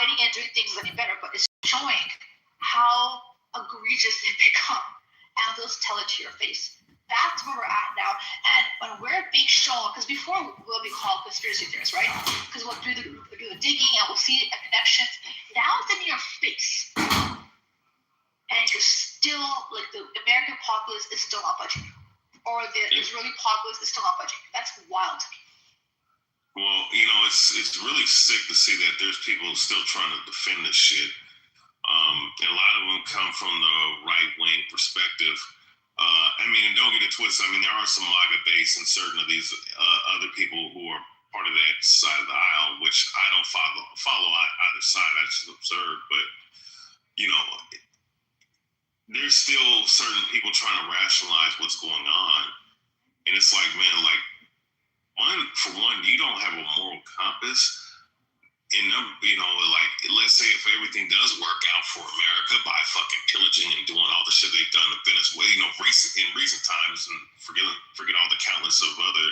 hiding and doing things any better, but it's showing how egregious they become, and they'll tell it to your face. That's where we're at now, and when we're being shown, because before we'll be called conspiracy theorists, right? Because we'll do the digging and we'll see connections. Now it's in your face, and you're still, like, the American populace is still not budging, or the Israeli populace is still not budging. That's wild to me. Well, it's really sick to see that there's people still trying to defend this shit. And a lot of them come from the right-wing perspective. And don't get it twisted. There are some MAGA base and certain of these other people who are part of that side of the aisle, which I don't follow either side. I just observe. But, there's still certain people trying to rationalize what's going on. And it's like, man, for one, you don't have a moral compass. And, let's say if everything does work out for America by fucking pillaging and doing all the shit they've done in Venezuela, in recent times, and forget all the countless of other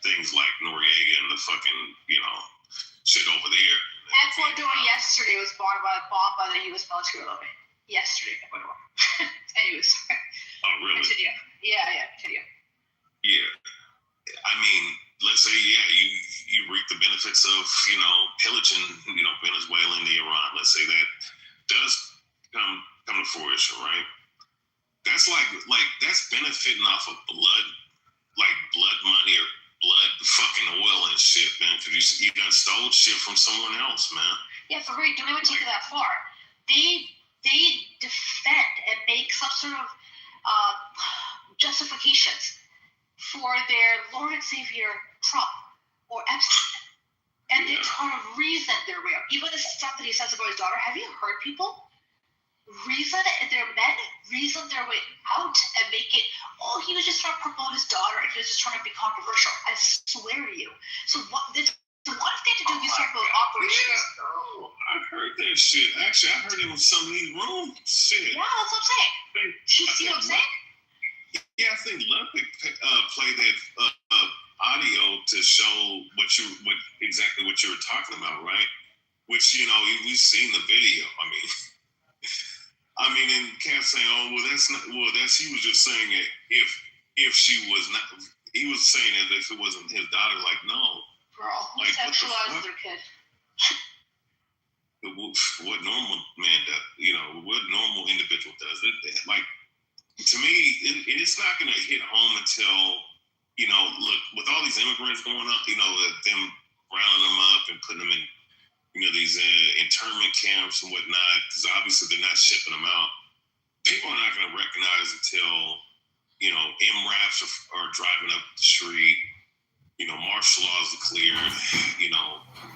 things like Noriega and the fucking, shit over there. Ecuador yesterday was bombed by the U.S. military lobby. Yesterday, Ecuador. Anyways. Oh, really? Continue. Yeah, continue. Yeah. Let's say, you reap the benefits of, pillaging, Venezuela and Iran. Let's say that does come to fruition, right? That's like that's benefiting off of blood money or blood fucking oil and shit, man. Because you done stole shit from someone else, man. Yeah, for real. Don't even take it that far. They defend and make some sort of justifications for their Lord and Savior Trump or Epstein. And they try to reason their way out. Even the stuff that he says about his daughter, have you heard people reason their way out and make it, he was just trying to promote his daughter and he was just trying to be controversial. I swear to you. So it's one thing to do these type of operations. Yeah. I've heard that shit. Actually, I've heard it in some of these rooms. Shit. Yeah, that's what I'm saying. You see what I'm saying? Yeah, I think Ludwig played that audio to show exactly what you were talking about, right? Which, we've seen the video. And can't say, he was just saying it if she was not, he was saying it if it wasn't his daughter, like, no. Girl, who sexualizes their kid? What normal man does, what normal individual does it? Like, to me, it's not going to hit home until, look, with all these immigrants going up, them rounding them up and putting them in, these internment camps and whatnot, because obviously they're not shipping them out. People are not going to recognize until, MRAPs are driving up the street, martial laws are cleared,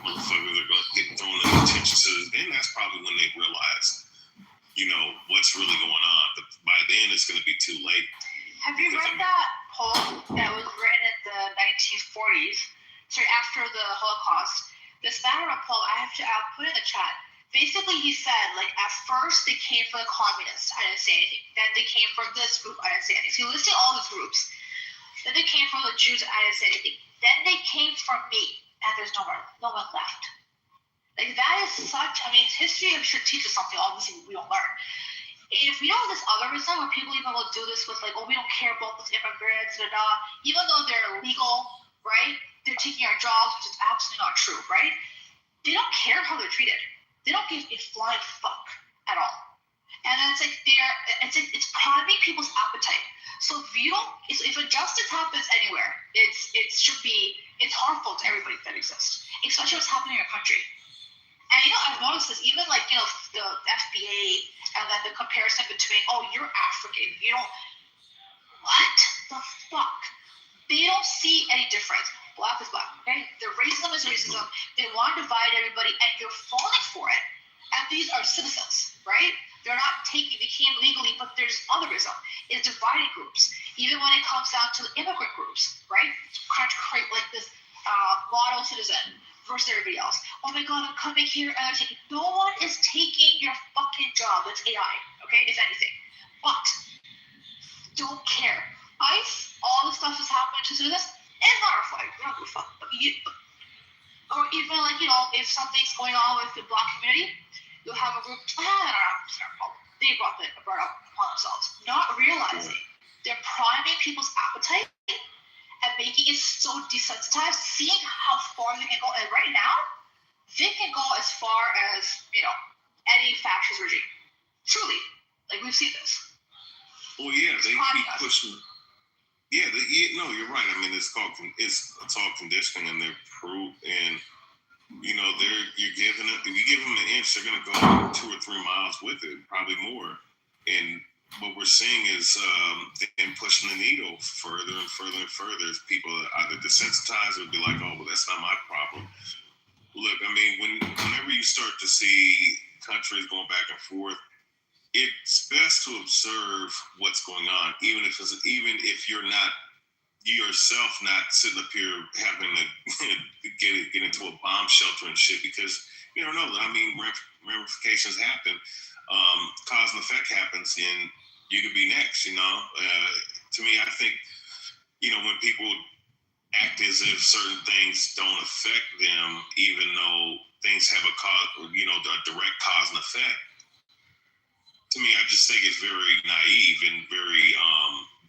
motherfuckers are going to get thrown in detention centers. Then that's probably when they realize, what's really going on. But by then, it's going to be too late. Have you read that poem that was written in the 1940s, after the Holocaust? This man wrote a poem, I'll put it in the chat. Basically, he said, at first they came for the communists, I didn't say anything. Then they came for this group, I didn't say anything. So he listed all these groups. Then they came for the Jews, I didn't say anything. Then they came for me, and there's no one left. That is such, history should teach us something, obviously we don't learn. If we know this otherism, where people even will do this with we don't care about those immigrants, even though they're illegal, right? They're taking our jobs, which is absolutely not true, right? They don't care how they're treated. They don't give a flying fuck at all. And it's priming people's appetite. So if injustice happens anywhere, it's harmful to everybody that exists, especially what's happening in your country. And I've noticed this, even the FBA, and then the comparison between, you're African, what the fuck? They don't see any difference. Black is black, okay? The racism is racism. They want to divide everybody, and you're falling for it. And these are citizens, right? They came legally, but there's otherism. It's dividing groups. Even when it comes down to the immigrant groups, right? Trying to create this model citizen versus everybody else. Oh my God, I'm coming here and I'm taking. No one is taking your fucking job. It's AI, okay? If anything. But don't care. ICE, all the stuff that's happening to citizens, it's not our fight. We don't give a fuck. Or even if something's going on with the black community, group, it's not a problem. They brought up upon themselves, not realizing they're priming people's appetite and making it so desensitized, seeing how far they can go. And right now, they can go as far as, any fascist regime. Truly. Like, we've seen this. Well, yeah, they keep pushing. Yeah, no, you're right. I mean, it's all conditioning, and they're and you're giving it. If you give them an inch, they're going to go 2 or 3 miles with it, probably more. And what we're seeing is them pushing the needle further and further and further. As people either desensitize or be like, "Oh, well, that's not my problem." Look, I mean, whenever you start to see countries going back and forth, it's best to observe what's going on, even if you're not yourself not sitting up here having to get into a bomb shelter and shit, because you don't know. I mean, ramifications happen, cause and effect happens, and you could be next. To me, I think when people act as if certain things don't affect them, even though things have a cause, a direct cause and effect. To me, I just think it's very naive and very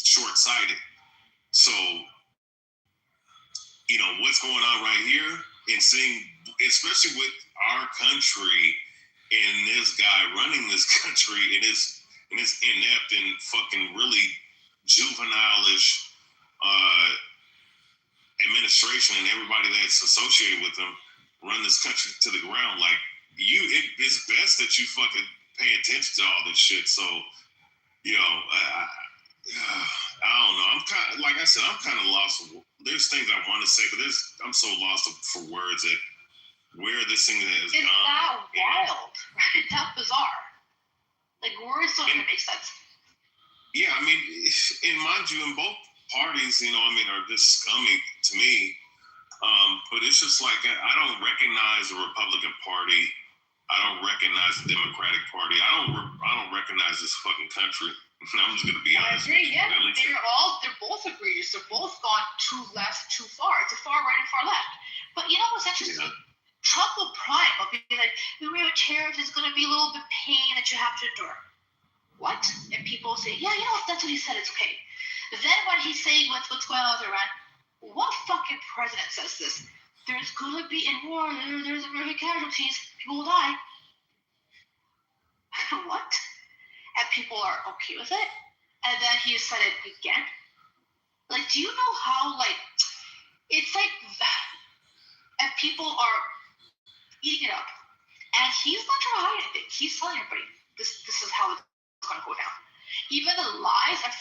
short-sighted. So, what's going on right here, and seeing, especially with our country and this guy running this country, and this inept and fucking really juvenile-ish administration and everybody that's associated with them run this country to the ground. Like, it's best that you fucking pay attention to all this shit. So, I don't know. I'm kind of, like I said, I'm kind of lost. There's things I want to say, but I'm so lost for words at where this thing has gone. It's that wild, right? That bizarre. Like, words don't even make sense. Yeah, I mean, and mind you, in both parties, are just scummy to me. But it's just like, I don't recognize the Republican Party. I don't recognize the Democratic Party. I don't recognize this fucking country. I'm just gonna be honest. I agree. Yeah, they're both egregious. They're both gone too left, too far. It's a far right and far left. But you know what's interesting? Yeah. Trump will prime. Will be like, the real tariffs is gonna be a little bit pain that you have to endure. What? And people say, yeah, if that's what he said, it's okay. Then when he's saying what's going on with Iran, what fucking president says this? There's gonna be in war. There's American casualties. People will die. What? And people are okay with it. And then he said it again. Like, do you know how, it's like, and people are eating it up. And he's not trying to hide anything. He's telling everybody, this is how it's going to go down. Even the lies at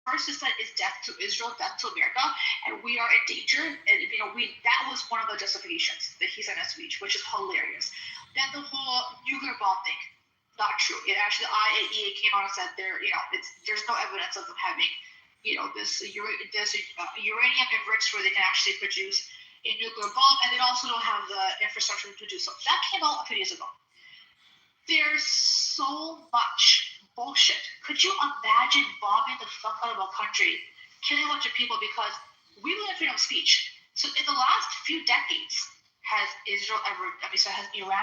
first is that it's death to Israel, death to America, and we are in danger. And, that was one of the justifications that he said in his speech, which is hilarious. Then the whole nuclear bomb thing. Not true. It actually, the IAEA came out and said there's no evidence of them having, this uranium enriched where they can actually produce a nuclear bomb, and they also don't have the infrastructure to do so. That came out a few years ago. There's so much bullshit. Could you imagine bombing the fuck out of a country, killing a bunch of people because we live in freedom of speech? So in the last few decades, has Iran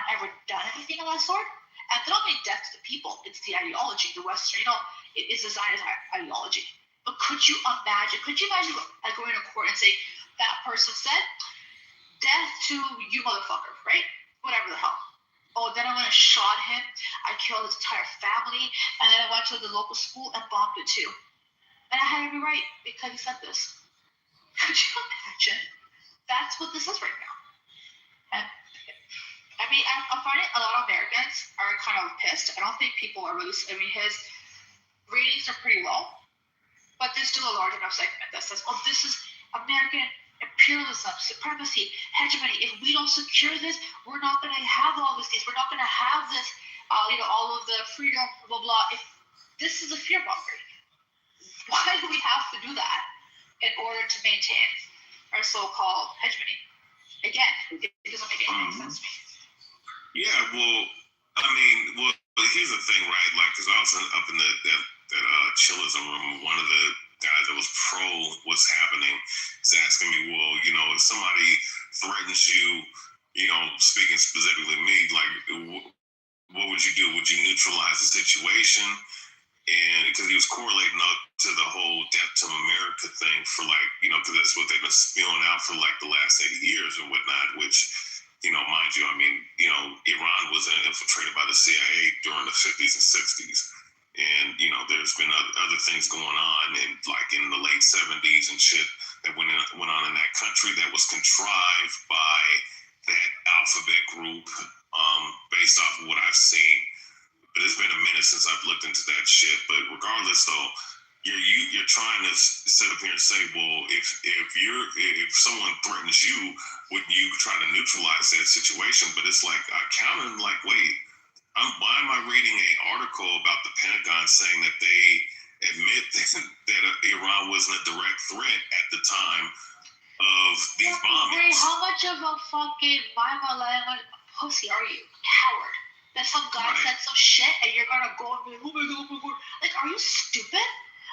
ever done anything of that sort? And they don't make death to the people. It's the ideology. The Western, it's a Zionist ideology. But could you imagine going to court and saying, that person said, death to you motherfucker, right? Whatever the hell. Oh, then I went and shot him. I killed his entire family. And then I went to the local school and bombed it too. And I had every right because he said this. Could you imagine? That's what this is right now. And I'm finding a lot of Americans are kind of pissed. I don't think people are really. His ratings are pretty low, but there's still a large enough segment that says, "Oh, this is American imperialism, supremacy, hegemony. If we don't secure this, we're not going to have all these things. We're not going to have this, all of the freedom, blah blah." If this is a fear mongering, why do we have to do that in order to maintain our so-called hegemony? Again, it doesn't make any sense to me. Yeah, well, here's the thing, right? Like, because I was up in that chillism room, one of the guys that was pro what's happening is asking me, well, if somebody threatens you, speaking specifically me, like, what would you do? Would you neutralize the situation? And because he was correlating up to the whole death to America thing for like, because that's what they've been spewing out for like the last 80 years and whatnot, which, mind you, Iran was infiltrated by the CIA during the 50s and 60s. And, there's been other things going on in the late 70s and shit that went on in that country that was contrived by that alphabet group, based off of what I've seen. But it's been a minute since I've looked into that shit. But regardless, though, you're trying to sit up here and say, well, if someone threatens you, wouldn't you try to neutralize that situation? But it's like I counted, like, wait, why am I reading an article about the Pentagon saying that they admit that Iran wasn't a direct threat at the time of these bombings? Wait, how much of a fucking pussy are you, coward? That some guy said some shit and you're gonna go and be like, oh my god. Like, are you stupid?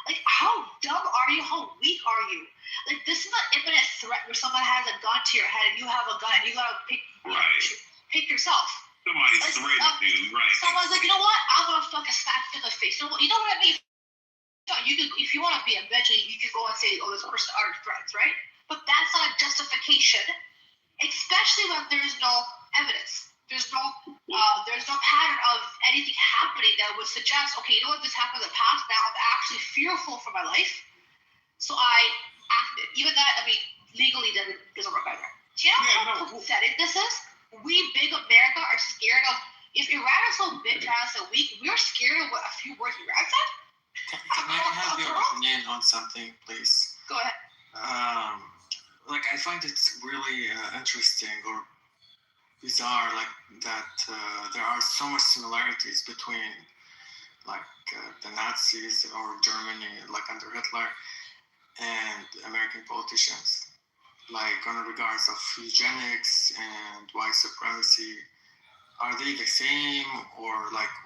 Like, how dumb are you? How weak are you? Like, this is not imminent threat where someone has a gun to your head and you have a gun and you gotta pick yourself. Somebody's threatening you, right? Someone's like, you know what? I'm gonna fucking smack you in the face. You know what I mean? You can, if you want to be a bitch, you can go and say, oh, this person are threats, right? But that's not a justification, especially when there's no evidence. There's no pattern of anything happening that would suggest, okay, you know what, this happened in the past, now I'm actually fearful for my life, so I acted. Even that, legally that doesn't work either. Do you know how pathetic this is? We, big America, are scared of, if Iran is so bitch ass and weak, we're scared of what a few words Iran said? Can I have your opinion on something, please? Go ahead. I find it really interesting or bizarre, that there are so much similarities between the Nazis or Germany, under Hitler, and American politicians, on regards of eugenics and white supremacy. Are they the same, or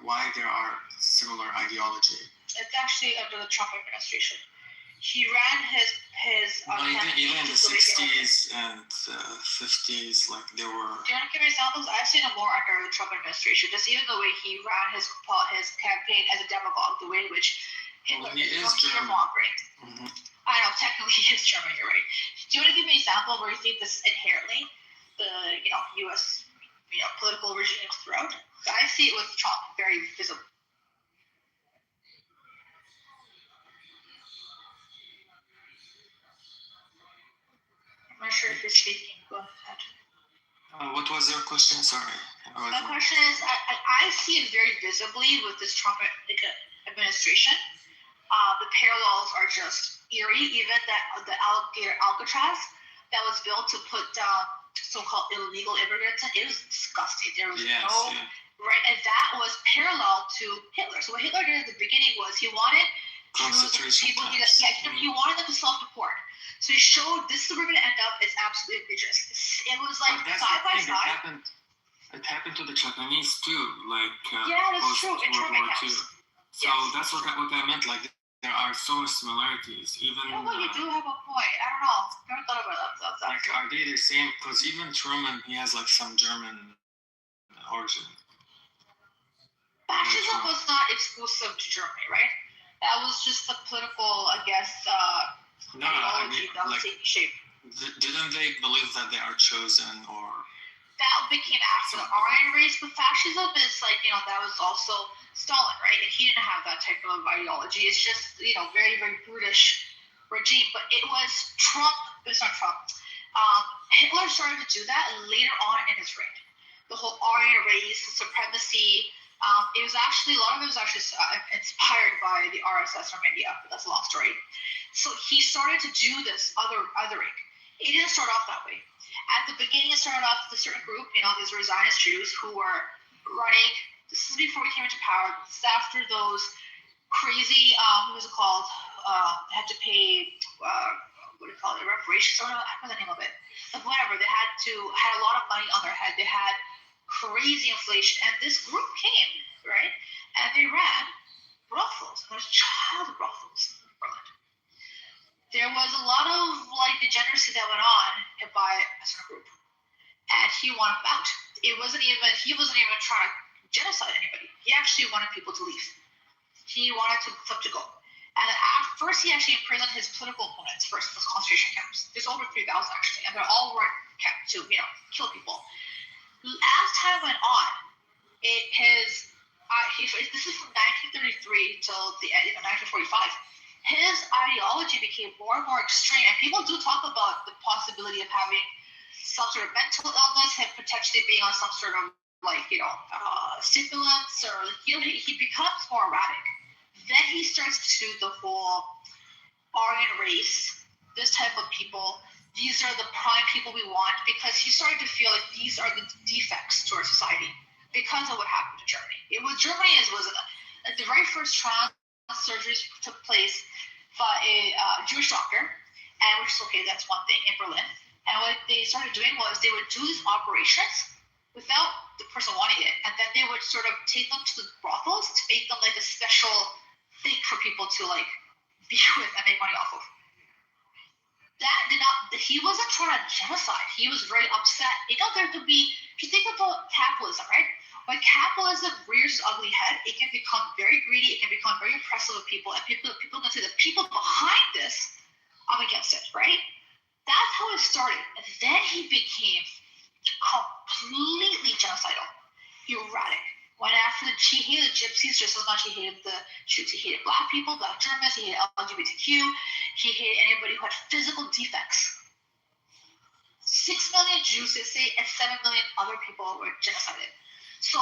why there are similar ideology? It's actually under the Trump administration. He ran his even in the 60s and 50s, there were. Do you want to give me examples? I've seen it more under the Trump administration. Just even the way he ran his campaign as a demagogue, the way in which Hitler is German. Mm-hmm. I know, technically he is German. You're right. Do you want to give me an example where you think this inherently the U.S. Political regime throughout? I see it with Trump very visible. I'm not sure if you're speaking. Go ahead. What was your question? Sorry. My question is, I see it very visibly with this Trump administration. The parallels are just eerie. Even the Alcatraz that was built to put down so-called illegal immigrants, it was disgusting. There was right, and that was parallel to Hitler. So what Hitler did at the beginning was he wanted concentration camps. He wanted them to self-deport. So he showed this is where we're going to end up. It's absolutely egregious. It was side by side. It happened to the Japanese too, that's true. In World War II. So that's what I meant. There are so much similarities. Even you do have a point. I don't know. Never thought about that. Are they the same? Because even Truman, he has some German origin. Fascism was not exclusive to Germany, right? That was just the political, I guess. Ideology that was taking shape. Didn't they believe that they are chosen, or that became after the Aryan race? But fascism is that was also Stalin, right? And he didn't have that type of ideology. It's just very, very brutish regime. But it was Trump. It's not Trump. Hitler started to do that later on in his reign. The whole Aryan race, the supremacy. It was actually a lot of it was actually inspired by the RSS from India. But that's a long story. So he started to do this othering. It didn't start off that way. At the beginning, it started off with a certain group. These were Zionist Jews who were running. This is before he came into power. This is after those crazy what was it called? Had to pay what do you call it? Reparations. I don't know the name of it. But whatever. They had a lot of money on their head. They had crazy inflation, and this group came, right? And they ran brothels. There's child brothels in Berlin. There was a lot of degeneracy that went on by a certain group, and he wanted them out. He wasn't even trying to genocide anybody. He actually wanted people to leave. He wanted them to go. And at first, he actually imprisoned his political opponents first in the concentration camps. There's over 3,000 actually, and they're all were kept to kill people. As time went on, this is from 1933 till the 1945. His ideology became more and more extreme, and people do talk about the possibility of having some sort of mental illness, him potentially being on some sort of stimulants, or he becomes more erratic. Then he starts to do the whole Aryan race, this type of people. These are the prime people we want, because he started to feel like these are the defects to our society because of what happened to Germany. Germany was the very first trans surgeries took place by a Jewish doctor, and which is okay, that's one thing in Berlin. And what they started doing was they would do these operations without the person wanting it, and then they would sort of take them to the brothels to make them like a special thing for people to like be with and make money off of. He wasn't trying to genocide. He was very upset. There could be, just think about capitalism, right? When capitalism rears its ugly head, it can become very greedy, it can become very oppressive of people, and people can say the people behind this, I'm against it, right? That's how it started. And then he became completely genocidal, erratic. Went after he hated gypsies just as much as he hated the Jews. He hated black people, black Germans, he hated LGBTQ, he hated anybody who had physical defects. 6 million Jews, they say, and 7 million other people were genocided. So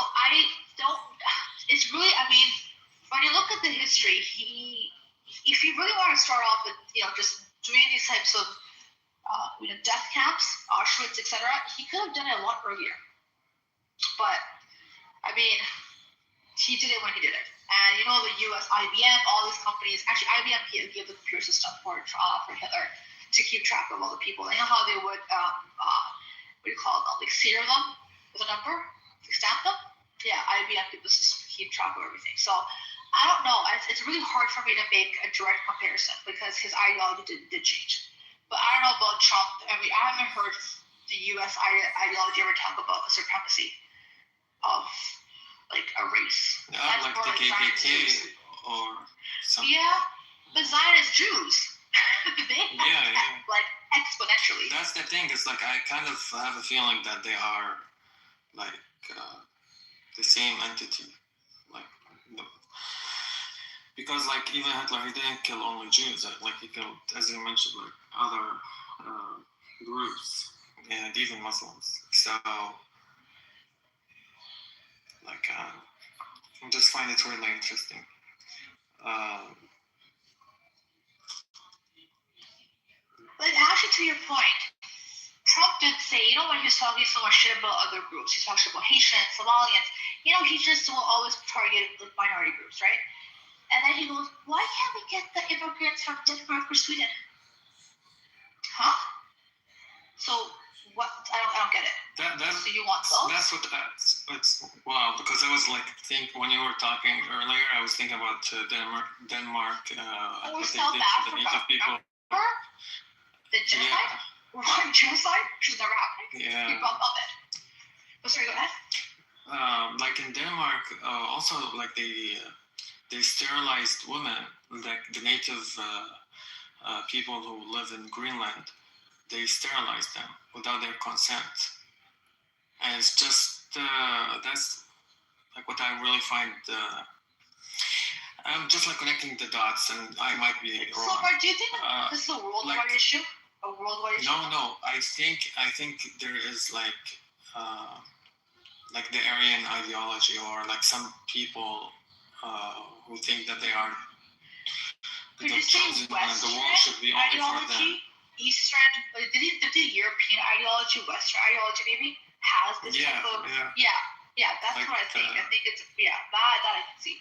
it's really, when you look at the history, if you really want to start off with, just doing these types of, death camps, Auschwitz, etc., he could have done it a lot earlier. But, he did it when he did it. And, the US, IBM, all these companies, actually IBM gave the computer system for Hitler to keep track of all the people. You know how they would, sear them with a number? Stamp them? Yeah, IBM did the system to keep track of everything. So, I don't know. It's really hard for me to make a direct comparison because his ideology did change. But I don't know about Trump. I haven't heard the U.S. ideology ever talk about a supremacy of, a race. Yeah, like the KKK or something. Yeah, but Zionist Jews, they have, exponentially. That's the thing. It's I kind of have a feeling that they are, the same entity. Because even Hitler, he didn't kill only Jews. He killed, as you mentioned, other groups and even Muslims. So I just find it really interesting. Actually, to your point, Trump did say, when he was talking so much shit about other groups, he talks about Haitians, Somalians, he just will always target minority groups, right? And then he goes, why can't we get the immigrants from Denmark or Sweden? Huh? So what? I don't get it. So you want those? That's what it's wow. Because I was when you were talking earlier, I was thinking about Denmark. Or South Africa. The native people. Remember? The genocide? Yeah. We're going genocide, which is never happening. Yeah. We bump up it. Oh, sorry, go ahead. In Denmark, also they sterilized women, the native people who live in Greenland. They sterilized them without their consent, and it's just that's what I really find. I'm just connecting the dots, and I might be wrong. So, Mark, do you think this is a worldwide issue? A worldwide issue? No. I think there is the Aryan ideology, or some people who think that they are the chosen one, and the world should be only for them. Eastern, the European ideology, Western ideology, maybe has this type of that's what I think. I think it's that I can see.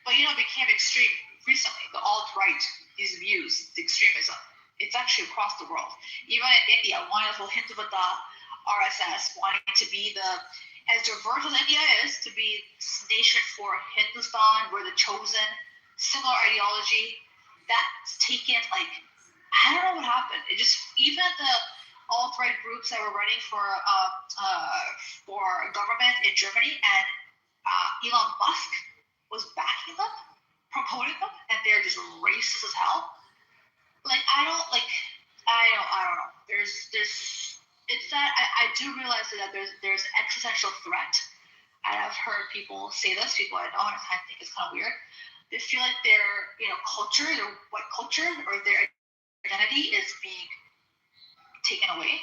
But it became extreme recently. The alt-right, these views, the extremism, it's actually across the world. Even in India, wanting the whole Hindutva, RSS, wanting to be as diverse as India is, to be this nation for Hindustan, we're the chosen, similar ideology. That's taken, I don't know what happened. It just, even alt-right groups that were running for government in Germany, and Elon Musk was backing them, promoting them, and they're just racist as hell. Like I don't know. It's that I do realize that there's existential threat. And I've heard people say this, people I know, and I think it's kind of weird. They feel like their culture, their white culture, or their identity is being taken away.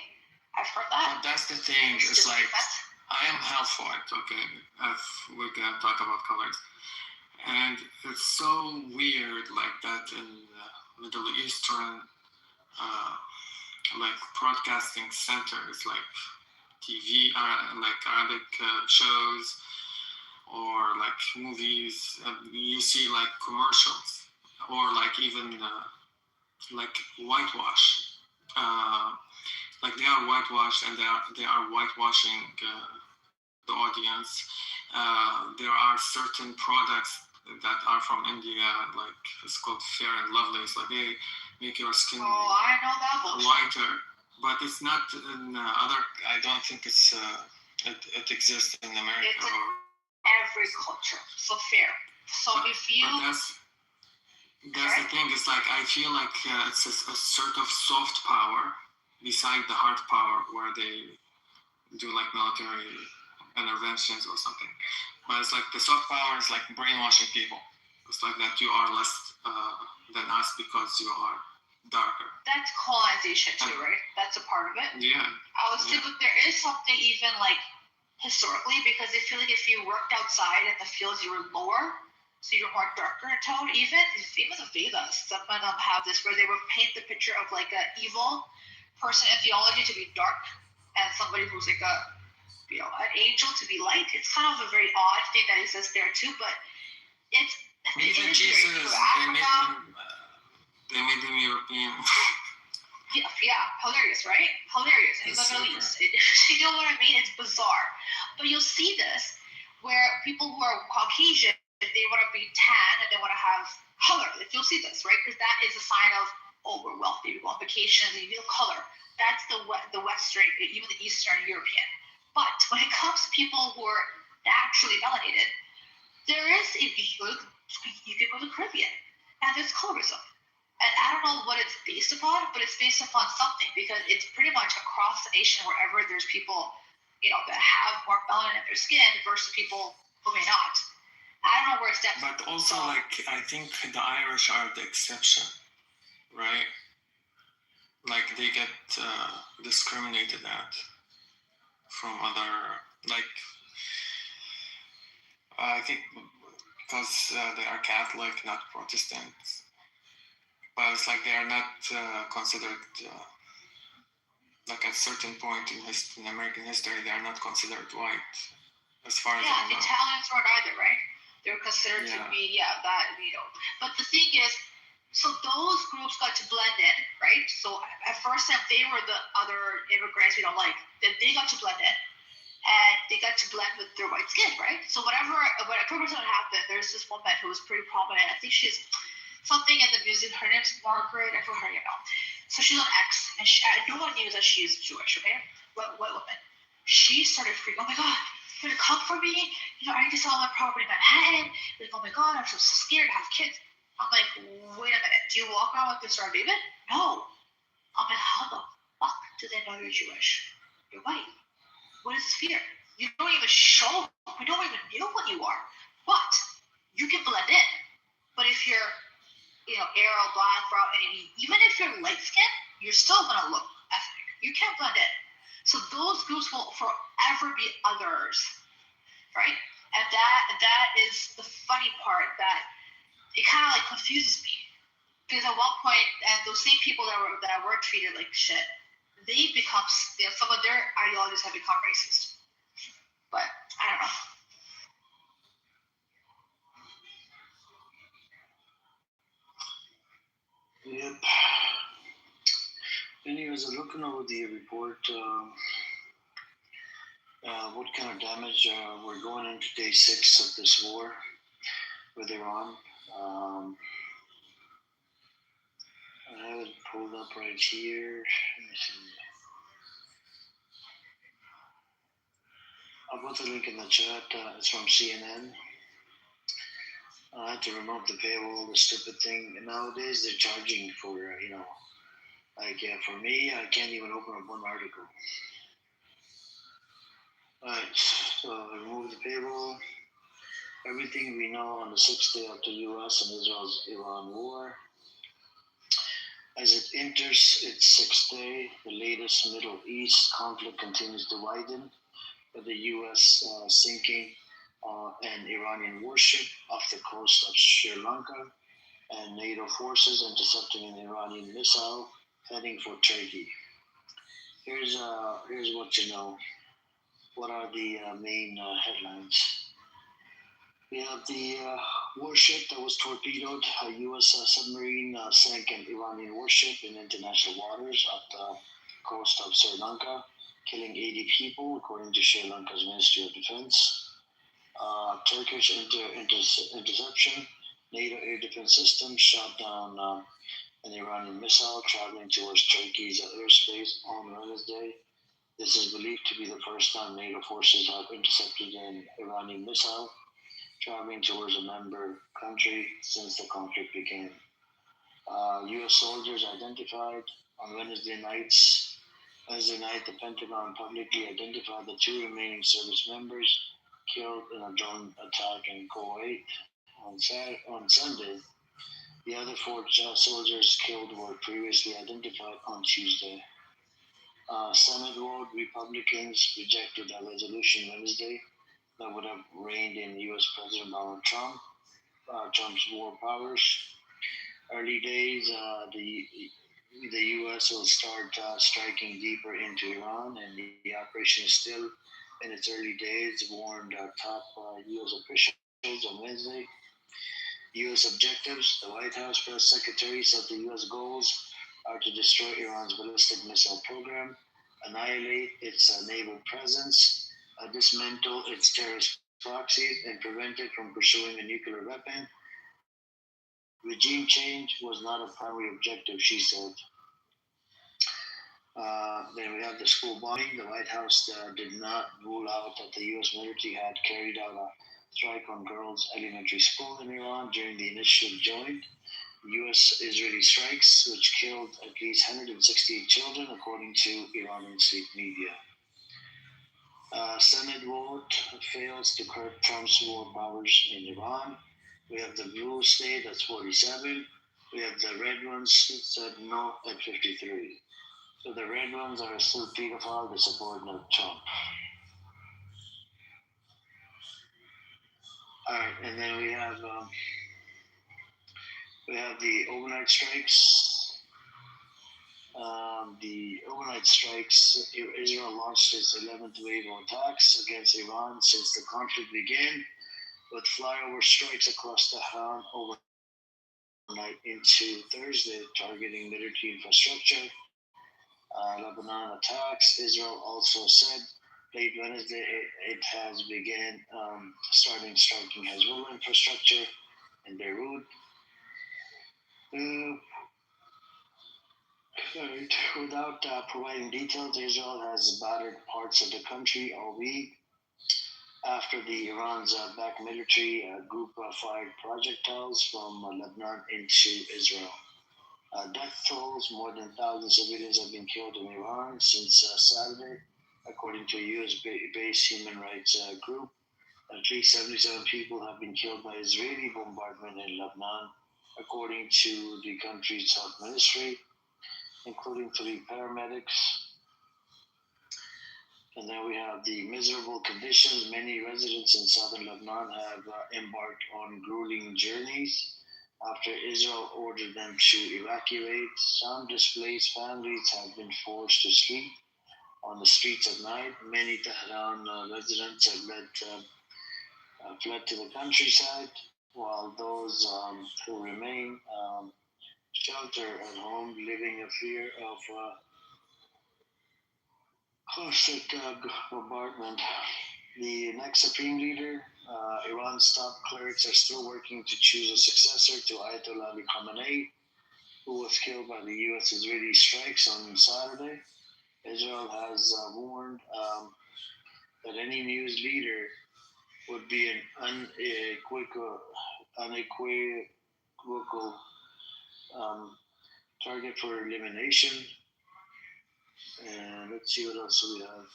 I've heard that. But that's the thing. It's like I am half white. Okay, if we can talk about colors, and it's so weird like that in Middle Eastern like broadcasting centers, like TV, like Arabic shows, or like movies. You see like commercials, or like even like whitewash. Like they are whitewashed, and they are whitewashing the audience. There are certain products that are from India, like it's called Fair and Lovely. It's like they make your skin I know that whiter, but it's not in other. I don't think it exists in America. It's in every culture. So fair. So if you. That's the thing. It's like I feel like it's a sort of soft power beside the hard power, where they do like military interventions or something. But it's like the soft power is like brainwashing people. It's like that you are less than us because you are darker. That's colonization too, right? That's a part of it. Yeah. I was thinking there is something even like historically, because I feel like if you worked outside in the fields, you were lower, so you're more darker in tone. Even the Vedas, some of them have this where they would paint the picture of like an evil person in theology to be dark, and somebody who's like an angel to be light. It's kind of a very odd thing that exists there too, but it's even Jesus, they made him European. Yeah, hilarious, right? Hilarious. And he's not Middle East. You know what I mean? It's bizarre. But you'll see this where people who are Caucasian, they want to be tan and they want to have color. Like, you'll see this, right? Because that is a sign of, we're wealthy, we go on vacation, you need color. That's the Western, even the Eastern European. But when it comes to people who are naturally melanated, there is, if you can go to the Caribbean, and there's colorism. And I don't know what it's based upon, but it's based upon something, because it's pretty much across the nation wherever there's people, that have more melanin in their skin versus people who may not. I don't know where it's at. But also, like, I think the Irish are the exception, right? Like, they get discriminated at from other, like, I think because they are Catholic, not Protestants. But it's like they are not considered, like at a certain point in American history, they are not considered white, as far as I know. Italians weren't either, right? They're considered to be, But the thing is, so those groups got to blend in, right? So at first time, they were the other immigrants we don't like. Then they got to blend in, and they got to blend with their white skin, right? So whatever was going to happen, there's this woman who was pretty prominent. I think she's something in the music. Her name's Margaret. I forgot her, So she's on X, and no one knew that she is Jewish, okay? White woman. She started freaking, oh my God, you're gonna come for me? I need to sell my property in Manhattan. Like, oh my God, I'm so scared to have kids. I'm like, wait a minute, do you walk around with this Star David? No. I'm like, how the fuck do they know you're Jewish? You're white. What is this fear? You don't even show, we don't even know what you are. But you can blend in. But if you're arrow, black, brown, and even if you're light skinned, you're still gonna look ethnic. You can't blend in. So those groups will forever be others, right? And that is the funny part, that it kind of like confuses me, because at one point, and those same people that were treated like shit, they become, some of their ideologies have become racist. But I don't know. Yep. Anyways, looking over the report, what kind of damage we're going into day 6 of this war with Iran. I have it pulled up right here. Let me see. I'll put the link in the chat. It's from CNN. I had to remove the paywall, the stupid thing. And nowadays they're charging for, for me, I can't even open up one article. Alright, so I remove the paywall. Everything we know on the sixth day of the US and Israel's Iran war. As it enters its sixth day, the latest Middle East conflict continues to widen, with the US sinking an Iranian warship off the coast of Sri Lanka and NATO forces intercepting an Iranian missile heading for Turkey. Here's what you know. What are the main headlines? We have the warship that was torpedoed. A U.S. Submarine sank an Iranian warship in international waters off the coast of Sri Lanka, killing 80 people, according to Sri Lanka's Ministry of Defense. Turkish interception. NATO air defense system shot down an Iranian missile traveling towards Turkey's airspace on Wednesday. This is believed to be the first time NATO forces have intercepted an Iranian missile traveling towards a member country since the conflict began. U.S. soldiers identified on Wednesday night, the Pentagon publicly identified the two remaining service members killed in a drone attack in Kuwait on Sunday. The other four soldiers killed were previously identified on Tuesday. Senate vote Republicans rejected a resolution Wednesday that would have reined in U.S. President Donald Trump, Trump's war powers. Early days, the U.S. will start striking deeper into Iran, and the operation is still in its early days, warned top U.S. officials on Wednesday. U.S. objectives: the White House press secretary said the U.S. goals are to destroy Iran's ballistic missile program, annihilate its naval presence, dismantle its terrorist proxies, and prevent it from pursuing a nuclear weapon. Regime change was not a primary objective, she said. Then we have the school bombing. The White House did not rule out that the U.S. military had carried out a strike on girls' elementary school in Iran during the initial joint U.S.-Israeli strikes, which killed at least 168 children, according to Iranian state media. Senate vote fails to curb Trump's war powers in Iran. We have the blue state, that's 47. We have the red ones that said no at 53. So the red ones are still pedophile, the subordinate of Trump. All right, and then we have the overnight strikes. Israel launched its 11th wave of attacks against Iran since the conflict began, with flyover strikes across Tehran overnight into Thursday, targeting military infrastructure. Lebanon attacks. Israel also said late Wednesday it has begun striking Hezbollah infrastructure in Beirut. Without providing details, Israel has battered parts of the country all week after the Iran's backed military group fired projectiles from Lebanon into Israel. Death tolls: more than 1,000 civilians have been killed in Iran since Saturday, according to a US-based human rights group. At least 77 people have been killed by Israeli bombardment in Lebanon, according to the country's health ministry, including 3 paramedics. And then we have the miserable conditions. Many residents in southern Lebanon have embarked on grueling journeys after Israel ordered them to evacuate. Some displaced families have been forced to sleep on the streets at night. Many Tehran residents have fled to the countryside, while those who remain shelter at home, living in fear of constant bombardment. The next supreme leader, Iran's top clerics are still working to choose a successor to Ayatollah Ali Khamenei, who was killed by the U.S.-Israeli strikes on Saturday. Israel has warned that any news leader would be an unequivocal target for elimination. And let's see what else we have.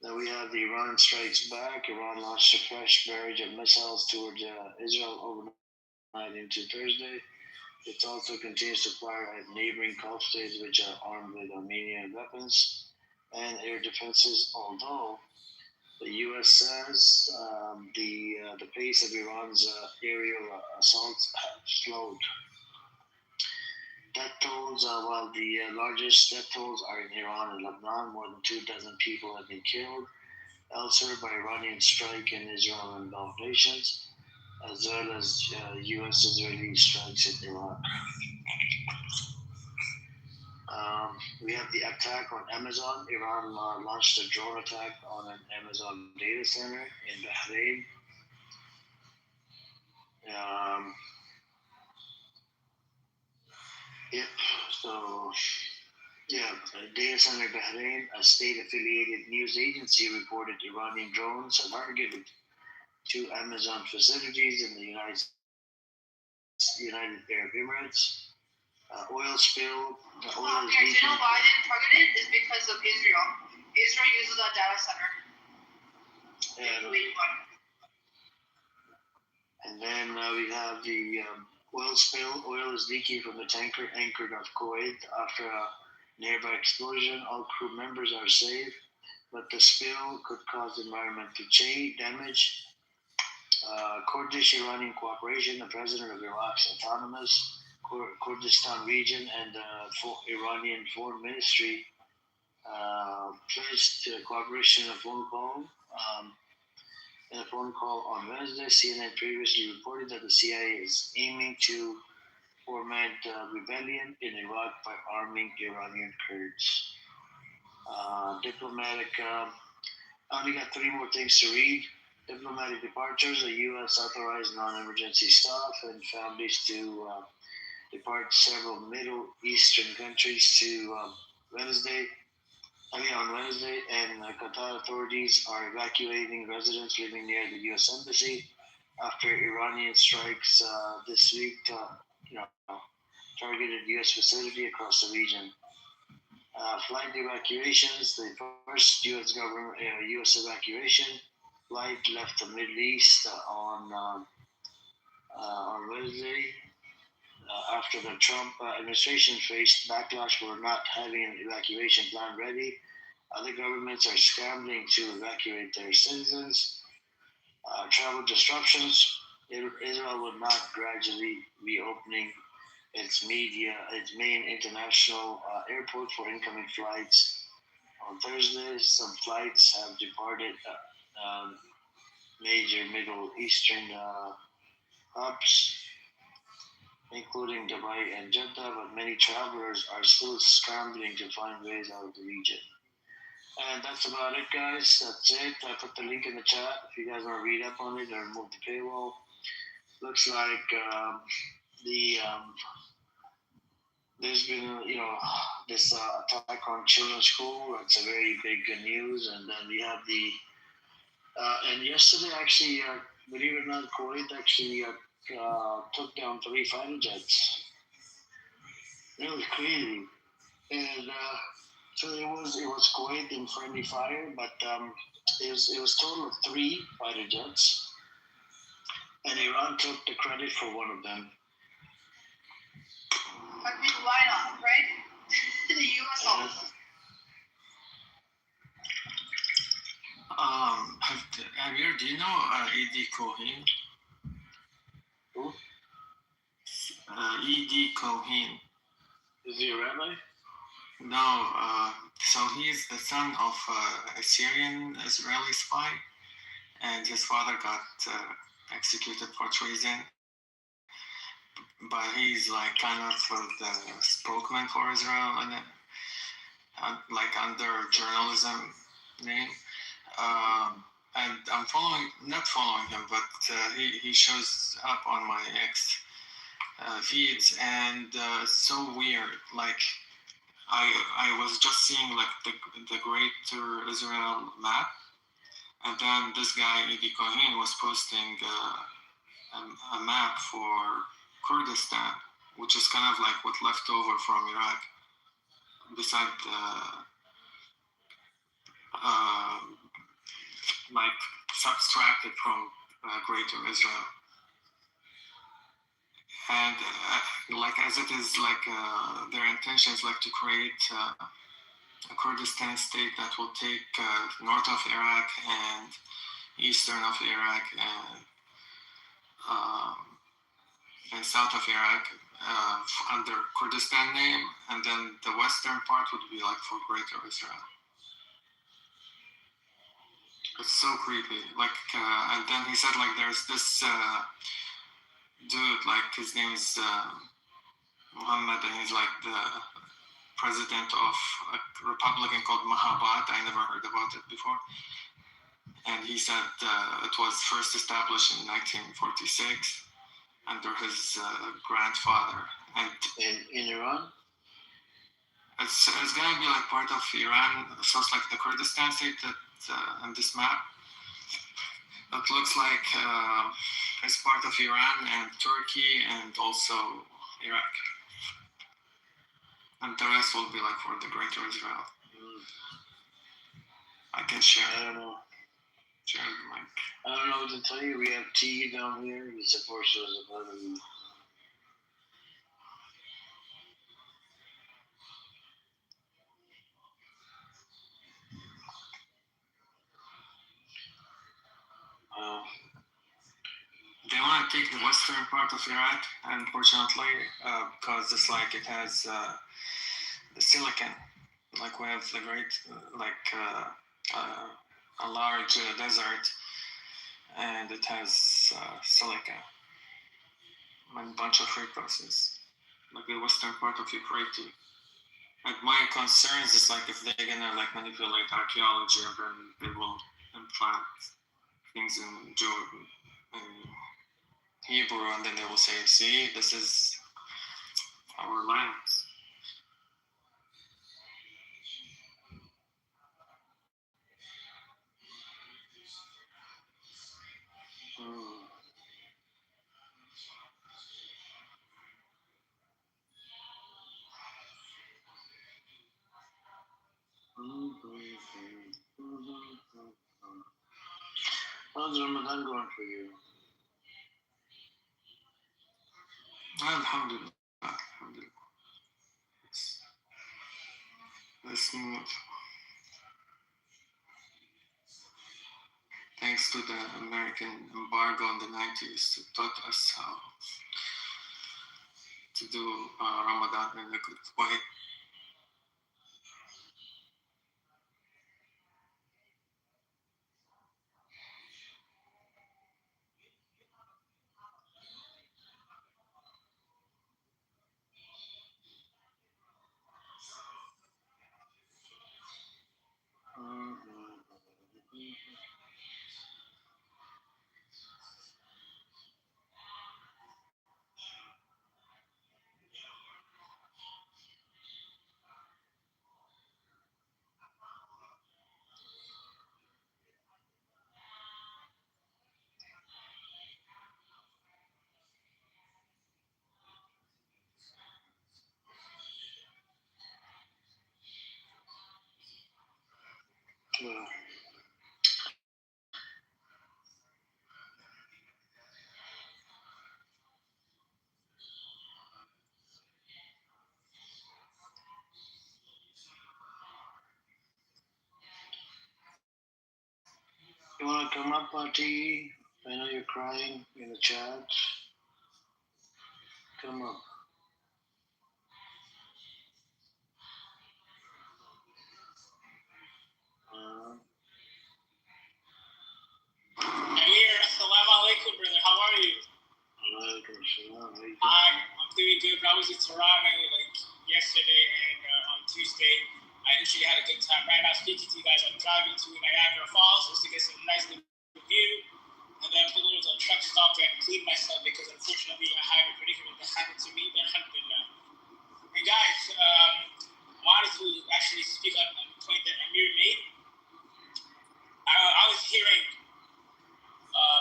Then we have the Iran strikes back. Iran launched a fresh barrage of missiles towards Israel overnight into Thursday. It also continues to fire at neighboring Gulf states, which are armed with Armenian weapons and air defenses. Although the U.S. says the pace of Iran's aerial assaults have slowed. Death tolls, while the largest death tolls are in Iran and Lebanon, more than 24 people have been killed elsewhere by Iranian strike in Israel and Gulf nations, as well as U.S.-Israeli strikes in Iraq. We have the attack on Amazon. Iran launched a drone attack on an Amazon data center in Bahrain. Yep. So, data center Bahrain, a state-affiliated news agency, reported Iranian drones have targeted two Amazon facilities in the United Arab Emirates. Oil spill. The oil is do you know why they targeted? Is because of Israel. Israel uses that data center. And then we have the oil spill. Oil is leaking from the tanker anchored off Kuwait after a nearby explosion. All crew members are safe, but the spill could cause environmental damage. Kurdish-Iranian cooperation. The president of Iraq's autonomous Kurdistan region and the Iranian Foreign Ministry pledged cooperation in a phone call. In a phone call on Wednesday, CNN previously reported that the CIA is aiming to foment rebellion in Iraq by arming Iranian Kurds. Diplomatic. I only got 3 more things to read. Diplomatic departures. The U.S. authorized non-emergency staff and families to depart several Middle Eastern countries on Wednesday, and Qatar authorities are evacuating residents living near the U.S. Embassy after Iranian strikes this week, targeted U.S. facility across the region. Flight evacuations. The first U.S. evacuation flight left the Middle East on Wednesday. After the Trump administration faced backlash for not having an evacuation plan ready, other governments are scrambling to evacuate their citizens. Travel disruptions. Israel will not gradually reopening its main international airport for incoming flights. On Thursday, some flights have departed major Middle Eastern hubs, including Dubai and Jeddah, but many travelers are still scrambling to find ways out of the region. And that's about it, guys. That's it. I put the link in the chat if you guys want to read up on it or remove the paywall. Looks like there's been, this attack on children's school. That's a very big news. And then we have and yesterday, actually, believe it or not, Kuwait actually took down 3 fighter jets. It was crazy. And so it was Kuwait in friendly fire, but it was total of 3 fighter jets. And Iran took the credit for one of them. I mean, why not, right? The U.S. also. Javier, do you know E.D. Cohen? Who? E.D. Cohen. Is he a rabbi? No, so he's the son of a Syrian-Israeli spy, and his father got executed for treason. But he's like kind of the spokesman for Israel, and like under journalism name. And I'm not following him, but he shows up on my X feeds, and so weird. Like I was just seeing like the Greater Israel map, and then this guy Iggy Cohen was posting a map for Kurdistan, which is kind of like what left over from Iraq, beside like subtracted from Greater Israel. And like as it is like their intentions like to create a Kurdistan state that will take north of Iraq and eastern of Iraq and south of Iraq under Kurdistan name, and then the western part would be like for Greater Israel. It's so creepy. Like, and then he said like there's this dude, like his name is Muhammad, and he's like the president of a Republican called Mahabat. I never heard about it before. And he said it was first established in 1946 under his grandfather. And in Iran? It's going to be like part of Iran. So it's like the Kurdistan state that on this map. It looks like it's part of Iran and Turkey and also Iraq. And the rest will be like for the Greater Israel. I can share. I don't know. Share the mic. I don't know what to tell you. We have T down here. He supports us about it. They want to take the western part of Iraq, unfortunately, because it's like it has the silicon. Like we have the great, a large desert, and it has silica and a bunch of resources, like the western part of Euphrates. And my concerns is like if they're gonna like manipulate archaeology, then they will implant things in Jordan and Hebrew, and then they will say, "See, this is our lands." How's Ramadan going for you? Alhamdulillah. It's smooth. Thanks to the American embargo in the 90s, it taught us how to do Ramadan in a good way. You want to come up, T? I know you're crying in the chat. Come up. Amir, assalamu alaikum, brother. How are you? I'm doing good, but I was in Toronto like yesterday and on Tuesday. I initially had a good time. Right now, speaking to you guys, I'm driving to Niagara Falls just to get some nice view, and then put a little truck stop and clean myself because unfortunately I had a predicament that happened to me. But alhamdulillah. And guys, wanted to actually speak on a point that Amir made. I was hearing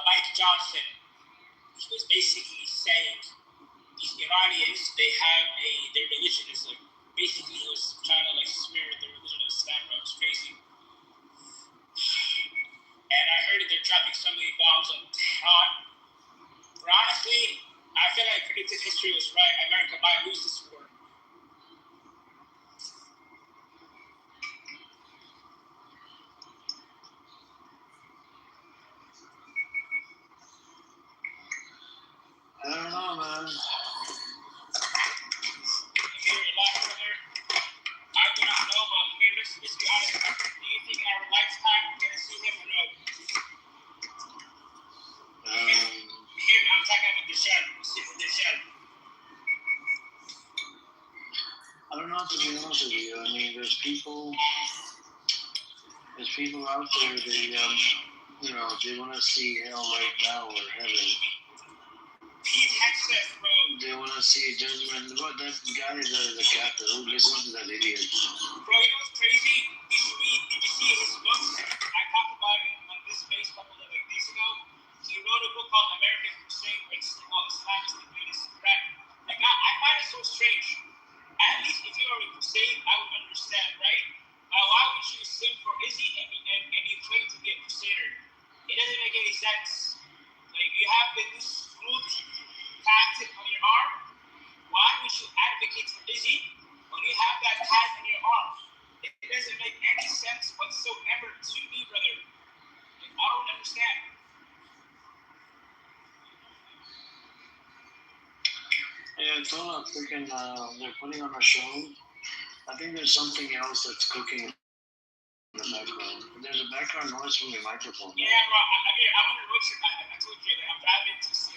Mike Johnson. He was basically saying these Iranians, their religion is like, basically he was trying to like smear the religion of Islam, bro. It's crazy. And I heard that they're dropping so many bombs on Tehran. But honestly, I feel like predictive history was right. America might lose this war. I don't know, man. I do not know, but let's be honest. Do you think in our lifetime we're going to see him or no? Here, I'm talking about the shell. I don't know, to be honest with you. I mean, there's people out there, they want to see hell right now or heaven. Pete Hegseth, bro. They want to see judgment. What, that guy, the captain, who listens to that idiot? Bro, you know what's crazy? Did you see his books? I talked about it on this space a couple of days ago. He wrote a book called American Crusade, where it's called Islam is the greatest threat. Like, I find it so strange. At least if you were a crusade, I would understand, right? Why would you sing for Izzy and you claim to be a crusader? It doesn't make any sense. Like, you have this smooth tactic on your arm. Why would you advocate for Izzy when you have that tag on your arm? It doesn't make any sense whatsoever to me, brother. Like, I don't understand. Yeah, it's all a freaking, they're putting on a show. I think there's something else that's cooking in the background. There's a background noise from your microphone. Yeah, bro. I'm on the road trip. I told you that I'm driving to see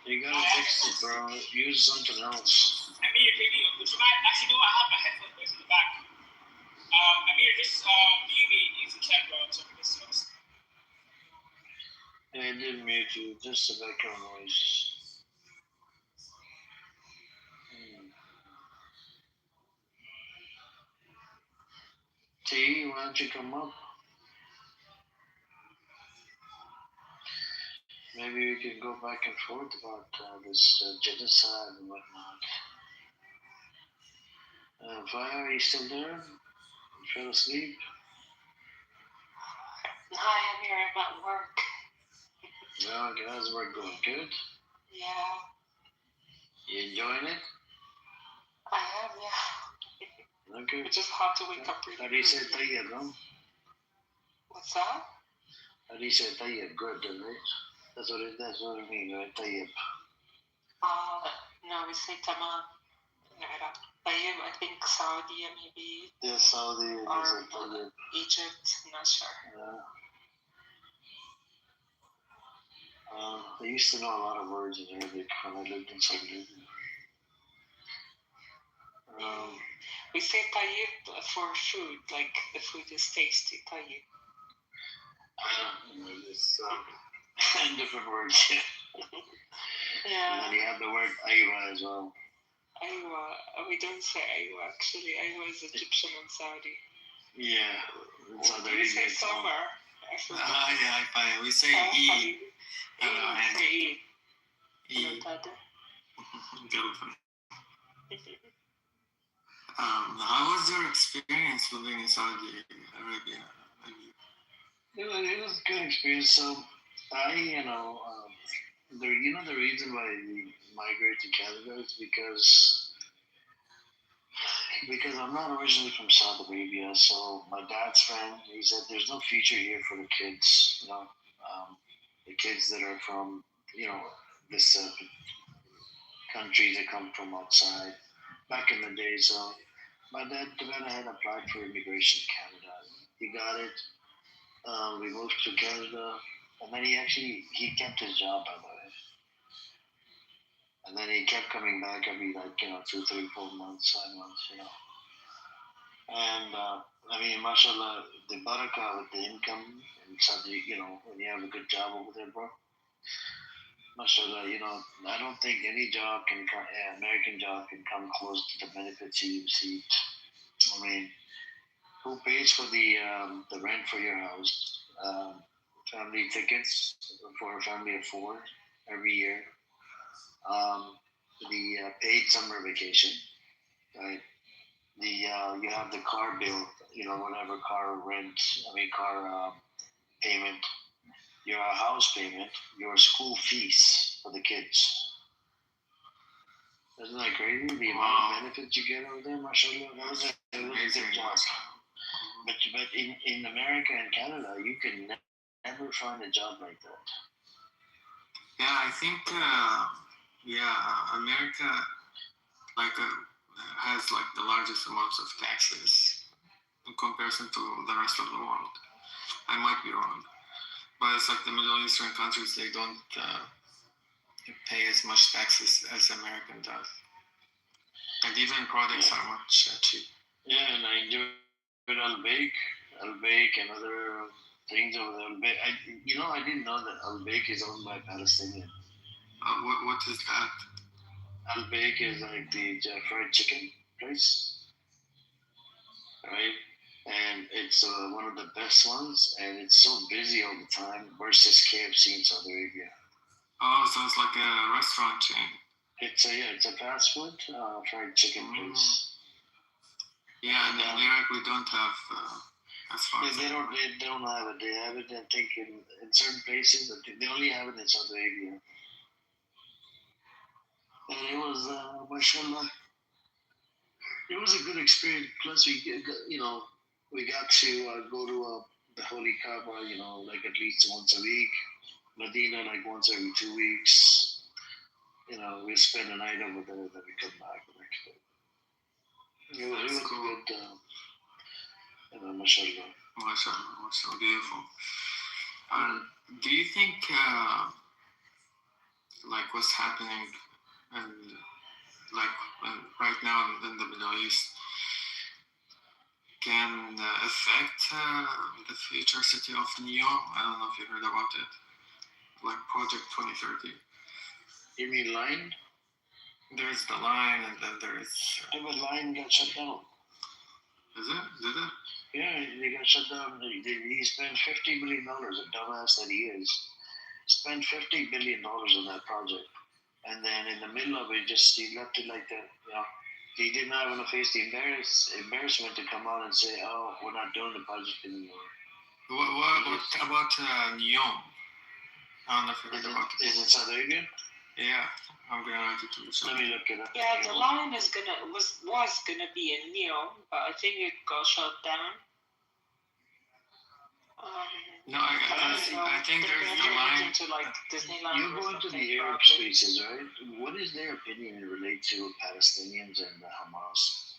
you gotta fix it, bro. Use something else. Amir, would you mind? Actually, no, I have my headphones in the back. Amir, just use the camera so we can see us. Yeah, I did mute you. Just the background noise. T, why don't you come up? Maybe we can go back and forth about this genocide and whatnot. Fire, are you still there? You fell asleep? Hi, I'm here. I'm at work. No, how's work going? Good? Yeah, You enjoying it? I am, yeah. Okay. It's just hard to wake up really How do you say early. tayyib, no? What's that? How do you say tayyib? Good, right? That's what it means, right? Tayyib. No, we say tamam in Iraq. Tayyib, I think Saudi, maybe. Yeah, Saudi, Or they say tayyib. Egypt, I'm not sure. Yeah. I used to know a lot of words in Arabic when I lived in Saudi Arabia. We say tayyib for food, like the food is tasty, tayyib. It's different words, yeah. Yeah. And then you have the word aywa as well. Aywa. We don't say aywa, actually. Aywa is Egyptian and Saudi. Yeah. In Saudi We Arabia, say it's summer. Yeah, we say Eid. Hello, and Eid. Eid. How was your experience living in Saudi Arabia? It was a good experience. So I, the reason why we migrated to Canada is because I'm not originally from Saudi Arabia. So my dad's friend, he said there's no future here for the kids. The kids that are from this countries that come from outside back in the day. So my dad went ahead and applied for immigration in Canada. He got it. We moved to Canada, and then he kept his job, by the way. And then he kept coming back every 2, 3, 4 months, 5 months, And mashallah, the barakah with the income and Saudi, when you have a good job over there, bro. Mashallah, I don't think any job American job can come close to the benefits he received I mean, who pays for the rent for your house? Family tickets for a family of four every year. The paid summer vacation, right? The you have the car bill, whatever car rent, car payment, your house payment, your school fees for the kids. Isn't that crazy? The amount of benefits you get over there, mashallah. That was a good job. But in America and Canada, you can never find a job like that. Yeah, I think America has the largest amounts of taxes in comparison to the rest of the world. I might be wrong, but it's like the Middle Eastern countries, they don't pay as much taxes as American does, and even products are much cheap. Yeah, and I enjoyed Al-Baik and other things over there. I didn't know that Al-Baik is owned by Palestinian. What is that? Al-Baik is like the fried chicken place, right? And it's one of the best ones, and it's so busy all the time versus KFC in Saudi Arabia. Oh, so it's like a restaurant chain. It's a fast food fried chicken place. Yeah, and in Iraq we don't have as far as they don't have it. They have it, I think, in certain places. They only have it in Saudi Arabia. And it was, mashallah, it was a good experience. Plus, we got to go to the Holy Kaaba, like at least once a week. Medina, like once every 2 weeks. We spend a night over there, then we come back the next day. It was cool. Good, mashallah. Mashallah, beautiful. Do you think, what's happening, and right now in the Middle East, can affect the future city of NEOM? I don't know if you heard about it, like Project 2030. You mean line? There's the line, and then there is. The line got shut down. Is it? Did it? Yeah, they got shut down. He spent $50 billion, a dumbass that he is. Spent $50 billion on that project. And then in the middle of it, he left it like that. He did not want to face the embarrassment to come out and say, "Oh, we're not doing the project anymore." What about NEOM? I don't know if you heard about it. Is it Saudi Arabia? Yeah, I'm gonna write it to the show. Let me look it up. Yeah, the line was gonna be in NEOM, but I think it got shut down. No, I think there's the line. To Disneyland. You're going to the Arab spaces, right? What is their opinion related to Palestinians and Hamas?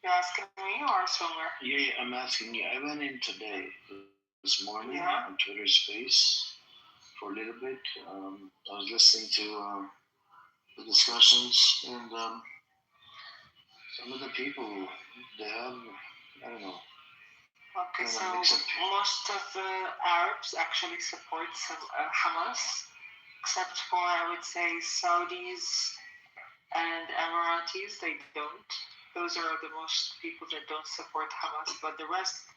You're asking me or somewhere? Yeah, I'm asking you. I went in today, this morning, on Twitter Space for a little bit. I was listening to the discussions, and some of the people, they have, I don't know. Okay, so most of the Arabs actually support Hamas, except for, I would say, Saudis and Emiratis. They don't. Those are the most people that don't support Hamas, but the rest,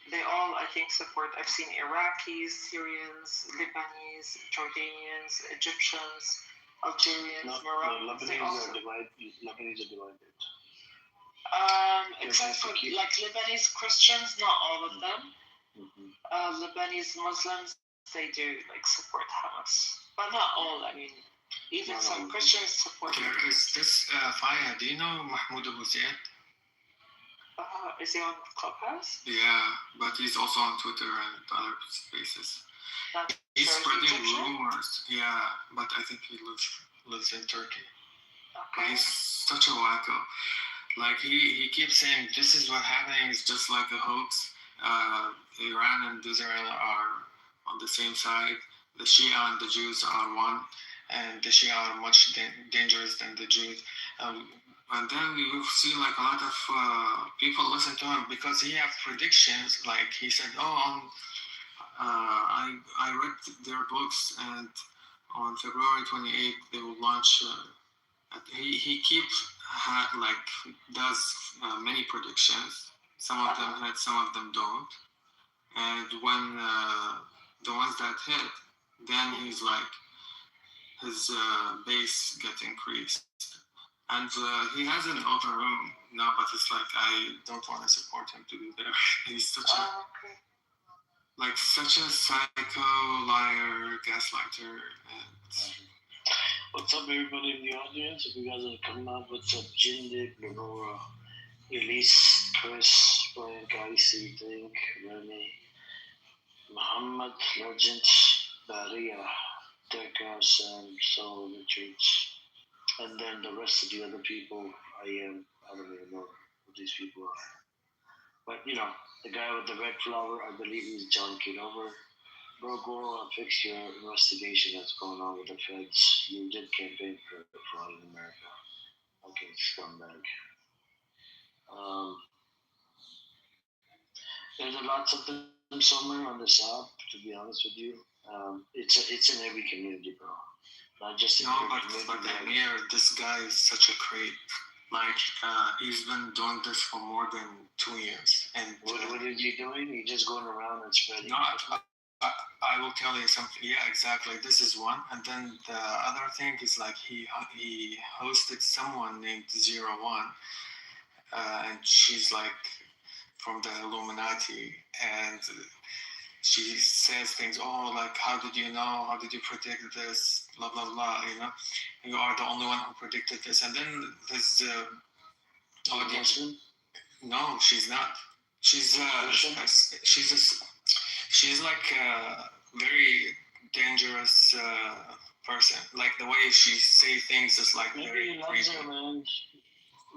they all, I think, support. I've seen Iraqis, Syrians, Lebanese, Jordanians, Egyptians, Algerians, Moroccans. Lebanese are divided. Except for Lebanese Christians, not all of them. Mm-hmm. Lebanese Muslims, they do support Hamas, but not all. I mean, even some Christians support. Is this Faya? Do you know Mahmoud Abu Ziad? Is he on Clubhouse? Yeah, but he's also on Twitter and other spaces. He's spreading rumors. Yeah, but I think he lives in Turkey. Okay. But he's such a wacko. He keeps saying this is what happening. It's just like a hoax. Iran and Israel are on the same side. The Shia and the Jews are one, and the Shia are much dangerous than the Jews. And then you see a lot of people listen to him because he has predictions. He said, I read their books, and on February 28th they will launch. He keeps does many predictions. Some of them hit, some of them don't. And when the ones that hit, then he's like his base gets increased. And he has an open room now, but it's like I don't want to support him to be there. He's such a psycho, liar, gaslighter. What's up, everybody in the audience? If you guys are coming up, what's up, Jindik, Lenora, Elise, Chris, Brian, Kaisi, Think, Remy, Muhammad, Legend, Baria, Decker, Sam, Saul, Richards, and then the rest of the other people. I don't even know who these people are. But you know, the guy with the red flower, I believe he's John Kitover. Bro, go and fix your investigation that's going on with the feds. You did campaign for fraud in America. Okay, scumbag. There's a lots of them somewhere on this app. To be honest with you, it's in every community, bro. Not just in No, but Amir, this guy is such a creep. Like, he's been doing this for more than 2 years. And what is he doing? He's just going around and spreading. No, I will tell you something. Yeah, exactly. This is one. And then the other thing is like he hosted someone named 01. And she's like from the Illuminati. And she says things, oh, like, how did you know? How did you predict this? Blah, blah, blah, you know? You are the only one who predicted this. And then there's audience. No, she's not. She's like a very dangerous person. Like the way she say things is like maybe very he loves her, man.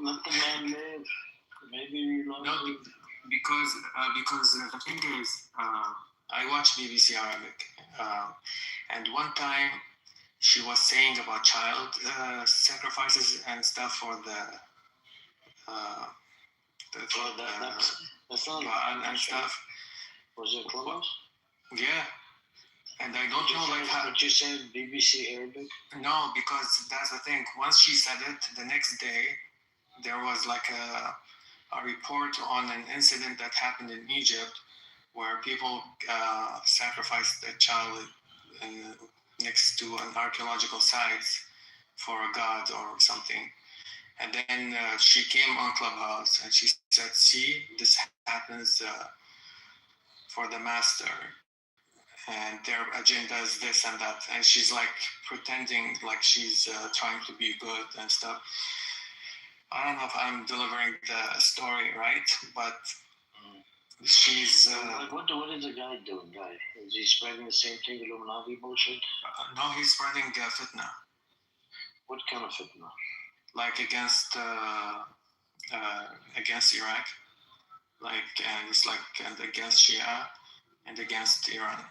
Let the man live. Maybe he loves her. Because the thing is, I watch BBC Arabic, and one time she was saying about child sacrifices and stuff for that's not and stuff. Was it close? Yeah. And I don't know like how. But you said BBC Arabic? No, because that's the thing. Once she said it, the next day there was like a report on an incident that happened in Egypt where people sacrificed a child next to an archaeological site for a god or something. And then she came on Clubhouse and she said, see, this happens for the master. And their agenda is this and that. And she's like pretending like she's trying to be good and stuff. I don't know if I'm delivering the story right, but she's... what is the guy doing, guy? Is he spreading the same thing, Illuminati bullshit? No, he's spreading fitna. What kind of fitna? Like against Iraq. Like, and it's like and against Shia and against Iran.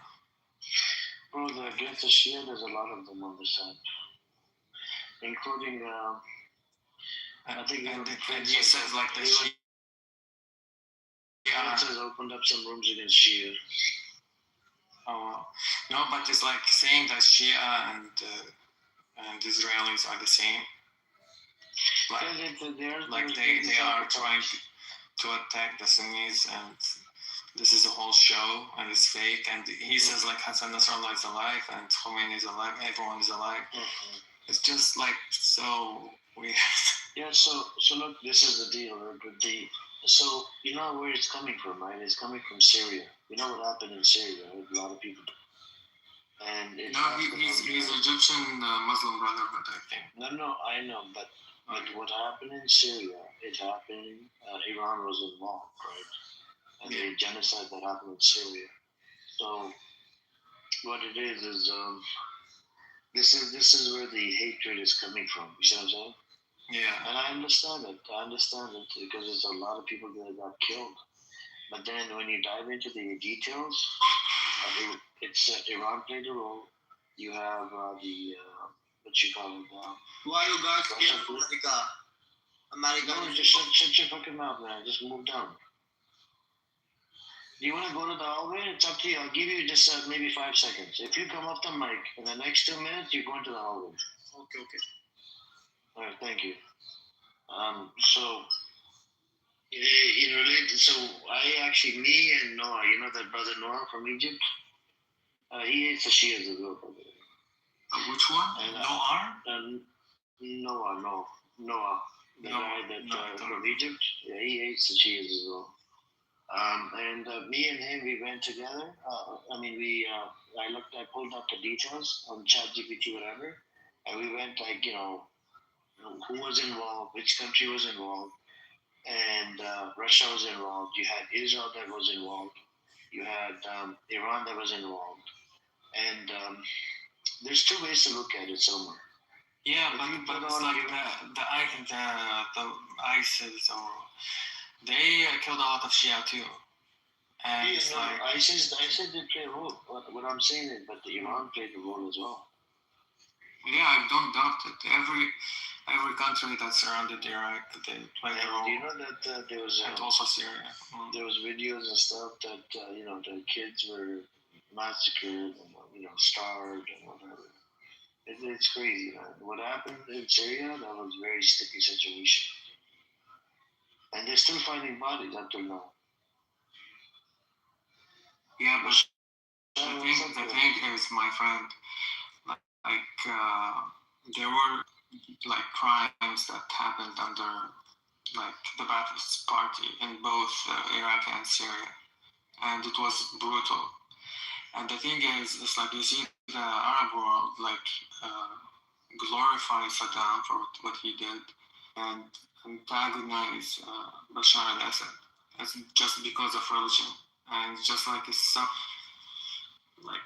Bro, against the Shia, there's a lot of them on the side. Including, I think and he says like the Shia has opened up some rooms against Shia. Oh, no, but it's like saying that Shia and Israelis are the same. Like they are trying to attack the Sunnis, and this is a whole show, and it's fake. And he says like Hassan Nasrallah is alive, and Khomeini is alive, everyone is alive. Mm-hmm. It's just like so weird. Yeah, so look, this is the deal. So you know where it's coming from, right? It's coming from Syria. You know what happened in Syria? Right? A lot of people. And he's Egyptian Muslim Brotherhood, I think. No, I know, but what happened in Syria? It happened. Iran was involved, right? And the genocide that happened in Syria. So what it is this is where the hatred is coming from. You see what I'm saying? Yeah. And I understand it because there's a lot of people that got killed. But then when you dive into the details, it's Iran played a role. You have what you call it? Why you guys scared of America? No, just shut your fucking mouth, man. Just move down. Do you want to go to the hallway? It's up to you. I'll give you just maybe 5 seconds. If you come off the mic in the next 2 minutes, you're going to the hallway. Okay. All right, thank you. So in relation, so me and Noah, you know that brother Noah from Egypt, he hates the Shias as well, by the way. Which one? And, No Noah, the guy that from Egypt, yeah, he hates the Shias as well. And me and him, we went together. I pulled up the details on ChatGPT, whatever, and we went like, who was involved, which country was involved, and Russia was involved. You had Israel that was involved. You had Iran that was involved. And there's two ways to look at it, Sommer. Yeah, but it's like the ISIS, or they killed a lot of Shia too. And it's like ISIS did play a role. What I'm saying is, but the Iran played a role as well. Yeah, I don't doubt it. Every country that surrounded Iraq, they played a role. Do you know that there was and also Syria. There was videos and stuff that the kids were massacred and starved and whatever. It's crazy, man. What happened in Syria, that was a very sticky situation, and they're still finding bodies until now. Yeah, but the thing is, my friend, there were like crimes that happened under like the Ba'athist Party in both Iraq and Syria, and it was brutal. And the thing is, it's like you see the Arab world like glorify Saddam for what he did and antagonize Bashar al-Assad. That's just because of religion, and just like it's so like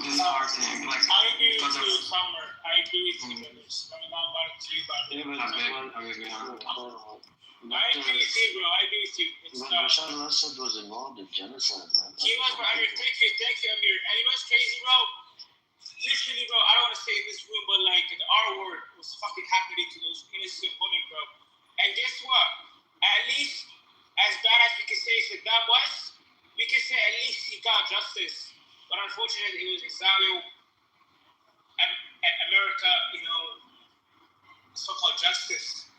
disheartening. Like I agree because with you, of Summer. I agree with you, brothers. Coming on back to you, brother. I agree with you, bro. I agree with you. It's Bashar al-Assad was involved in genocide, man. He was, bro. Amir, thank you, Amir. And you know what's crazy, bro? Literally, bro, I don't want to say in this room, but like the R word was fucking happening to those innocent women, bro. And guess what? At least, as bad as we can say Saddam was, we can say at least he got justice. But unfortunately, it was Israel and America, so-called justice.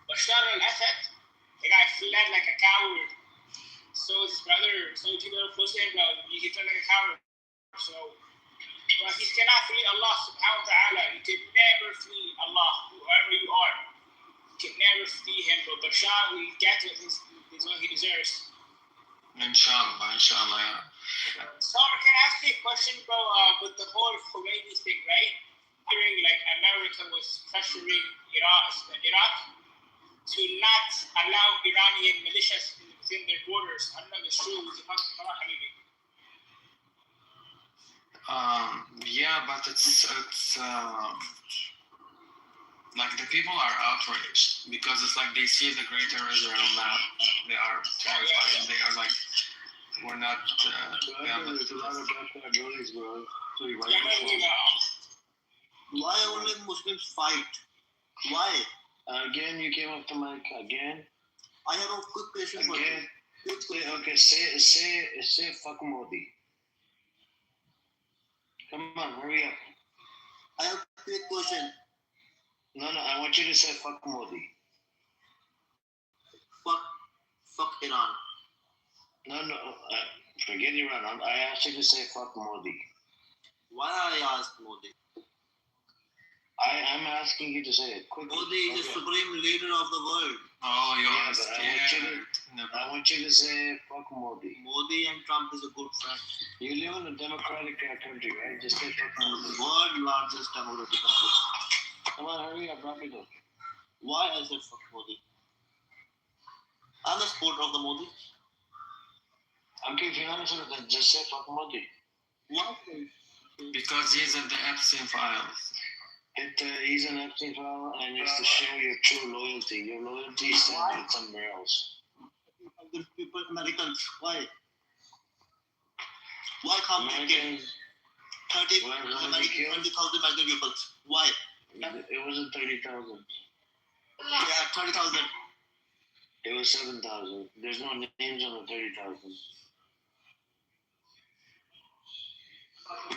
Bashar al-Assad, the guy fled like a coward. So his brother, so people are close to him, bro. He fled like a coward. So, but he cannot flee Allah subhanahu wa ta'ala. You can never flee Allah, whoever you are. You can never flee him, bro. Bashar will get what he deserves. Inshallah, yeah. Summer, can I ask you a question, bro? With the whole Khomeini thing, right? Hearing like America was pressuring Iraq to not allow Iranian militias within their borders. I don't know if it's true. Yeah, but it's like the people are outraged because it's like they see the greater Israel map. They are terrified. They are like, we're not. There's a lot of backward rulings, bro. Why only Muslims fight? Why? Again, you came off the mic again. I have a quick question for you. Okay, say fuck Modi. Come on, hurry up. I have a quick question. No, I want you to say fuck Modi. Fuck Iran. No, forget Iran. I asked you to say fuck Modi. Why I asked Modi? I'm asking you to say it quickly. Modi is the supreme leader of the world. Oh, yeah, but I want you to say fuck Modi. Modi and Trump is a good friend. You live in a democratic country, right? Just say fuck Modi. The world's largest democratic country. Come on, hurry up, wrap it up. Why I said fuck Modi? I'm a supporter of the Modi. Okay, if you're honest with that, just say fuck Modi. Why? Because he's in the Epstein files. He's an Epstein file, and it's to show your true loyalty. Your loyalty is centered somewhere else. People, Americans, why? Why can't we get 20,000 American people? Why? It wasn't 30,000. Yeah, 30,000. It was 7,000. There's no names on the 30,000.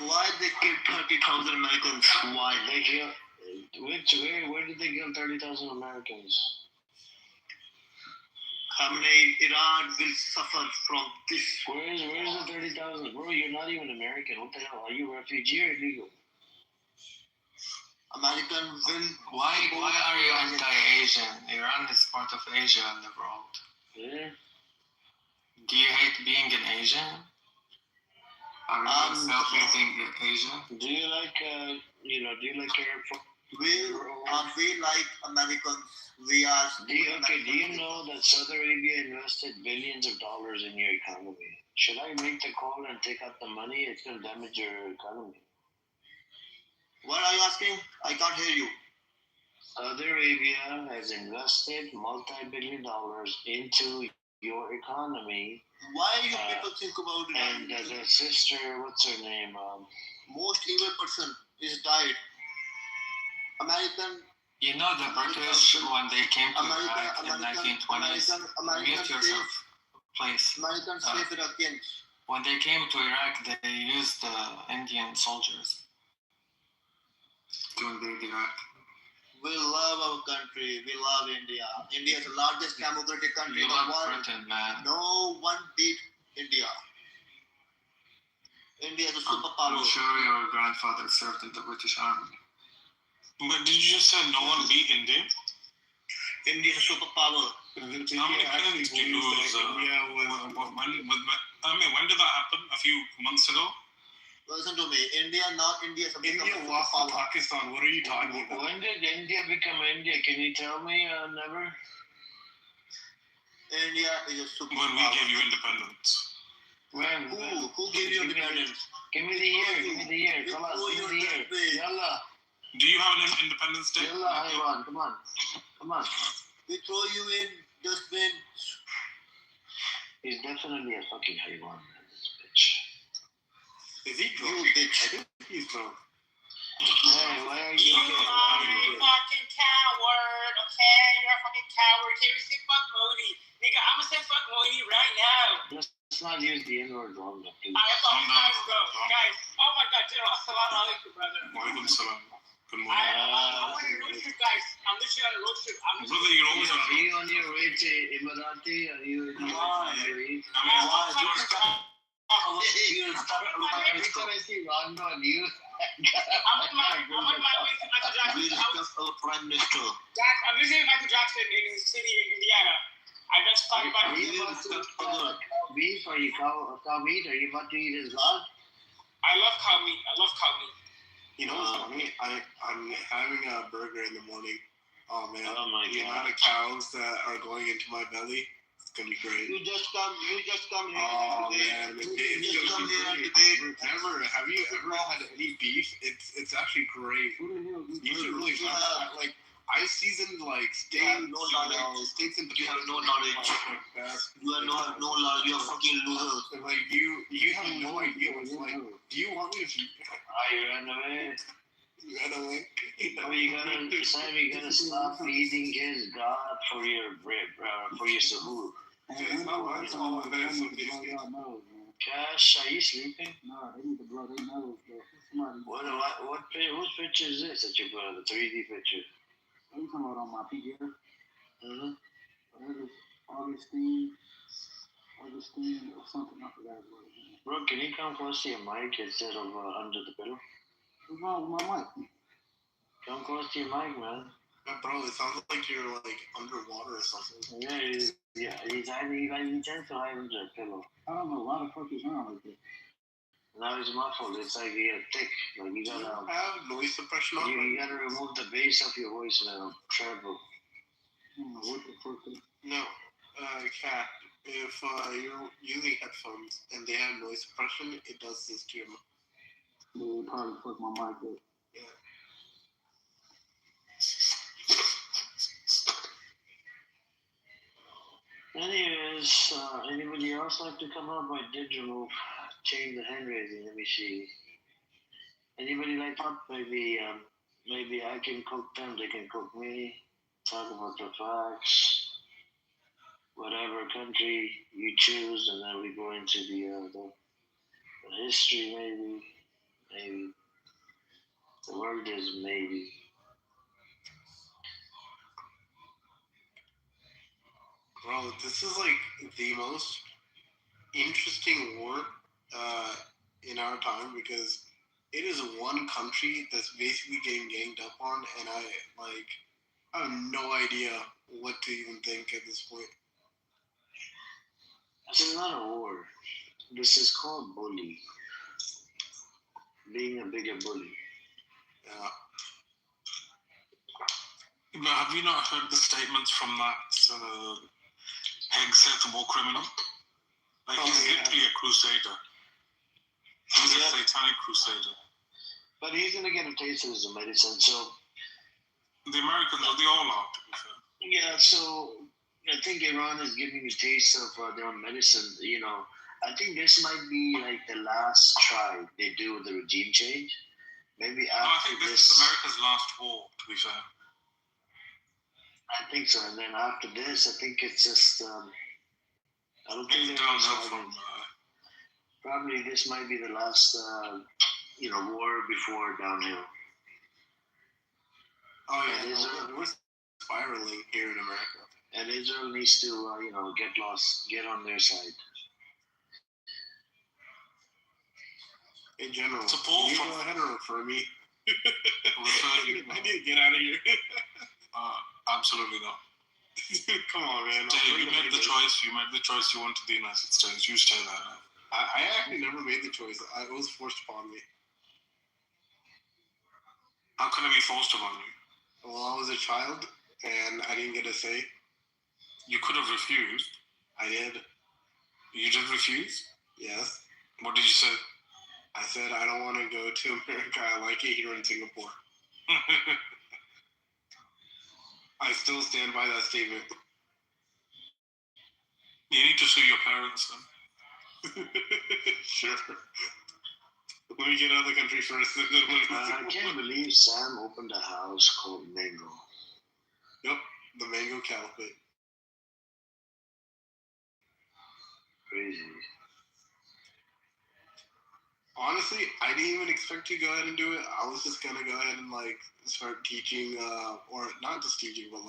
Why they killed 30,000 Americans? Why? Where did they kill 30,000 Americans? Iran will suffer from this. Where's the 30,000? Bro, you're not even American. What the hell? Are you a refugee or illegal? American will. Why are you anti-Asian? Iran is part of Asia in the world. Yeah. Do you hate being an Asian? Are you self-hating Asian? Do you like Arab food? We like Americans. We are. Do you know that Saudi Arabia invested billions of dollars in your economy? Should I make the call and take out the money? It's going to damage your economy. What are you asking? I can't hear you. Saudi Arabia has invested multi-billion dollars into your economy. Why you people think about it? And the sister, what's her name? Most evil person is died. American. You know the British, when they came to Iraq in 1920s, mute yourself, please. Americans save Iraqis. When they came to Iraq, they used Indian soldiers to invade Iraq. We love our country. We love India. India is the largest democratic country You in the love world. Britain, man. No one beat India. India is a superpower. I'm sure your grandfather served in the British Army. But did you just say no one beat India? India is a superpower. How many planes did you lose? When did that happen? A few months ago? Listen to me. India is a India lost to Pakistan. What are you talking about? When did India become India? Can you tell me? Never. India is a superpower. When we gave you independence. When? Who gave you independence? Give me the year. Give me the year. Come on. Give me the year. Yalla. Do you have an Independence Day? Yalla, Haywan. Come on. Come on. We throw you in dustbin. He's definitely a fucking Haywan, man. This bitch. Is he drunk? You bitch. I think he's drunk. Hey, why are you? You are a fucking coward, okay? You're a fucking coward. Can you say fuck Modi? Nigga, I'm gonna say fuck Modi right now. Let's not use the N-word wrong, please. I apologize, bro. Guys, oh my god, dude, assalamu alaikum, brother. Walaikum salam. Good morning. I'm on a road trip, guys. I'm literally on a road trip. Brother, you always Are you on your way to Emirati? Are you in your way? Every time I see Rondo on you, I'm on my way to Michael Jackson. We discuss our Prime Minister. Guys, I'm visiting Michael Jackson in his city in Indiana. I just talked about are you about to cow beef? Are you cow meat? Are you about to eat his log? I love cow meat. I love cow meat. You know what's funny? I'm having a burger in the morning. Oh man, Oh my the God. amount of cows that are going into my belly, it's gonna be great. You just come here Oh and man, debate. You just come here and it's debate. have you ever had any beef? It's actually great. You should really try that. Like I seasoned like steaks, You have no knowledge. steaks and You have potatoes. no knowledge. Like that. You have no knowledge. You're fucking loser. And, like you have no idea what's like. Do you want me to? You ran away. You ran away. Oh, you gotta stop eating his God for your suhoor. It's not my fault that it's so tasty. Cash, are you sleeping? No, they need to blow their nose, bro. Whose picture is this that you put on the 3D picture? What are you talking about on my PGR? Mm-hmm. That is Augustine or something. I forgot what it is. Bro, can you come close to your mic instead of under the pillow? What's wrong with my mic? Come close to your mic, man. Bro, it sounds like you're like underwater or something. Yeah, he tends to hide under the pillow. I don't know why the fuck is wrong with it. Now it's muffled. It's like you get thick. Like you Do you gotta, have noise suppression on? you gotta remove the bass of your voice now. Treble. I don't know what the fuck is. No, Kat. If you're using headphones and they have noise suppression, it does this to your mouth. They probably fuck my mic up. Yeah. Anyways, anybody else like to come up? I did change the hand raising. Let me see. Anybody like that? Maybe I can cook them. They can cook me. Talk about the facts. Whatever country you choose, and then we go into the history. Maybe the word is maybe. Bro, this is like the most interesting war in our time because it is one country that's basically getting ganged up on, and I have no idea what to even think at this point. This is not a war. This is called bully. Being a bigger bully. Yeah. But have you not heard the statements from that Hegseth war criminal? Like, he's literally a crusader. He's a satanic crusader. But he's gonna get a taste of his medicine, so the Americans, they all are, to be fair. Yeah, so I think Iran is giving a taste of their own medicine. I think this might be like the last try they do with the regime change. Maybe after I think this is America's last war, to be fair. I think so, and then after this, I think it's just. I don't think it's downhill from. Probably this might be the last, war before downhill. Oh yeah, we're spiraling here in America, and Israel needs to, get on their side. In general, support you from go ahead and refer me. I need to get out of here. Absolutely not. Come on, man. You made the choice. You made the choice. You went to the United States. You stay there. I actually never made the choice. It was forced upon me. How can it be forced upon you? Well, I was a child, and I didn't get a say. You could have refused. I did. You did refuse? Yes. What did you say? I said, I don't want to go to America. I like it here in Singapore. I still stand by that statement. You need to sue your parents then. Sure. Let me get out of the country first. I can't believe Sam opened a house called Mango. Yep, the Mango Caliphate. Crazy. Honestly, I didn't even expect to go ahead and do it. I was just gonna go ahead and start teaching, or not just teaching, but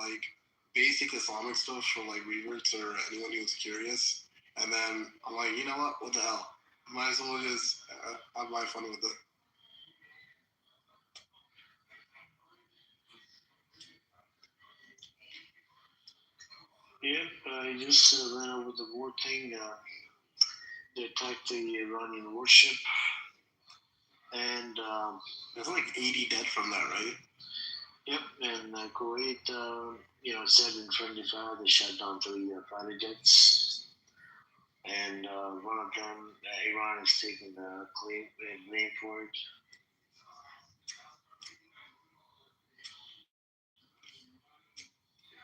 basic Islamic stuff for reverts or anyone who's curious. And then I'm like, you know what the hell? Might as well just have my fun with it. Yep, I just went over the war thing. They attacked the Iranian warship. And there's 80 dead from that, right? Yep, and Kuwait, said in friendly fire they shot down 3 fighter jets. And one of them, Iran is taking the blame for it.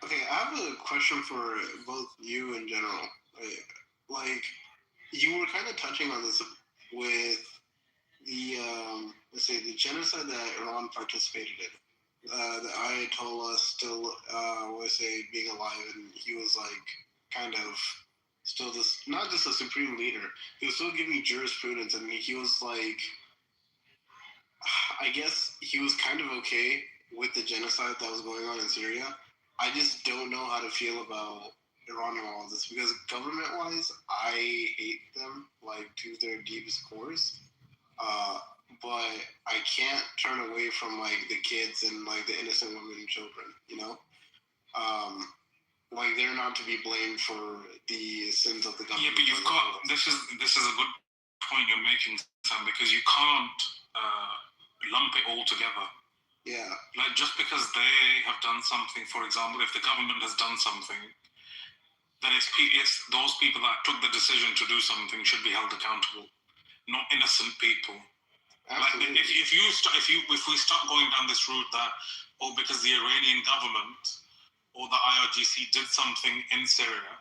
Okay, I have a question for both you in general. You were kind of touching on this with the the genocide that Iran participated in. The Ayatollah still being alive, and he was kind of still not just a supreme leader. He was still giving jurisprudence, and he was I guess he was kind of okay with the genocide that was going on in Syria. I just don't know how to feel about Iran and all of this because government-wise, I hate them to their deepest cores. But I can't turn away from the kids and the innocent women and children. They're not to be blamed for the sins of the government. Yeah, but you've got this is a good point you're making, Sam, because you can't lump it all together. Yeah. Just because they have done something, for example, if the government has done something, then it's those people that took the decision to do something should be held accountable, not innocent people. Absolutely. If we start going down this route that because the Iranian government or the IRGC did something in Syria,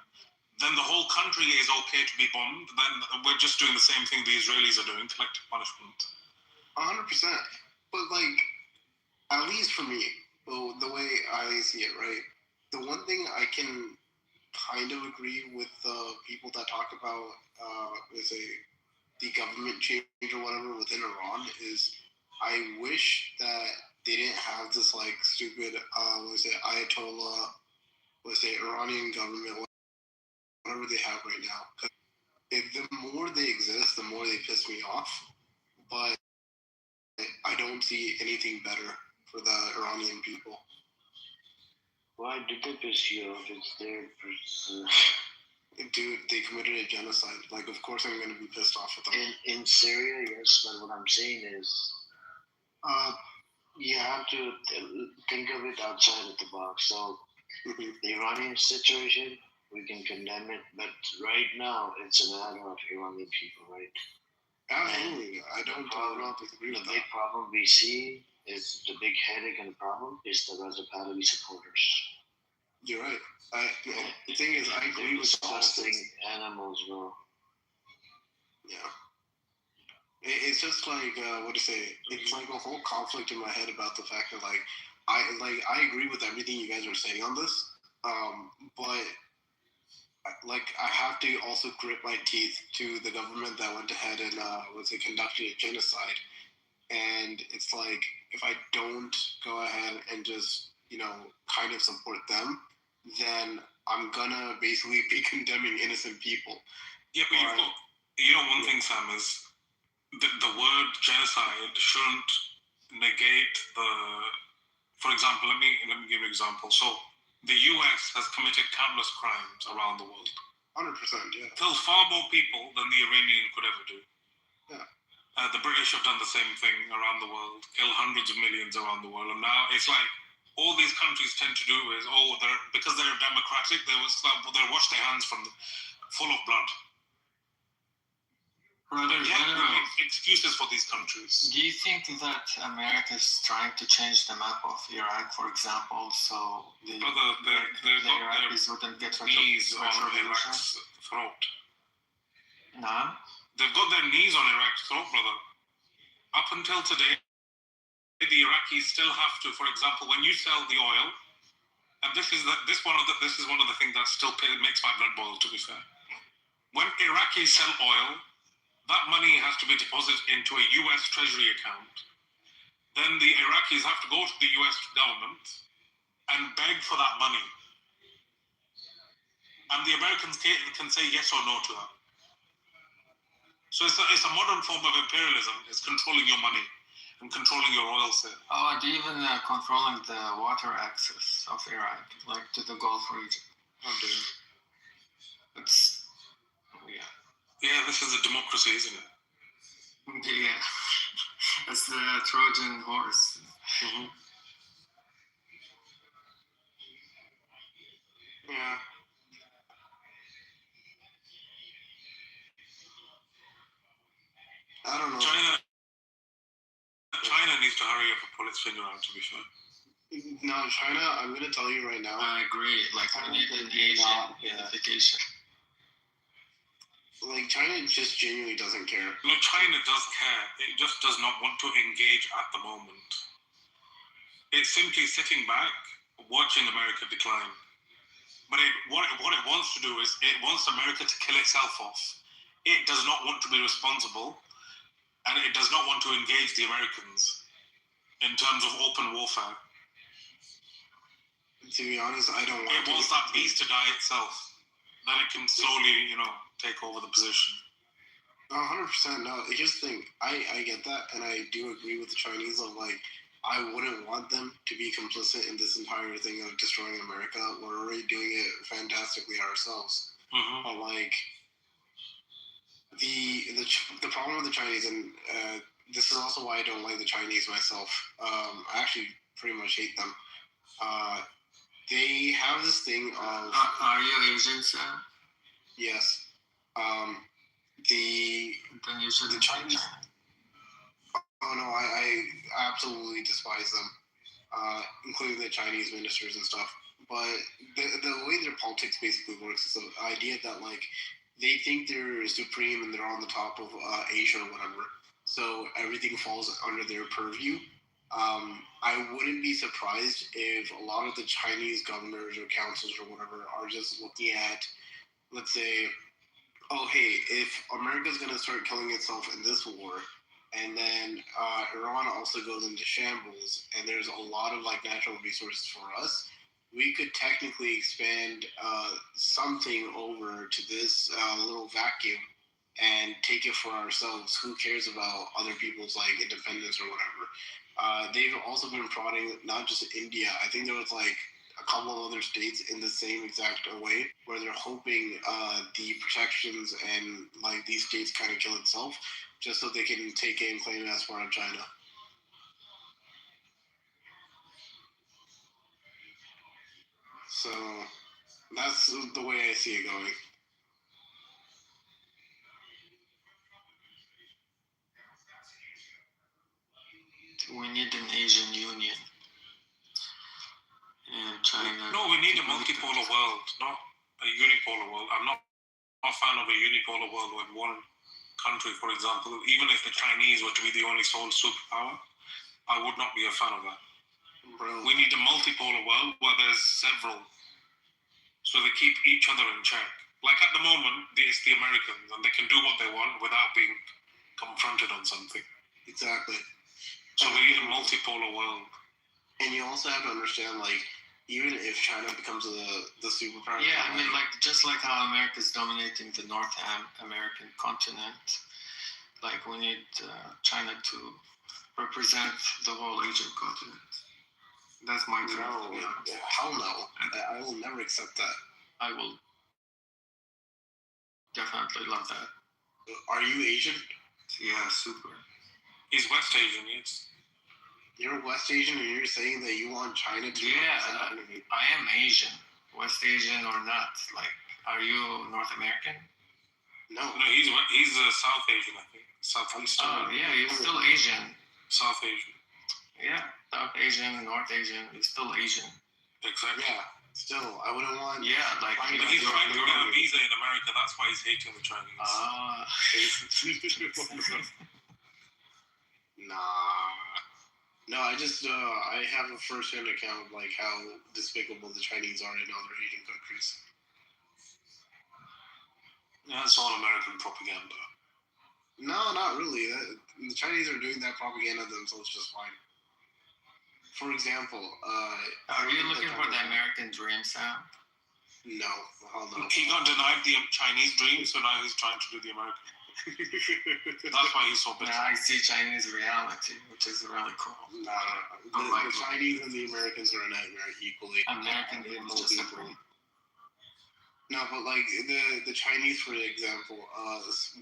then the whole country is okay to be bombed. Then we're just doing the same thing the Israelis are doing, collective punishment. 100%. But at least for me, the way I see it, right? The one thing I can kind of agree with the people that talk about, the government change or whatever within Iran is, I wish that they didn't have this stupid, Ayatollah, Iranian government whatever they have right now. 'Cause the more they exist, the more they piss me off. But I don't see anything better for the Iranian people. Why did they piss you off? It's their Dude, they committed a genocide. Like, of course I'm going to be pissed off at them. in Syria, yes, but what I'm saying is, you have to think of it outside of the box. So, the Iranian situation, we can condemn it, but right now it's a matter of Iranian people, right? Absolutely. I don't disagree with the big that. problem we see is the big headache and problem is the Reza Pahlavi supporters. You're right. The thing is, I agree with the whole thing. Animals, bro. Yeah. It's just like what to say. It's like a whole conflict in my head about the fact that I agree with everything you guys are saying on this, but I have to also grit my teeth to the government that went ahead and conducted a genocide, and it's like if I don't go ahead and just kind of support them, then I'm gonna basically be condemning innocent people. Yeah, but one thing, Sam, is the word genocide shouldn't negate the. For example, let me give you an example. So the U.S. has committed countless crimes around the world. 100%, yeah. Kills far more people than the Iranian could ever do. Yeah. The British have done the same thing around the world, kill hundreds of millions around the world, and now it's like all these countries tend to do is because they're democratic, they wash their hands full of blood. Excuses for these countries. Do you think that America is trying to change the map of Iraq, for example, so the Iraqis wouldn't get knees on Iraq's throat? No? They've got their knees on Iraq's throat, brother. Up until today, the Iraqis still have to, for example, when you sell the oil, and this is one of the things that still makes my blood boil, to be fair. When Iraqis sell oil, that money has to be deposited into a U.S. Treasury account. Then the Iraqis have to go to the U.S. government and beg for that money. And the Americans can say yes or no to that. So it's a modern form of imperialism. It's controlling your money and controlling your oil sale. Oh, and even controlling the water access of Iraq, like to the Gulf region. Oh, dear. Yeah. Yeah, this is a democracy, isn't it? Yeah. It's the Trojan horse. Mm-hmm. Yeah. I don't know. China needs to hurry up and pull its finger out, to be fair. No, China, I'm going to tell you right now. I agree. Like, I need an Asian unification. Like, China just genuinely doesn't care. No, China does care. It just does not want to engage at the moment. It's simply sitting back, watching America decline. But what it wants to do is it wants America to kill itself off. It does not want to be responsible, and it does not want to engage the Americans in terms of open warfare. To be honest, I don't want it. It wants that beast to die itself. Then it can slowly, take over the position. 100%. No, I just think I get that, and I do agree with the Chinese of I wouldn't want them to be complicit in this entire thing of destroying America. We're already doing it fantastically ourselves. Mm-hmm. But the problem with the Chinese, and this is also why I don't like the Chinese myself. I actually pretty much hate them. They have this thing of. Are you Asian, Sam? Yes. The Chinese. Oh no, I absolutely despise them, including the Chinese ministers and stuff. But the way their politics basically works is the idea that they think they're supreme and they're on the top of Asia or whatever. So everything falls under their purview. I wouldn't be surprised if a lot of the Chinese governors or councils or whatever are just looking at, let's say, oh hey, if America's gonna start killing itself in this war, and then Iran also goes into shambles, and there's a lot of natural resources for us, we could technically expand something over to this little vacuum and take it for ourselves. Who cares about other people's like independence or whatever? They've also been prodding not just India. I think there was like a couple of other states in the same exact way where they're hoping the protections and like these states kind of kill itself just so they can take it and claim it as part of China. So that's the way I see it going. We need an Asian Union. And China. No, we need a multipolar world, not a unipolar world. I'm not a fan of a unipolar world with one country, for example. Even if the Chinese were to be the only sole superpower, I would not be a fan of that. Bro. We need a multipolar world where there's several, so they keep each other in check. Like at the moment, it's the Americans, and they can do what they want without being confronted on something. Exactly. So we need a multipolar world. And you also have to understand, like, even if China becomes the superpower. Yeah, I mean, like just like how America's dominating the North American continent, like we need China to represent the whole Asian continent. That's my dream. No, hell no. I will never accept that. I will definitely love that. Are you Asian? Yeah, super. He's West Asian, yes. You're West Asian and you're saying that you want China to... Yeah, I am Asian. West Asian or not. Like, are you North American? No. No, he's South Asian, I think. Southeastern. Oh, yeah, you're still Asian. South Asian. Yeah, South Asian, North Asian, you're still Asian. Exactly. Yeah, still, I wouldn't want... Yeah, like... But he's trying to get a visa in America, that's why he's hating the Chinese. Nah. No, I just, I have a first-hand account of, like, how despicable the Chinese are in other Asian countries. Yeah, it's all American propaganda. No, not really. The Chinese are doing that propaganda themselves just fine. For example, are you looking for the American dream, Sam? No, hold on. He got denied the Chinese dream, so now he's trying to do the American. That's why he's so bitter. Now I see Chinese reality, which is really cool. Nah, the Chinese and the Americans are a nightmare equally. American dream is just a dream. No, but like the Chinese, for example,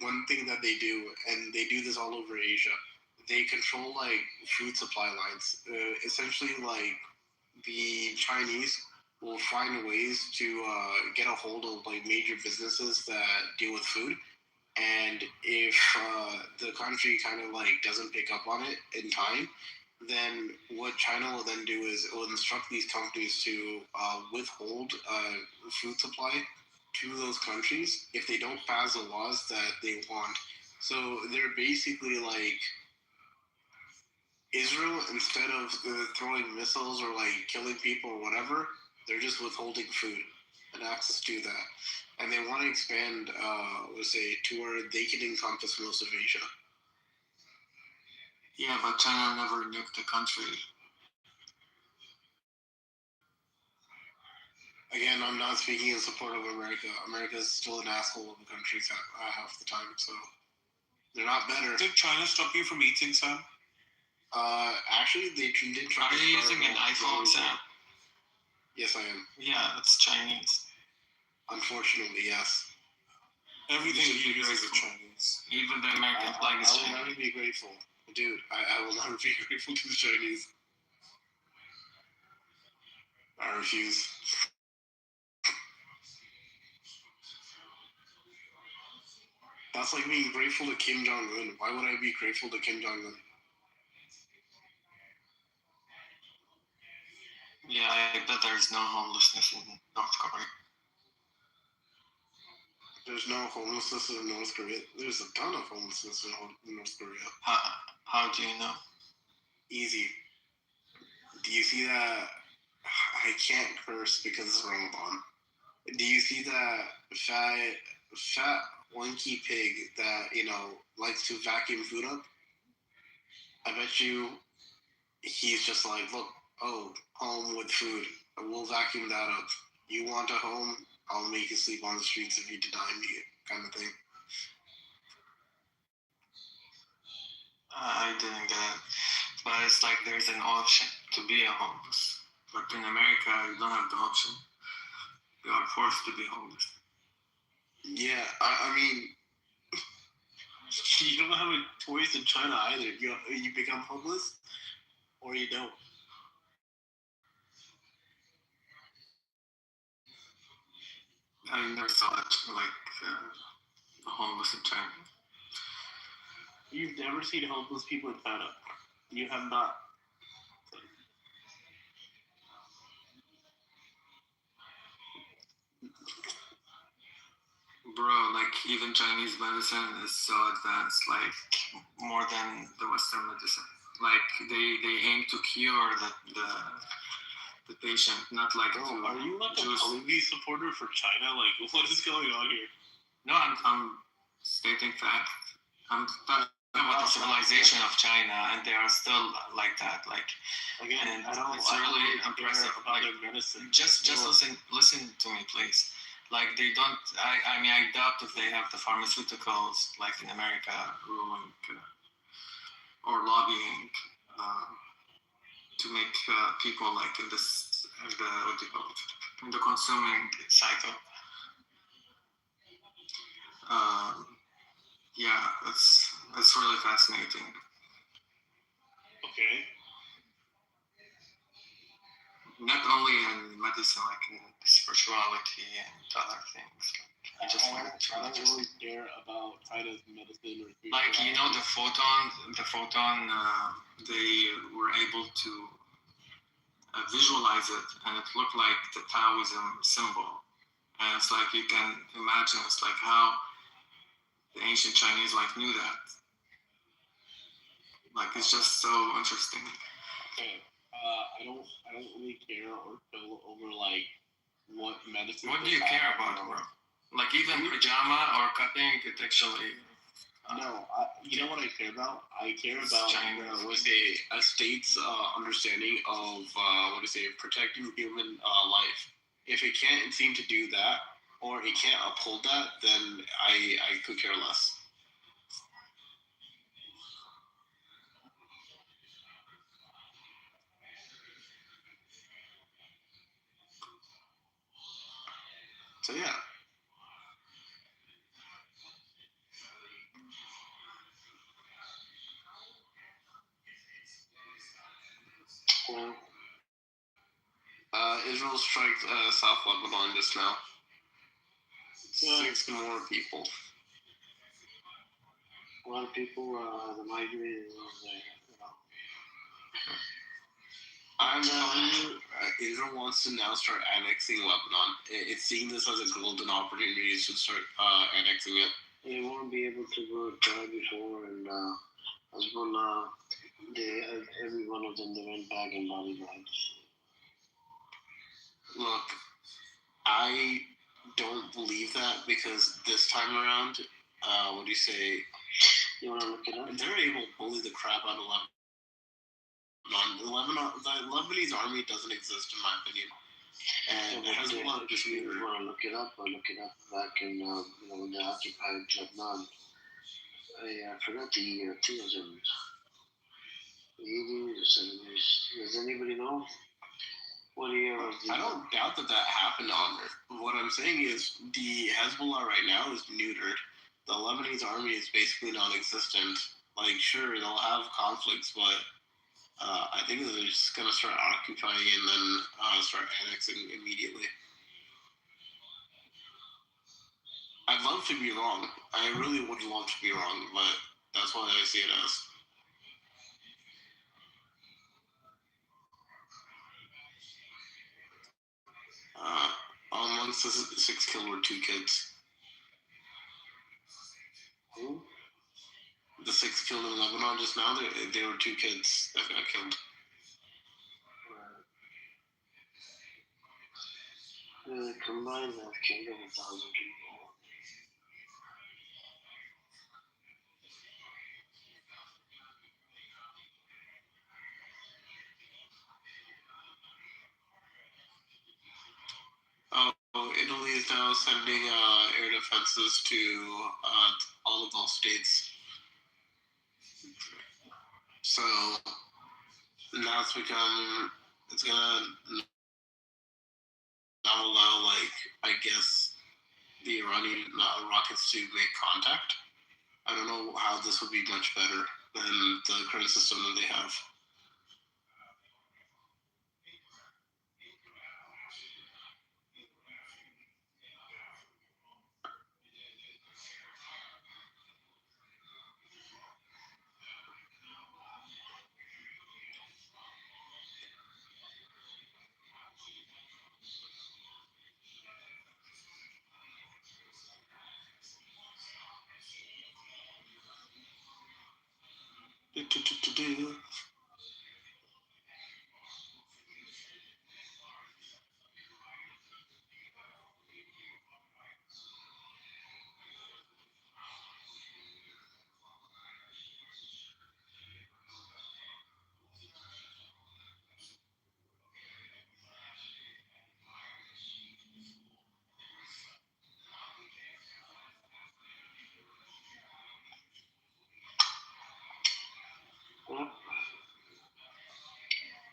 one thing that they do, and they do this all over Asia, they control like food supply lines. Essentially, like the Chinese will find ways to get a hold of like major businesses that deal with food. And if the country kind of like doesn't pick up on it in time, then what China will then do is it will instruct these companies to withhold food supply to those countries if they don't pass the laws that they want. So they're basically like Israel, instead of throwing missiles or like killing people or whatever, they're just withholding food and access to that. And they want to expand, let's say, to where they can encompass most of Asia. Yeah, but China never nuked the country. Again, I'm not speaking in support of America. America is still an asshole of a country half the time, so they're not better. Did China stop you from eating, Sam? Actually, they did try. Are you using an iPhone, Sam? Yes, I am. Yeah, it's Chinese. Unfortunately, yes. Everything you use is Chinese. Even the American flag is Chinese. I will never be grateful. Dude, I will never be grateful to the Chinese. I refuse. That's like being grateful to Kim Jong-un. Why would I be grateful to Kim Jong-un? Yeah, I bet there's no homelessness in North Korea. There's no homelessness in North Korea. There's a ton of homelessness in North Korea. How do you know? Easy. Do you see that? I can't curse because it's Ramadan. Do you see that fat lanky pig that, likes to vacuum food up? I bet you he's just like, look, home with food. we'll vacuum that up. You want a home? I'll make you sleep on the streets if you deny me, kind of thing. I didn't get it. But it's like there's an option to be a homeless. But in America, you don't have the option. You are forced to be homeless. Yeah, I mean, you don't have a choice in China either. You become homeless, or you don't. I never saw it like the homeless in China. You've never seen homeless people in China. You have not. Bro, like even Chinese medicine is so advanced, like more than the Western medicine. Like they aim to cure the patient, not like. Oh, are you like a police supporter for China? Like, what is going on here? No, I'm stating fact. I'm talking about the civilization of China, and they are still like that. Like, again, and it's really impressive. About their medicine. Just listen to me, please. Like they don't. I mean, I doubt if they have the pharmaceuticals like in America ruling or lobbying to make people like in the what do you call it, in the consuming cycle. Yeah, it's really fascinating. Okay. Not only in medicine, like in spirituality and other things. I just find it I don't really care about China's medicine or like the photon. They were able to visualize it, and it looked like the Taoism symbol. And it's like you can imagine, it's like how the ancient Chinese like knew that. Like it's just so interesting. Okay. I don't really care or feel over like what medicine. What do you care about, bro? Like even pajama or cutting, it actually. No, you know what I care about? I care about a state's understanding of protecting human life. If it can't seem to do that, or it can't uphold that, then I could care less. So yeah. Israel strikes South Lebanon just now. 6 more people. A lot of people, the migrated I'm telling you, Israel wants to now start annexing Lebanon. It's seeing this as a golden opportunity to start annexing it. They won't be able to go try before, and Hezbollah, every one of them, they went back in body bags. Look, I don't believe that because this time around, what do you say? You want to look it up? They're able to bully the crap out of Lebanon. The Lebanese army doesn't exist, in my opinion. And Hezbollah just you want to look it up? I'll look it up back in when they occupied Lebanon. I forgot the year. I think it was in the 80s or 70s. Does anybody know? What year was the... I don't doubt that happened on her. What I'm saying is the Hezbollah right now is neutered. The Lebanese army is basically non-existent. Like, sure, they'll have conflicts, but I think they're just going to start occupying and then start annexing immediately. I'd love to be wrong. I really would love to be wrong, but that's what I see it as. Amongst the 6 killed were 2 kids. Who? The 6 killed in Lebanon just now, they were 2 kids that got killed. Combined, have killed over 1,000 people. NATO sending air defenses to all of those states. So now it's gonna now allow, like, I guess, the Iranian rockets to make contact. I don't know how this would be much better than the current system that they have.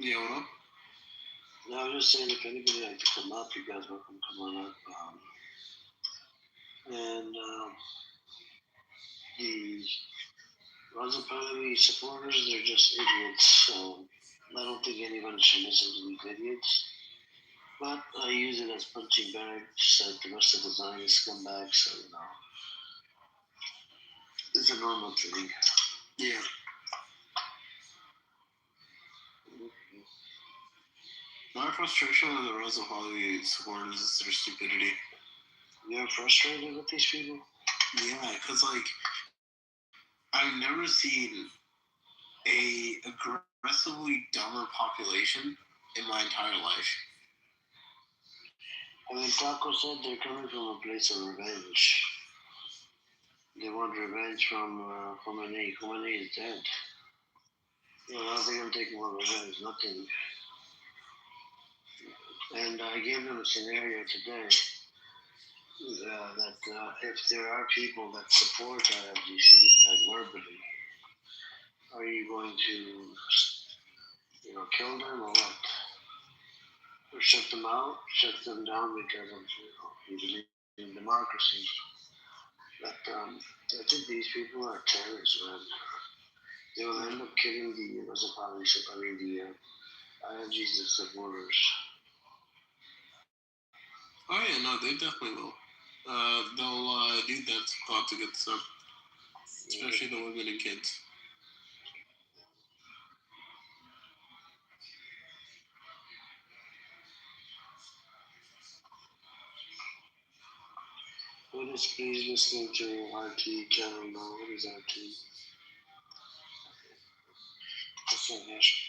Yeah, what up? No, I was just saying, if anybody like to come up, you guys welcome to come on up. And the Raza Party supporters, they're just idiots. So I don't think anyone should listen to these idiots. But I use it as punching bags, like the rest of the Zionist scumbags. So, it's a normal thing. Yeah. My frustration with the Rosa Party supporters is their stupidity. You're frustrated with these people? Yeah, because, like, I've never seen a aggressively dumber population in my entire life. I mean, Taco said they're coming from a place of revenge. They want revenge from Khomeini. Khomeini is dead. How are they going to take more revenge? Nothing. And I gave them a scenario today that if there are people that support IFGC, like verbally, are you going to, kill them or what? Or shut them out, shut them down because of, you believe in democracy. But I think these people are terrorists, man. They will end up killing the IFGC supporters. Oh yeah, no, they definitely will. They'll do that to get this up, especially the women and kids. What is please listening to RT channel now? What is RT? What's that, Nash?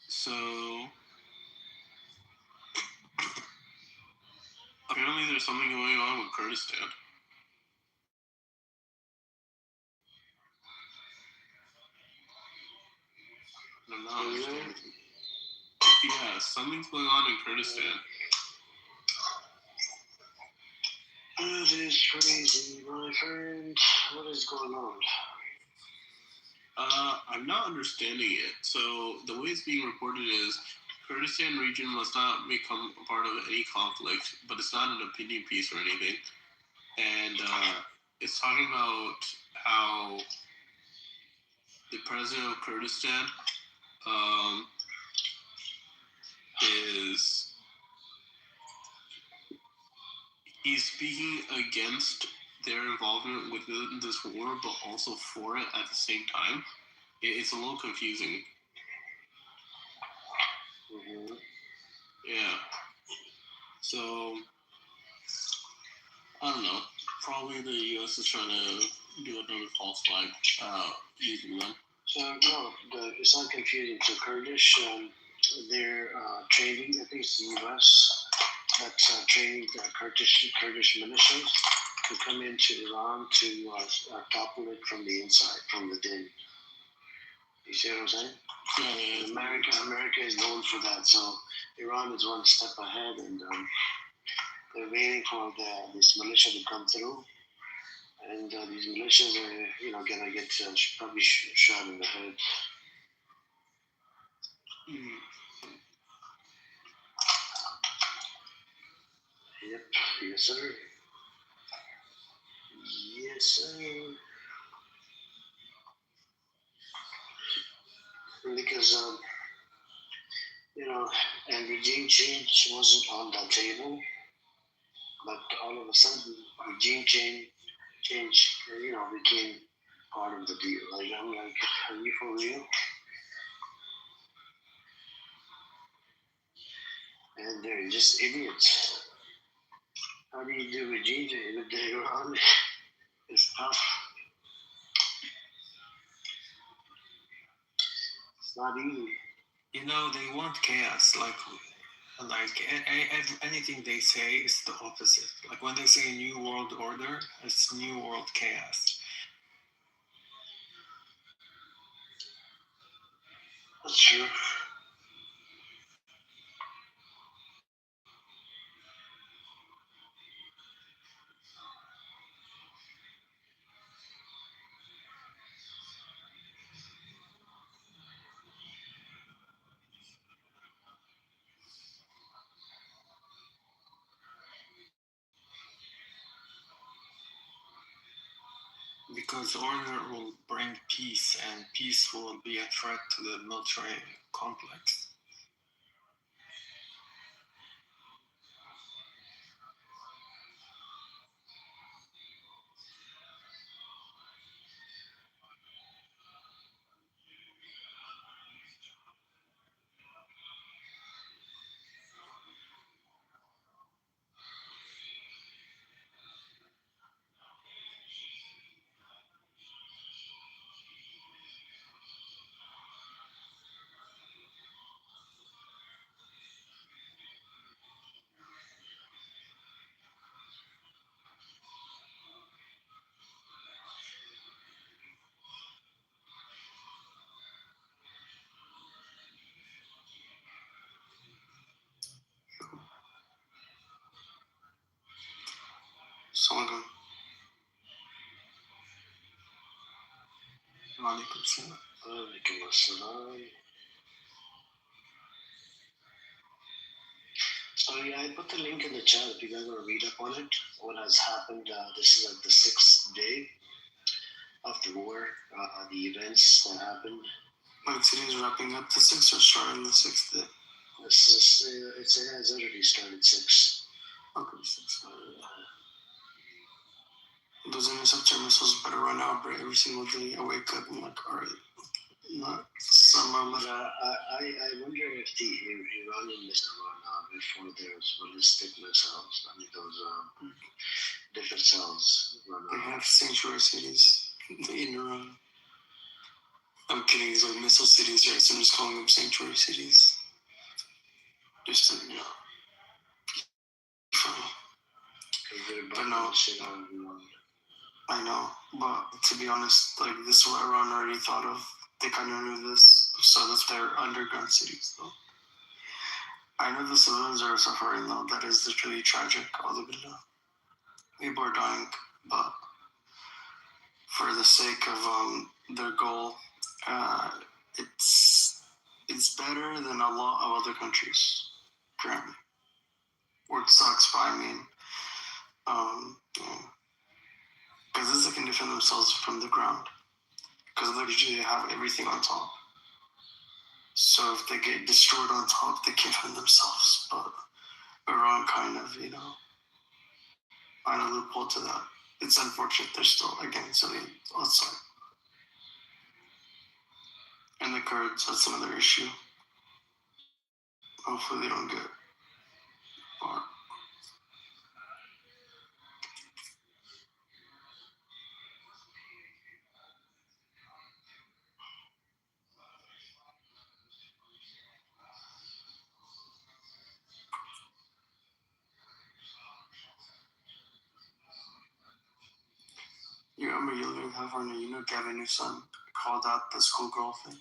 So apparently there's something going on with Kurdistan. I'm not understanding. Yeah, something's going on in Kurdistan. That is crazy, my friend. What is going on? I'm not understanding it. So the way it's being reported is Kurdistan region must not become a part of any conflict, but it's not an opinion piece or anything. And it's talking about how the president of Kurdistan he's speaking against their involvement within this war, but also for it at the same time. It's a little confusing. Mm-hmm. Yeah. So, I don't know. Probably the U.S. is trying to do another false flag using them. So, no, it's not confusing. So, Kurdish, they're training, I think it's the U.S. that's training the Kurdish militias to come into Iran to topple it from the inside, from within. You see what I'm saying? America is known for that. So Iran is one step ahead, and they're waiting for this militia to come through. And these militias are, gonna get probably shot in the head. Yep. Yes, sir. Yes, sir. Because and regime change wasn't on the table, but all of a sudden, regime change, became part of the deal. Like I'm like, are you for real? And they're just idiots. How do you do regime change with Iran? It's tough. It's not easy. They want chaos. Anything they say is the opposite. Like when they say new world order, it's new world chaos. That's true. Because order will bring peace, and peace will be a threat to the military complex. Sangam. Walaikum salam. Walaikum assalam. So yeah, I put the link in the chat if you guys want to read up on it. What has happened? This is like the 6th day of the war. The events that happened. Like today's wrapping up the 6th or starting the 6th day? It's already started 6. Okay, 6. Those interceptor missiles better run out, bro. Every single day I wake up, I'm like, all right, not summer left. I wonder if the Iranian missiles run out before those ballistic missiles. I mean, those different cells run They out. have sanctuary cities in Iran. I'm kidding, these are missile cities, right? So I'm just calling them sanctuary cities. Just to, funny. But no, I know, but to be honest, like this is what Iran already thought of. They kind of knew this, so that's their underground cities, though. I know the civilians are suffering, though. That is literally tragic. Alhamdulillah. People are dying, but for the sake of their goal, it's better than a lot of other countries, currently. Or it sucks, but I mean, because they can defend themselves from the ground. Because literally they have everything on top. So if they get destroyed on top, they can't defend themselves. But Iran kind of, find a loophole to that. It's unfortunate they're still, again, civilians outside. And the Kurds, that's another issue. Hopefully they don't get far. You remember you live in California, Gavin Newsom called out the schoolgirl thing?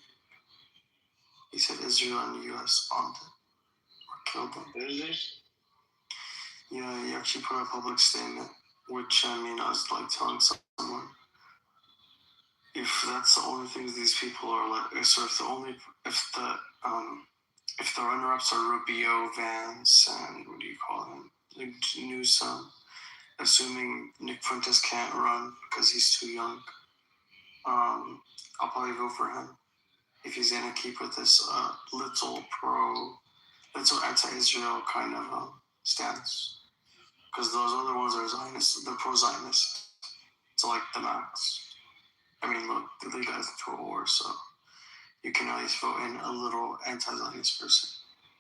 He said Israel and the U.S. bombed it or killed them. Yeah, he actually put out a public statement, which I mean, I was like telling someone, if that's the only things these people are like, so if the runner-ups are Rubio, Vance, and what do you call him, like Newsom, assuming Nick Fuentes can't run because he's too young, I'll probably vote for him if he's gonna keep with this little anti-Israel kind of stance. Because those other ones are Zionists, they're pro-Zionist to like the max. I mean, look, they got into a war, so you can at least vote in a little anti-Zionist person.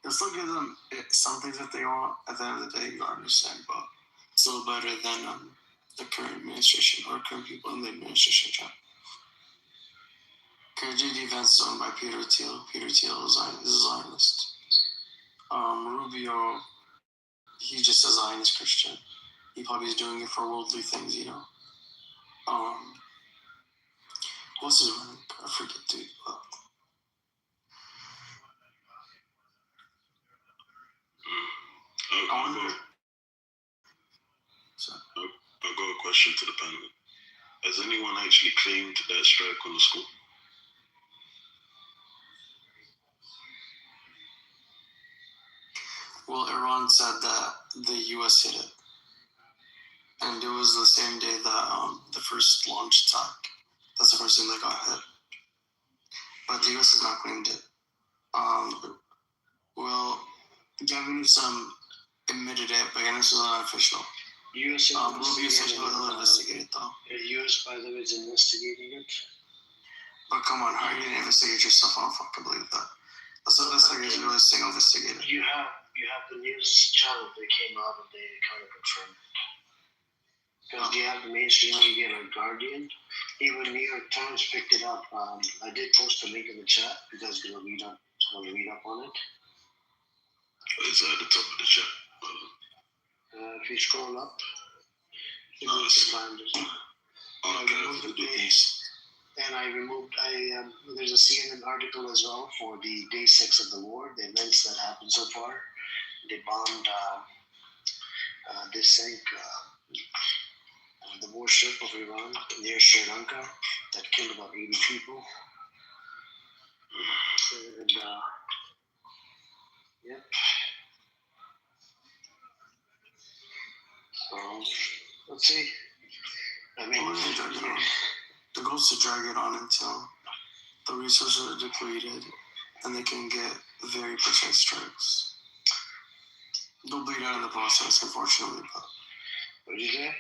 You'll still give them some things that they want at the end of the day, you understand, but still better than the current administration or current people in the administration. KJD Vance is owned by Peter Thiel. Peter Thiel is a Zionist. Rubio, he's just a Zionist Christian. He probably is doing it for worldly things, you know. What's his rank? I forget, dude. I'll go a question to the panel. Has anyone actually claimed that strike on the school? Well, Iran said that the U.S. hit it. And it was the same day that the first launch attack. That's the first thing that got hit. But the U.S. has not claimed it. Well, Gavin Newsom admitted it, but again, this is not official. U.S. Rubio said he'll investigate it, though. The U.S., by the way, is investigating it. But come on, how are you going to investigate yourself? I don't fucking believe that. That's like Israel is saying investigated. You have the news channel that came out and they kind of confirmed it. Because you have the mainstream media like Guardian. Even New York Times picked it up. I did post a link in the chat. You guys gonna read up on it. It's at the top of the chat. If you scroll up, you can find it. And I removed. There's a CNN article as well for the day 6 of the war, the events that happened so far. They bombed. They sank the warship of Iran near Sri Lanka that killed about 80 people. And yep. So let's see. I mean, the goal is to drag it on until the resources are depleted and they can get very precise strikes. They'll bleed out in the process, unfortunately. But what did you say?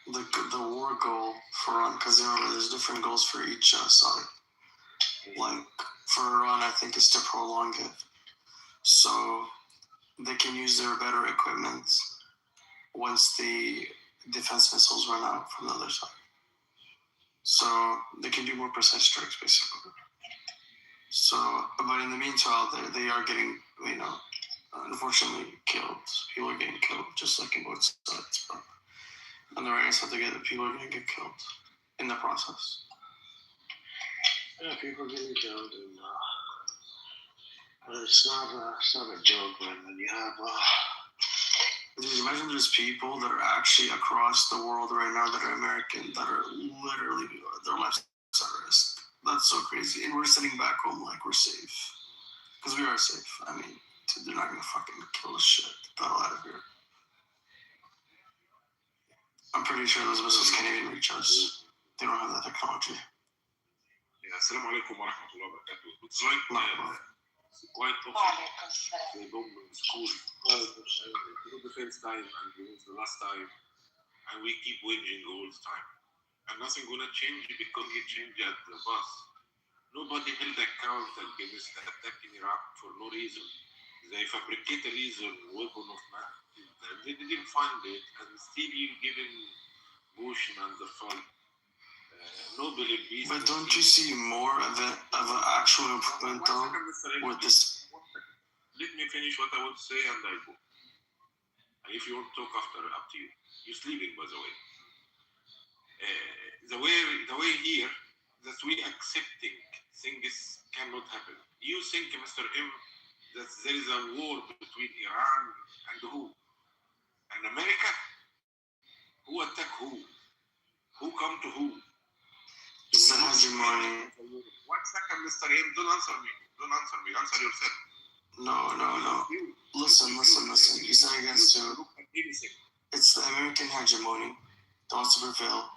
The war goal for Iran, because there's different goals for each side. Like for Iran, I think it's to prolong it, so they can use their better equipment once the defense missiles run out from the other side. So they can do more precise strikes, basically. So, but in the meantime, they are getting, unfortunately killed. People are getting killed, just like in both sides. But on the right side, people are going to get killed in the process. Yeah, people are getting killed, and it's not a joke, man. When you have imagine there's people that are actually across the world right now that are American that are literally their lives at risk. That's so crazy. And we're sitting back home like we're safe. Because we are safe. I mean, they're not going to fucking kill us shit. Get the hell out of here. I'm pretty sure those missiles can't even reach us. They don't have that technology. Yeah, assalamu alaikum wa rahmatullahi wa barakatuh. It's like quite often they go to school. The first time and the last time, and we keep whinging all the time. And nothing gonna change because you change at the bus. Nobody held account against the attack in Iraq for no reason. They fabricate a reason, weapon of mass. And they didn't find it, and still you're giving Bush and the fun. Nobel in peace. But don't you see more of an actual improvement though with this? Let me finish what I want to say and I go. And if you want to talk after, up to you. You're sleeping, by the way. The way here, that we accepting things cannot happen. You think, Mr. M, that there is a war between Iran and who? And America? Who attack who? Who come to who? It's a hegemony. 1 second, Mr. M, don't answer me. Don't answer me. Answer yourself. No. Listen. You said against who? Look at anything. It's the American hegemony that wants to prevail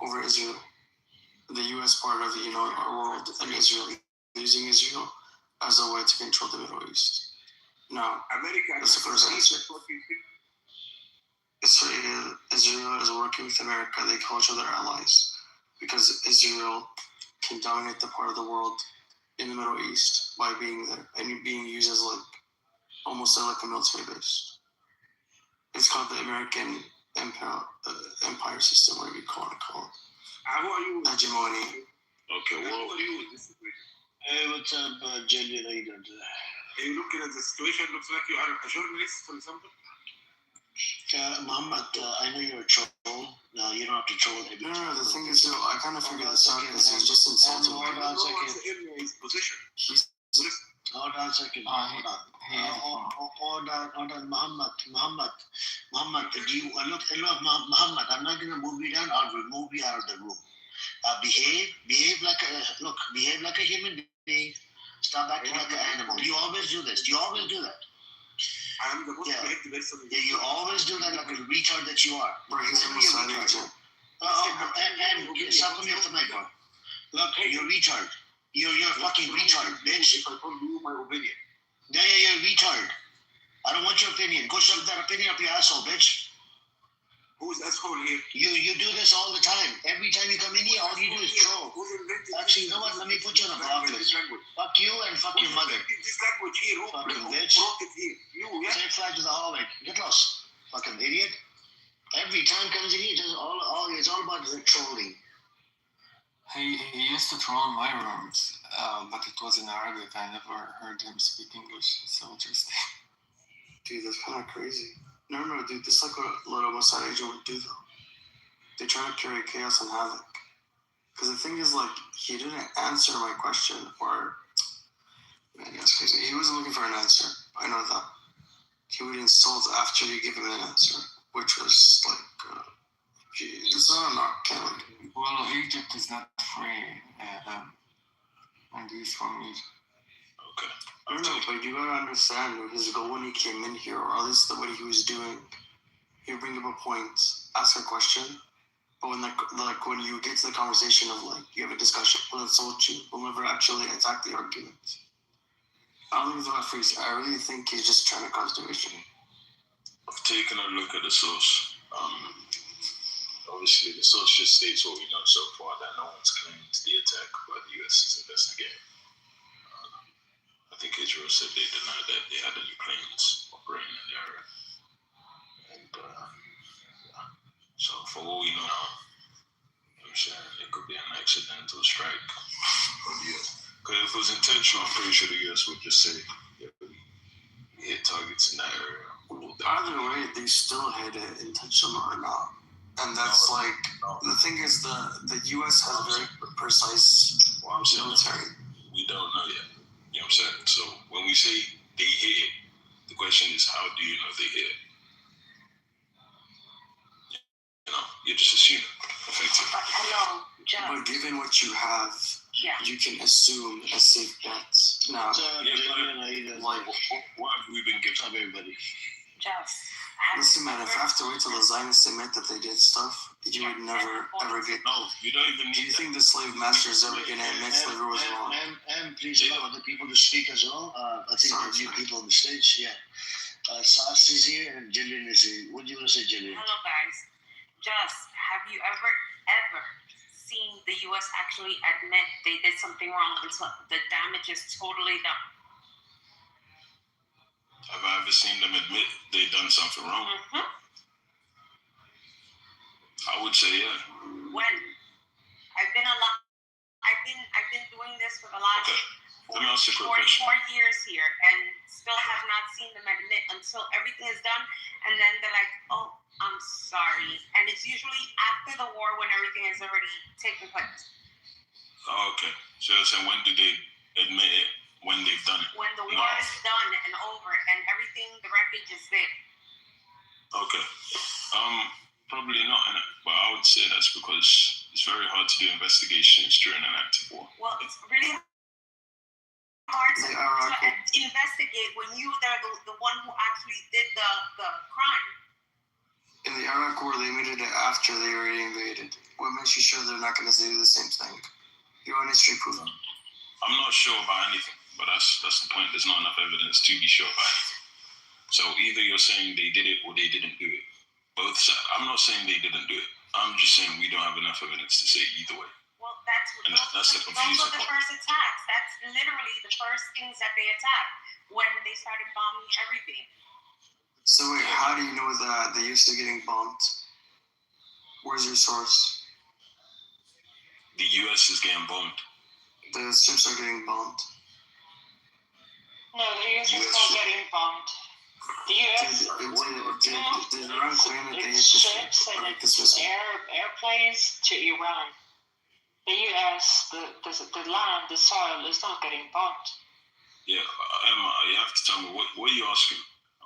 over Israel. The U.S. part of our world and Israel, using Israel as a way to control the Middle East. Now, America. that's the first answer. Israel is working with America. They call each other allies because Israel can dominate the part of the world in the Middle East by being there and being used as almost like a military base. It's called the American empire system, whatever you call it. How are you? Hegemony. Okay, How well, are you with this situation? Hey, what's up, Jelly? How you doing today? Are you looking at the situation? Looks like you are a journalist, for example. Muhammad, I know you're a troll. No, you don't have to troll every No, the thing is, I kind of figured this out because he's just insulting me. Hold on a second. His position. Hold on a second. Hold on. Muhammad, do you look, Muhammad, I'm not gonna move you down. I'll remove you out of the room. Behave like a human being. Stop acting like an animal. You always do this. You always do that. I'm the most behaved person. Yeah, you always do that like a retard that you are. Bro, he's a Mossad agent. And stop me off the mic, bro. Look, you're a retard. You're a fucking retard, bitch. If I told you my opinion. Yeah, you're a retard. I don't want your opinion. Go shove that opinion up your asshole, bitch. Who's asshole here? You do this all the time. Every time you come in here, all you do is troll. Actually, you know what? Let me put you on a block list. Fuck you and fuck your mother. This language here. Fucking bitch. Brought it here. You, yeah? Say fly to the hallway. Get lost. Fucking idiot. Every time comes in here, it's all about the trolling. He used to troll in my rooms, but it was in Arabic. I never heard him speak English. It's so interesting. Dude, that's kind of crazy. No, dude, this is like what a little Mossad agent would do, though. They try to create chaos and havoc. Because the thing is, he didn't answer my question, or... Man, that's crazy. He wasn't looking for an answer. I know that. He would insult after you give him an answer, which was, it's not canon. Well, Egypt is not free, and he's from Egypt. okay. No, but you gotta understand his goal when he came in here, or at least the way he was doing. He would bring up a point, ask a question, but when when you get to the conversation of you have a discussion, he'll insult you. He'll never actually attack the argument. I don't think he's about freeze. I really think he's just trying to cause division. I've taken a look at the source. Obviously, the source just states what we know so far, that no one's claimed the attack, but the U.S. is investigating. I think Israel said they denied that they had any planes operating in the area. And so, for what we know now, I'm saying it could be an accidental strike from the U.S. Because if it was intentional, I'm pretty sure the U.S. would just say, yeah, we hit targets in that area. Either way, they still hit it, intentional or not. And that's the thing is, the U.S. has very precise military. We don't know yet. You know what I'm saying? So when we say they hit it, the question is, how do you know they hit it? You're just assuming, effectively. Hello, Jeff. But given what you have, you can assume a safe bet. Now, What have we been giving? Stop everybody. Jeff. Listen, man, if I have to wait till the Zionists admit that they did stuff, you would never, ever get... No, you don't even... Do you think the slave master is ever going to admit slavery was wrong? And please allow other people to speak as well. I think the new people on the stage, Sas is here and Jillian is here. What do you want to say, Jillian? Hello, guys. Just, have you ever seen the U.S. actually admit they did something wrong until the damage is totally done? Have I ever seen them admit they done something wrong? Mm-hmm. I would say, yeah. When? I've been doing this for the last 44 years here, and still have not seen them admit until everything is done, and then they're like, oh, I'm sorry. And it's usually after the war when everything has already taken place. Oh, okay. So you're saying, when do they admit it? When they've done it? When the war is done and over and everything, the wreckage is there. Okay. Probably not, but I would say that's because it's very hard to do investigations during an active war. Well, it's really hard to investigate when you are the one who actually did the crime. In the Iraq War, they admitted it after they already invaded. What makes you sure they're not going to do the same thing? Your own history proves it. I'm not sure about anything, but that's the point. There's not enough evidence to be sure about anything. So either you're saying they did it or they didn't do it. Both sides. I'm not saying they didn't do it. I'm just saying we don't have enough evidence to say either way. Well, that's the confusing part. Those were the first attacks. That's literally the first things that they attacked when they started bombing everything. So wait, how do you know that they used to getting bombed? Where's your source? The U.S. is getting bombed. The ships are getting bombed. No, the U.S. is not getting bombed. The U.S. Did Iran claim that they hit the ships and airplanes to Iran? The U.S., the land, the soil is not getting bombed. Yeah, Emma, you have to tell me, what are you asking?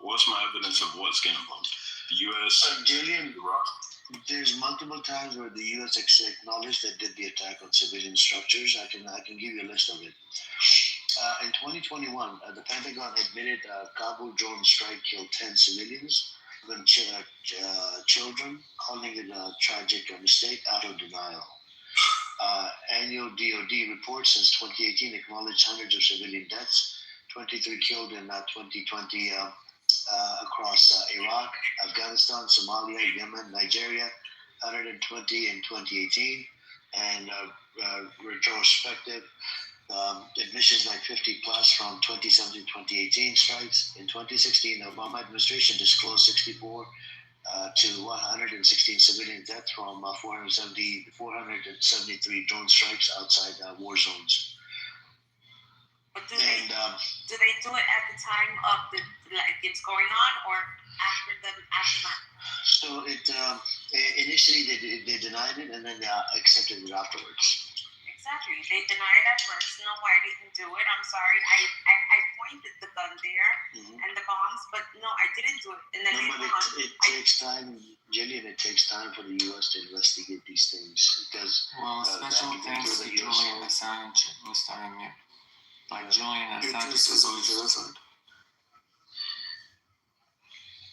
What's my evidence of what's getting bombed? The U.S. Julian, there's multiple times where the U.S. acknowledged that did the attack on civilian structures. I can give you a list of it. In 2021, the Pentagon admitted a Kabul drone strike killed 10 civilians, even children, calling it a tragic mistake out of denial. Annual DoD reports since 2018 acknowledged hundreds of civilian deaths, 23 killed in 2020 across Iraq, Afghanistan, Somalia, Yemen, Nigeria, 120 in 2018, and retrospective admissions like 50 plus from 2017 to 2018 strikes. In 2016, the Obama administration disclosed 64 to 116 civilian deaths from 473 drone strikes outside war zones. But do they do it at the time of it's going on, or after the aftermath? So initially they denied it, and then they accepted it afterwards. Exactly. They denied it at first. No, I didn't do it. I'm sorry. I pointed the gun there and the bombs, but no, I didn't do it. And then it takes time, Jillian. It takes time for the U.S. to investigate these things because special thanks to Julian Assange who's starting it. Like Julian Assange is always genocide.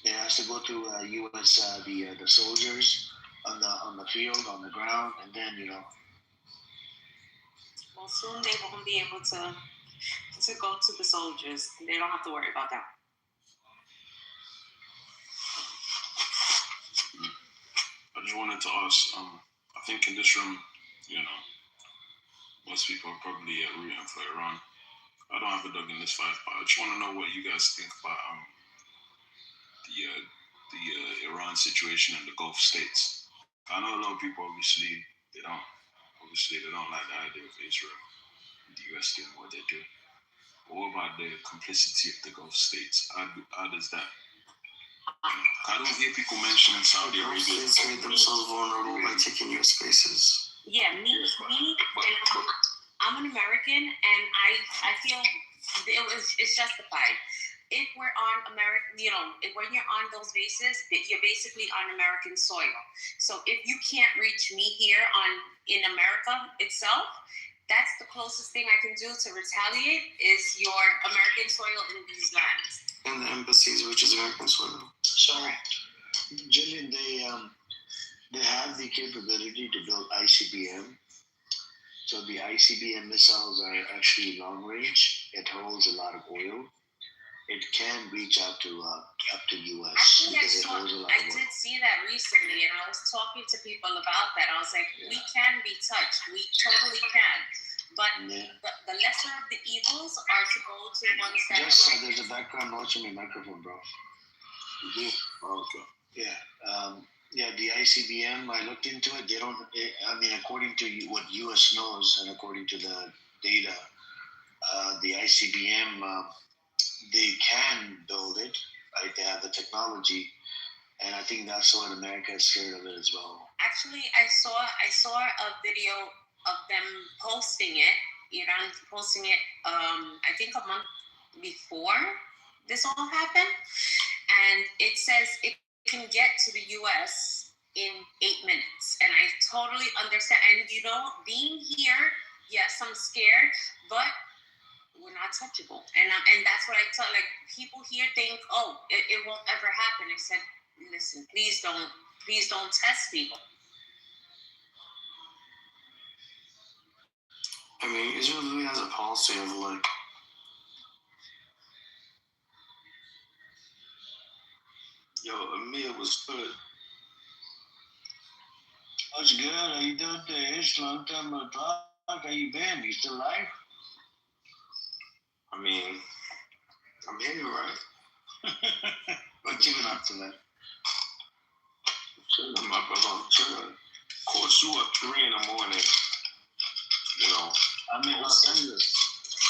It has to go to U.S. The soldiers on the field, on the ground, and then Well, soon they won't be able to go to the soldiers. They don't have to worry about that. I just wanted to ask. I think in this room, most people are probably rooting for Iran. I don't have a dog in this fight, but I just want to know what you guys think about the Iran situation in the Gulf states. I know a lot of people obviously they don't like the idea of Israel and the US doing what they do. But what about the complicity of the Gulf states? How does that? I don't hear people mentioning Saudi Arabia. States made themselves vulnerable by taking US bases. Yeah, I'm an American, and I feel it's justified. If we're on American, when you're on those bases, you're basically on American soil. So if you can't reach me here in America itself, that's the closest thing I can do to retaliate is your American soil in these lands. And the embassies, which is American soil. So, Jillian, they have the capability to build ICBM. So the ICBM missiles are actually long range. It holds a lot of oil. It can reach out to US. Actually, I did see that recently, and I was talking to people about that. I was like, we can be touched. We totally can. But the lesser of the evils are to go to one side. Just there's a background noise on your microphone, bro. Yeah. Oh, okay. Yeah. The ICBM. I looked into it. They don't. According to what US knows, and according to the data, the ICBM. They can build it, right? They have the technology, and I think that's what America is scared of it as well. Actually, I saw a video of them posting it. Iran posting it, I think a month before this all happened, and it says it can get to the U.S. in 8 minutes, and I totally understand. And being here, yes, I'm scared, but we're not touchable, and that's what I tell. Like, people here think, oh, it won't ever happen. I said, listen, please don't test people. I mean, Israel really has a policy of like. Yo, Amir was good. What's good? How you doing today? It's a long time no talk. How you been? You still alive? I mean, I'm here, right? What you been up to, man? Chilling, my brother. I'm chilling. Of course, you up 3 in the morning. I'm in Los Angeles.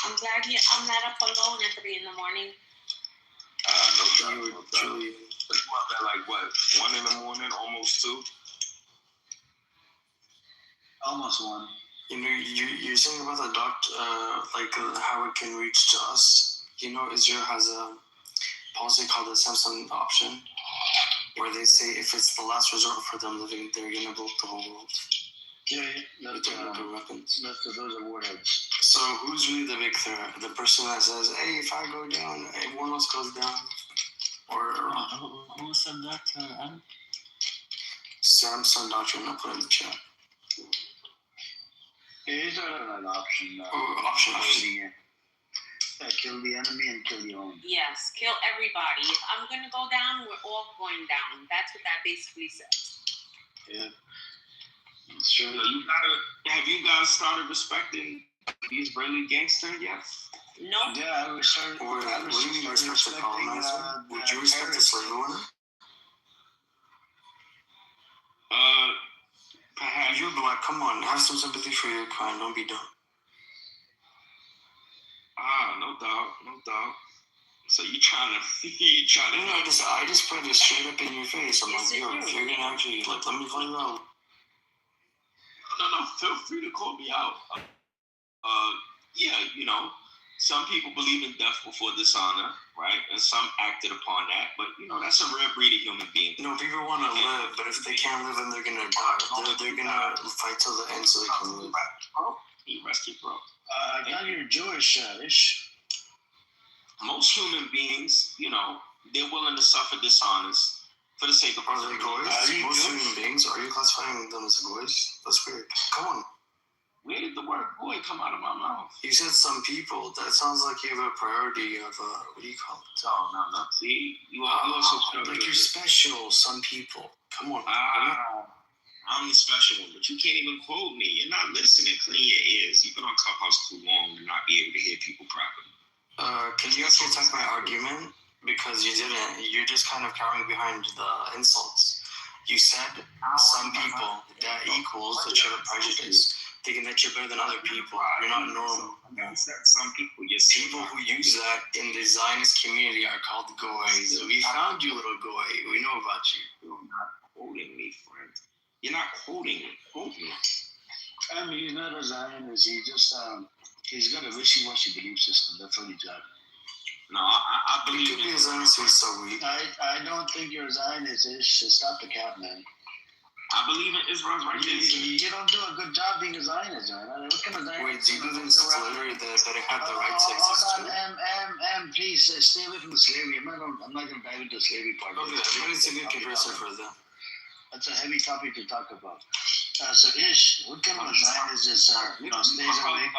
I'm glad I'm not up alone at 3 in the morning. No doubt. You up at like what? 1 in the morning, almost 2. Almost 1. You're saying about the doctor, how it can reach to us. Israel has a policy called the Samsung option, where they say if it's the last resort for them living, they're gonna blow the whole world. Yeah, with their nuclear weapons. Those are warheads. So who's really the big threat? The person that says, "Hey, if I go down, everyone else goes down," or who said that? Samsung doctrine? I'll put in the chat. Is an option? Option. Yeah, kill the enemy and kill your own. Yes, kill everybody. If I'm going to go down, we're all going down. That's what that basically says. Yeah. It's true. Have you guys started respecting the Israeli gangster yet? No. Yeah, I was started. What do you mean respect the colonizer? Would you respect the slave owner? Perhaps. You're black. Come on, have some sympathy for your kind. Don't be dumb. No doubt. So you trying to? No, I just put it straight up in your face. I'm like, yo, if you're gonna actually let me call you out. No, feel free to call me out. Yeah, some people believe in death before dishonor, right? And some acted upon that, but that's a rare breed of human being. No, people want to live, but if they can't live, then they're gonna die. They're gonna fight till the end so they can live. You rest your bro. I thought you were Jewish, Ish. Most human beings, they're willing to suffer dishonors for the sake of Are they goys? Most human beings? Are you classifying them as goys? That's weird. Come on. Where did the word boy come out of my mouth? You said some people. That sounds like you have a priority of, what do you call it? Oh, no. See, you also like you're special, some people. Come on. I'm the special one, but you can't even quote me. You're not listening. Clean your ears. You've been on Clubhouse too long to not be able to hear people properly. Can you actually attack my argument? Because you didn't. You're just kind of cowering behind the insults. You said some people, that equals the trait of prejudice, thinking that you're better than other people. You're not normal. Some people, people who use that in the Zionist community are called goys. We found you, little goy. We know about you. You're not quoting me, friend. You're not quoting me. Quote me. I mean, he's not a Zionist. He just he's got a wishy-washy belief system. That's all he's got. No, I believe you could be a Zionist. He's so weak. I don't think you're a Zionist. Stop the cap, man. I believe in Israel's right. You don't do a good job being a Zionist, man. What kind of Zionist? Wait, do you believe in slavery that it had the right to exist too? Please stay away from the slavery. I'm not going to dive into the slavery part. Okay, but it's a good comparison for them. That's a heavy topic to talk about. So Ish, what kind of a Zionist is stays awake?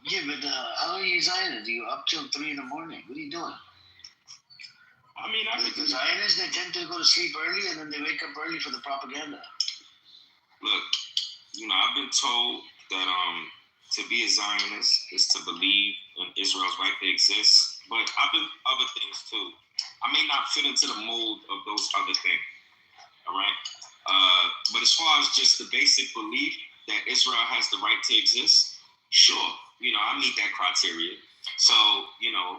Yeah, but how are you Zionist? You up till 3 in the morning? What are you doing? I mean, the Zionists, they tend to go to sleep early and then they wake up early for the propaganda. Look, I've been told that to be a Zionist is to believe in Israel's right to exist, but I've been other things too. I may not fit into the mold of those other things, all right? But as far as just the basic belief that Israel has the right to exist, sure, I meet that criteria. So,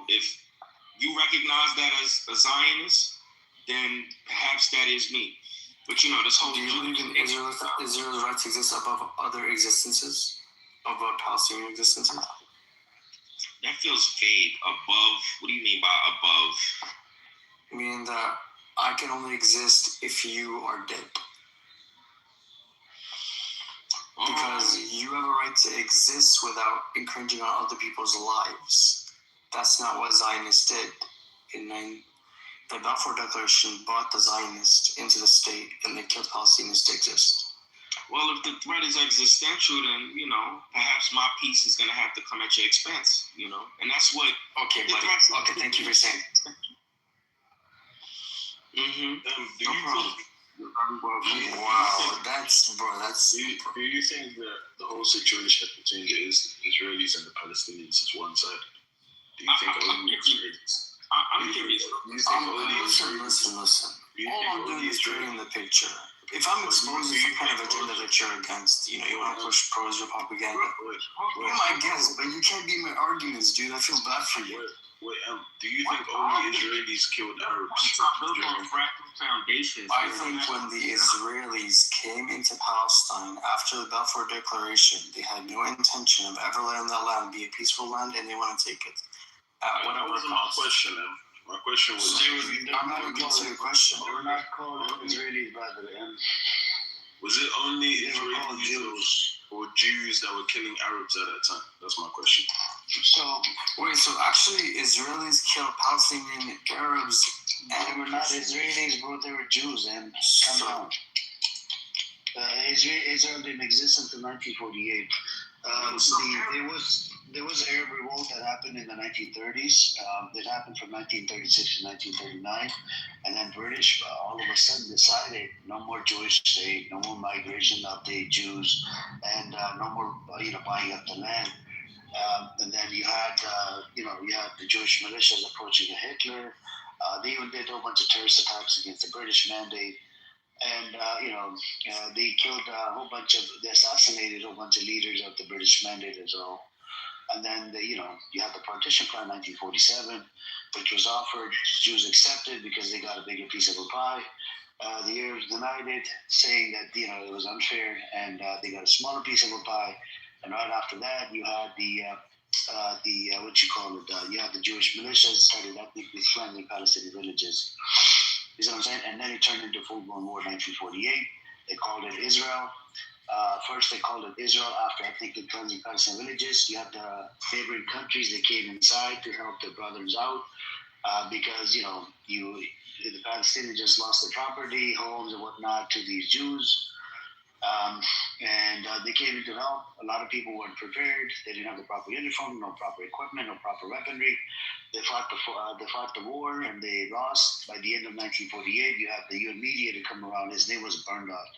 if you recognize that as a Zionist, then perhaps that is me. But this whole Do you believe in Israel's rights exist above other existences, above Palestinian existences? That feels vague. Above? What do you mean by above? Meaning that I can only exist if you are dead. Because you have a right to exist without infringing on other people's lives. That's not what Zionists did. The Balfour Declaration brought the Zionists into the state and they killed Palestinians to exist. Well, if the threat is existential, then, perhaps my peace is going to have to come at your expense, And that's what... Okay, buddy. Okay, thank you for saying it. Mm-hmm. Do you think... Wow, that's... Do you think that the whole situation between the Israelis and the Palestinians is one-sided? Do you think only Israelis... I'm curious. Listen. All I'm doing is creating the picture. If I'm exposing some kind of agenda that you're against, you want to push pro-Israel propaganda, you're my guest, but you can't be my arguments, dude. I feel bad for you. Do you think only Israelis killed Arabs? I think when the Israelis came into Palestine after the Balfour Declaration, they had no intention of ever letting that land be a peaceful land, and they want to take it at whatever cost. My question was... I'm not going to answer your question. They were not called Israelis by the end. Was it only Israelis or Jews that were killing Arabs at that time? That's my question. So actually Israelis killed Palestinian Arabs, and they were not Israelis, bro. They were Jews, and come on. Israel didn't exist until 1948. There was Arab revolt that happened in the 1930s. It happened from 1936 to 1939, and then British all of a sudden decided no more Jewish state, no more migration of the Jews, and no more buying up the land. And then you had the Jewish militias approaching Hitler. They even did a whole bunch of terrorist attacks against the British mandate. And, they killed they assassinated a whole bunch of leaders of the British mandate as well. And then, you had the partition plan in 1947, which was offered. Jews accepted because they got a bigger piece of the pie. The Arabs denied it, saying that, it was unfair, and they got a smaller piece of the pie. And right after that, you had you had the Jewish militias started ethnically cleansing Palestinian villages. You see what I'm saying? And then it turned into full-blown war in 1948. They called it Israel. First, they called it Israel after ethnically cleansing Palestinian villages. You had the neighboring countries that came inside to help their brothers out because, the Palestinians just lost their property, homes, and whatnot to these Jews. And they came in to help. A lot of people weren't prepared. They didn't have the proper uniform, no proper equipment, no proper weaponry. They fought the war, and they lost. By the end of 1948, you had the UN media to come around. His name was Bernard.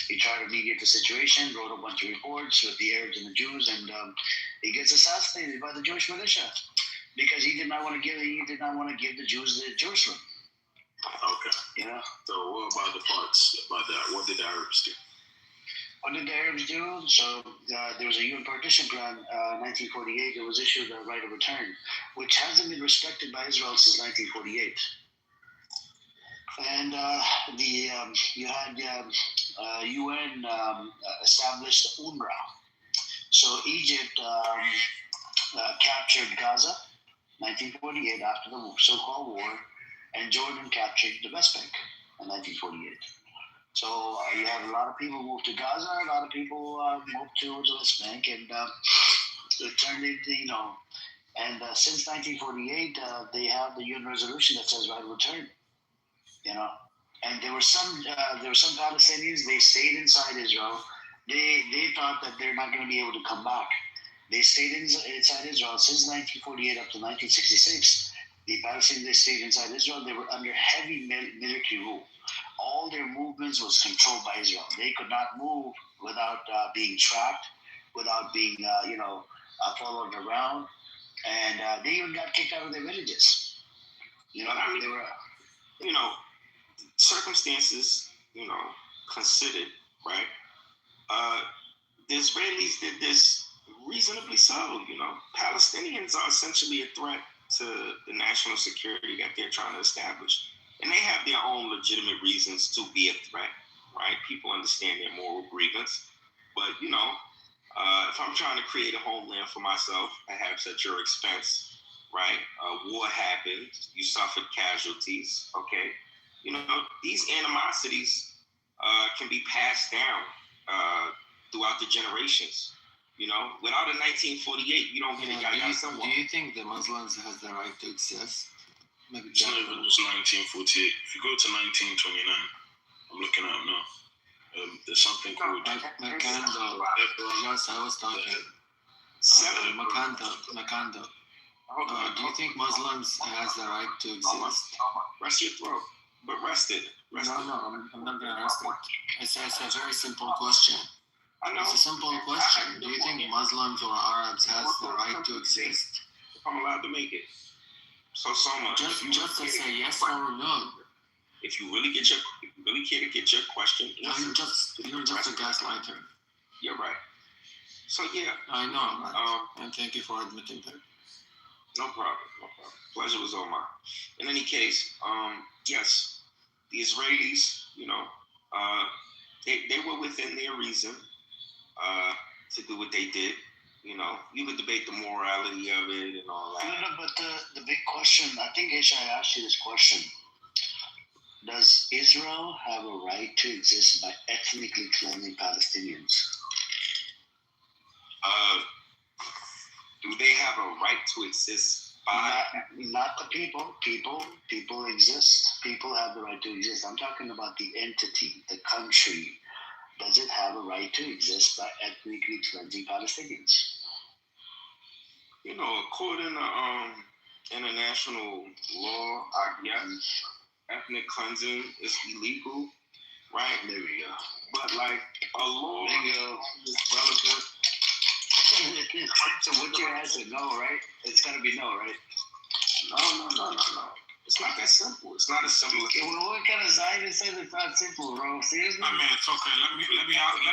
He tried to mediate the situation, wrote a bunch of reports with the Arabs and the Jews, and he gets assassinated by the Jewish militia because he did not want to give the Jews the Jerusalem. Okay. So what about the parts about that? What did the Arabs do? What did the Arabs do? So there was a UN partition plan, 1948. It was issued a right of return, which hasn't been respected by Israel since 1948. And you had UN established UNRWA. So Egypt captured Gaza, 1948, after the so-called war, and Jordan captured the West Bank in 1948. So you have a lot of people moved to Gaza, a lot of people moved to the West Bank, and it turned into, and since 1948, they have the UN resolution that says right of return, And there were some Palestinians, they stayed inside Israel. They thought that they're not going to be able to come back. They stayed inside Israel since 1948 up to 1966. The Palestinians, they stayed inside Israel. They were under heavy military rule. All their movements was controlled by Israel. They could not move without being tracked, without being, followed around. And they even got kicked out of their villages. They were... circumstances, considered, right? The Israelis did this reasonably so, Palestinians are essentially a threat to the national security that they're trying to establish. And they have their own legitimate reasons to be a threat. right? People understand their moral grievance. But, if I'm trying to create a homeland for myself, perhaps at your expense, right? War happened, you suffered casualties, okay? These animosities can be passed down throughout the generations. Without a 1948, you don't get a Yaya Sinwar. Do you think the Muslims has the right to exist? Maybe it's not even just 1948. If you go to 1929, I'm looking up now. There's something called Makando. Yes, I was talking. Makando. Do you think Muslims has the right to exist? Rest your throat. But rest it. No, I'm not going to rest it. It's a very simple question. I know. It's a simple question. Do you think Muslims or Arabs has the right to exist? If I'm allowed to make it. So much. Just to say yes or no. If you really care to get your question answered. You're just a gaslighter. You're right. So yeah. I know. And thank you for admitting that. No problem. Pleasure was all mine. In any case, yes, the Israelis, they were within their reason to do what they did. You could debate the morality of it and all that. No, but the big question, I think I asked you this question. Does Israel have a right to exist by ethnically cleansing Palestinians? Do they have a right to exist by... Not the people. People exist. People have the right to exist. I'm talking about the entity, the country. Does it have a right to exist by ethnically cleansing Palestinians? According to international law, I guess ethnic cleansing is illegal, right? There we go. But a law is relevant. So what's your answer? No, right? It's gotta be no, right? No. It's not that simple. It's not as simple as... Well, what kind of Zionist says it's not simple, bro? Seriously? I mean, it's okay. Let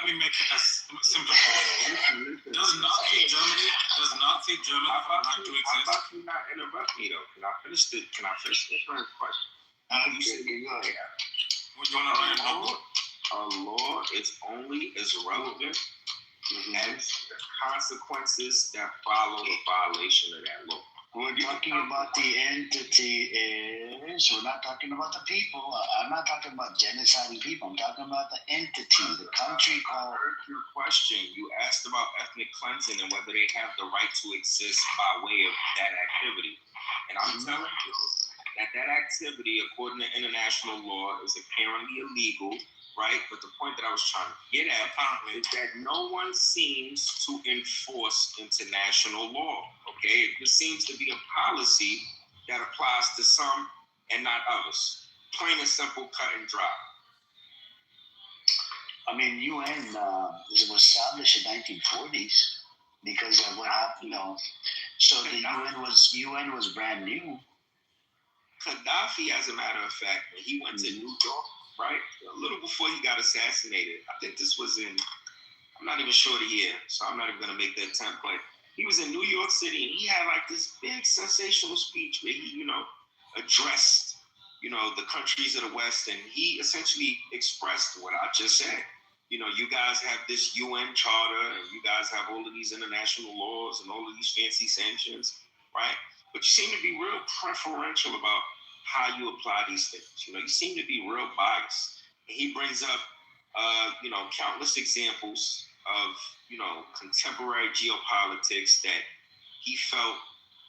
me make it as simple. Does Nazi Germany have a right to exist? How about you not interrupt me though? Can I finish the first question? You said go ahead. What you want to write about? A law is only as relevant as the consequences that follow the violation of that law. We're talking about the entity we're not talking about the people. I'm not talking about genociding people. I'm talking about the entity, the country called... I heard your question. You asked about ethnic cleansing and whether they have the right to exist by way of that activity. And I'm telling you that activity, according to international law, is apparently illegal, right? But the point that I was trying to get at is that no one seems to enforce international law, okay? It seems to be a policy that applies to some and not others. Plain and simple, cut and dry. I mean, UN was established in 1940s because of what happened, So the UN was brand new. Gaddafi, as a matter of fact, when he went to New York, right, a little before he got assassinated, I think this was I'm not even sure the year, so I'm not even going to make the attempt, but he was in New York City, and he had this big sensational speech where he, addressed, the countries of the West, and he essentially expressed what I just said. You guys have this UN charter, and you guys have all of these international laws and all of these fancy sanctions, right? But you seem to be real preferential about how you apply these things. You seem to be real biased. And he brings up, countless examples of, contemporary geopolitics that he felt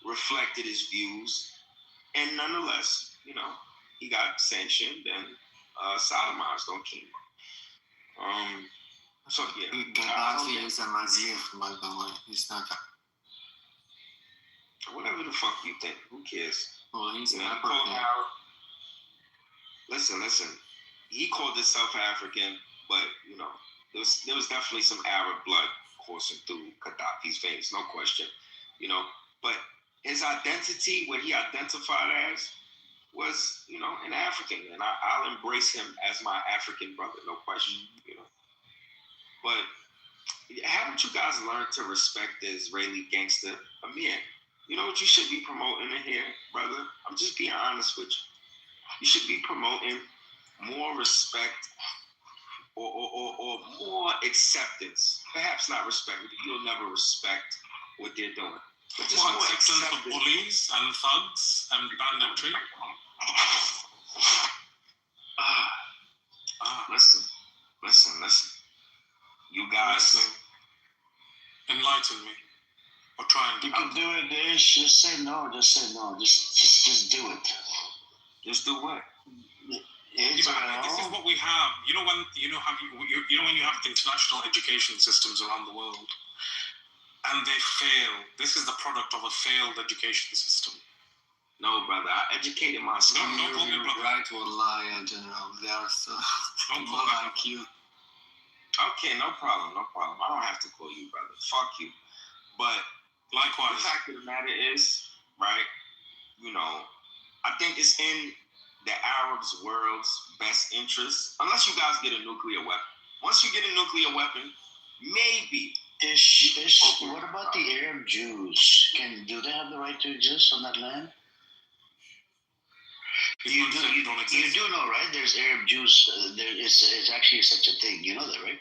reflected his views. And nonetheless, he got sanctioned and sodomized on camera. So, yeah. Gaddafi is a Mazir, by the way. He's not whatever the fuck you think. Who cares? Well, he's an African. Listen. He called himself African, but there was definitely some Arab blood coursing through Gaddafi's veins, no question. But his identity, what he identified as, was an African, and I'll embrace him as my African brother, no question. But haven't you guys learned to respect the Israeli gangster, Amir? You know what you should be promoting in here, brother? I'm just being honest with you. You should be promoting more respect or more acceptance. Perhaps not respect, because you'll never respect what they're doing. But just more acceptance for bullies and thugs and banditry. Listen. You guys, enlighten me, or try and. You can do it, Dish. Just say no. Just say no. Just do it. Just do what? This is what we have. You know when when you have international education systems around the world, and they fail. This is the product of a failed education system. No, brother. I educated myself. Don't call me brother. Right or lie in general. They are so. Don't call me IQ. Okay, no problem. I don't have to call you brother. Fuck you. But likewise, the fact of the matter is, right? I think it's in the Arabs' world's best interest, unless you guys get a nuclear weapon. Once you get a nuclear weapon, maybe. What about the Arab Jews? Do they have the right to exist on that land? You do know, right? There's Arab Jews. There is actually such a thing. You know that, right?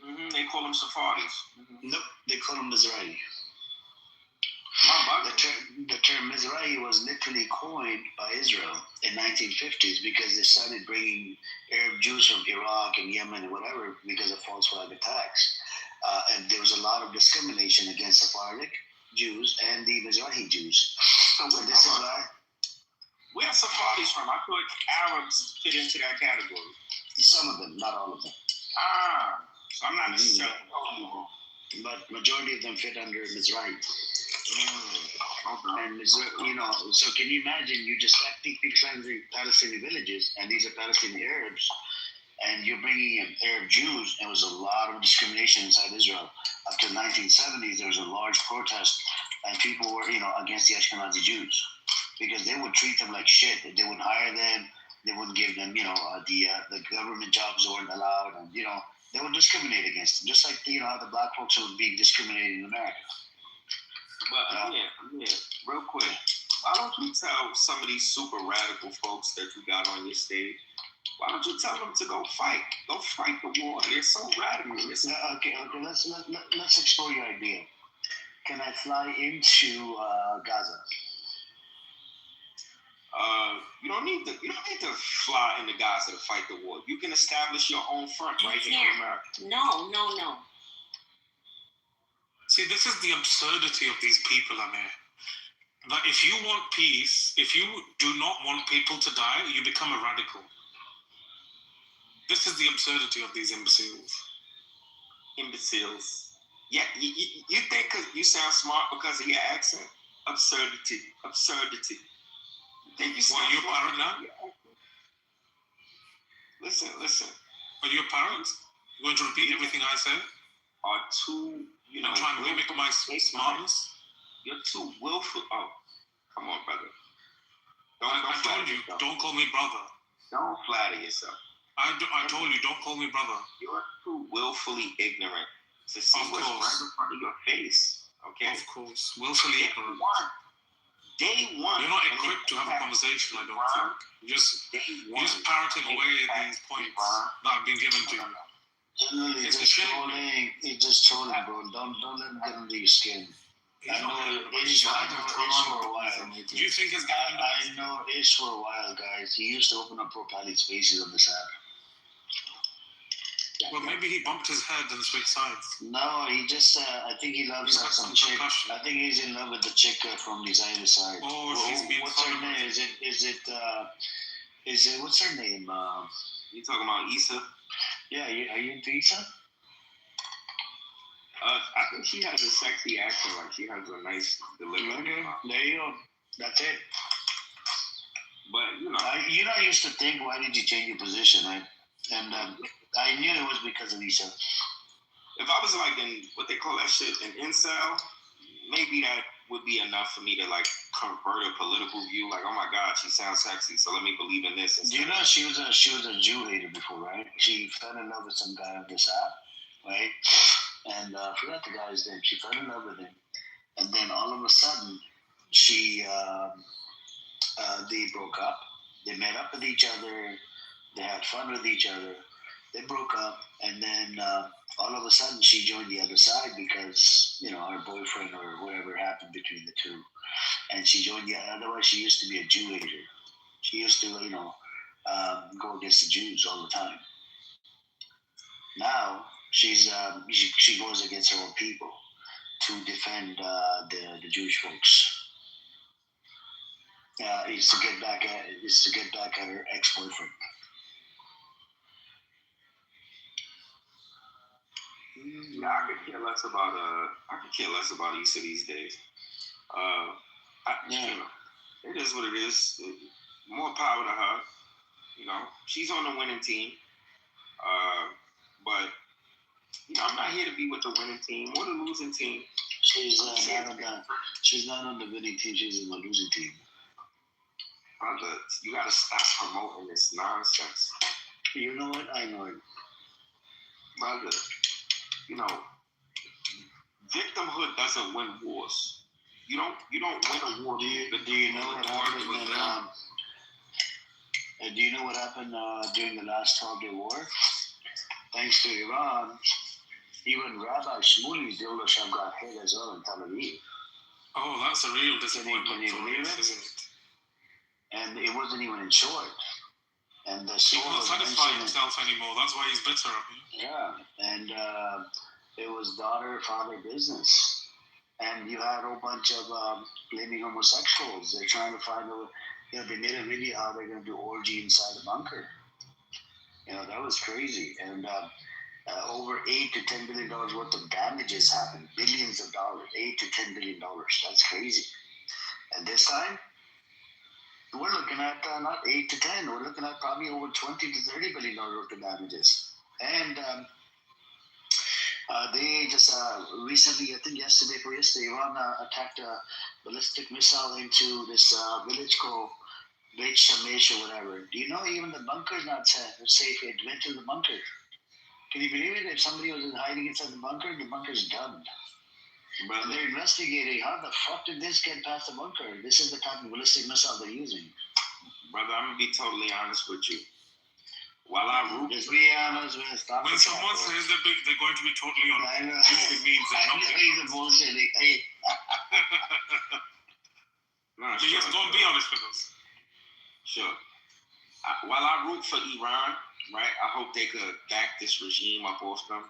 Mm-hmm. They call them Sephardi's. Mm-hmm. Nope, they call them Mizrahi. The term Mizrahi was literally coined by Israel in 1950s because they started bringing Arab Jews from Iraq and Yemen and whatever because of false flag attacks. And there was a lot of discrimination against Sephardic Jews and the Mizrahi Jews. So this is why. Where are Sephardi's from? I thought Arabs fit into that category. Some of them, not all of them. So I'm not necessarily. But majority of them fit under Mizrahi. Okay. And so can you imagine you just ethnically cleansing Palestinian villages, and these are Palestinian Arabs, and you're bringing in Arab Jews. There was a lot of discrimination inside Israel. Up to the 1970s, there was a large protest, and people were, against the Ashkenazi Jews because they would treat them like shit. They wouldn't hire them. They wouldn't give them, the government jobs weren't allowed, and they would discriminate against them, just like how the black folks were being discriminated in America. But real quick, why don't you tell some of these super radical folks that you got on your stage? Why don't you tell them to go fight the war? They're so radical. Okay. Let's explore your idea. Can I fly into Gaza? You don't need to fly into Gaza to fight the war. You can establish your own front right here in America. No. See, this is the absurdity of these people, Amir. That if you want peace, if you do not want people to die, you become a radical. This is the absurdity of these imbeciles. Yeah, you think you sound smart because of your accent? Absurdity. Think you sound What, are you a parent now? Listen. Are you a parent? You're going to repeat everything I said? Are too, and try and mimic my smartness? You're too willful. Oh, come on, brother. I told you, don't call me brother. Don't flatter yourself. I told you, don't call me brother. You're too willfully ignorant to see what's right in front of your face. Okay? Of course. Willfully ignorant. Day one. You're not equipped to have a conversation, I don't think. You're just parroting away these points that have been given to you. Generally, it's just trolling, bro. Don't let him get under your skin. I know Ish for a while. Do you think it's getting I know Ish for a while, guys. He used to open up pro-pally spaces on this app. Well, maybe he bumped his head and switched sides. No, he just, I think he loves some chick. I think he's in love with the chick from the Israeli side. Oh, she's been what's her name? Is it, what's her name? You talking about Issa? Yeah, are you into Issa? I think she has a sexy accent. Like, she has a nice delivery. Okay, there you go. That's it. But, I used to think, why did you change your position, right? And I knew it was because of Issa. If I was like in what they call that shit, an incel, maybe that would be enough for me to like convert a political view. Like, oh my God, she sounds sexy, so let me believe in this. Do you know she was a Jew hater before, right? She fell in love with some guy on this app, right? And I forgot the guy's name. She fell in love with him, and then all of a sudden, they broke up. They met up with each other. They had fun with each other, They broke up, and then all of a sudden she joined the other side because her boyfriend or whatever happened between the two, and she joined the. Otherwise, she used to be a Jew hater. She used to go against the Jews all the time. Now she goes against her own people to defend the Jewish folks. It's to get back at her ex-boyfriend. Yeah, I could care less about Issa these days. It is what it is. More power to her. She's on the winning team. But I'm not here to be with the winning team or the losing team. She's not on the winning team. She's on the losing team. Brother, you gotta stop promoting this nonsense. You know what? I know it. Brother, victimhood doesn't win wars. You don't win a war. Do you know what happened? Do you know what happened during the last 12-day war? Thanks to Iran, even Rabbi Shmuley Dillashav got hit as well in Tel Aviv. Oh, that's a real disappointment for me, isn't it? And it wasn't even in short. And the he can't satisfy himself anymore. That's why he's bitter. Yeah, and it was daughter-father business. And you had a whole bunch of blaming homosexuals. They're trying to find they made a video how they're going to do orgy inside the bunker. That was crazy. And over $8 to $10 billion worth of damages happened. Billions of dollars. $8 to $10 billion. That's crazy. And this time, we're looking at not 8 to 10. We're looking at probably over $20 to $30 billion worth of damages. And they just recently, I think yesterday, Iran attacked a ballistic missile into this village called Beit Shemesh or whatever. Do you know even the bunker's not safe? It went to the bunker. Can you believe it? If somebody was hiding inside the bunker's done. But they're investigating how the fuck did this get past the bunker? This is the type of ballistic missile they're using. Brother, I'm gonna be totally honest with you. While I root, just be honest with us. When someone says they're going to be totally honest, it means they're not. He's bullshitting. No, sure, just don't be honest with us. Sure. While I root for Iran, right, I hope they could back this regime up off them.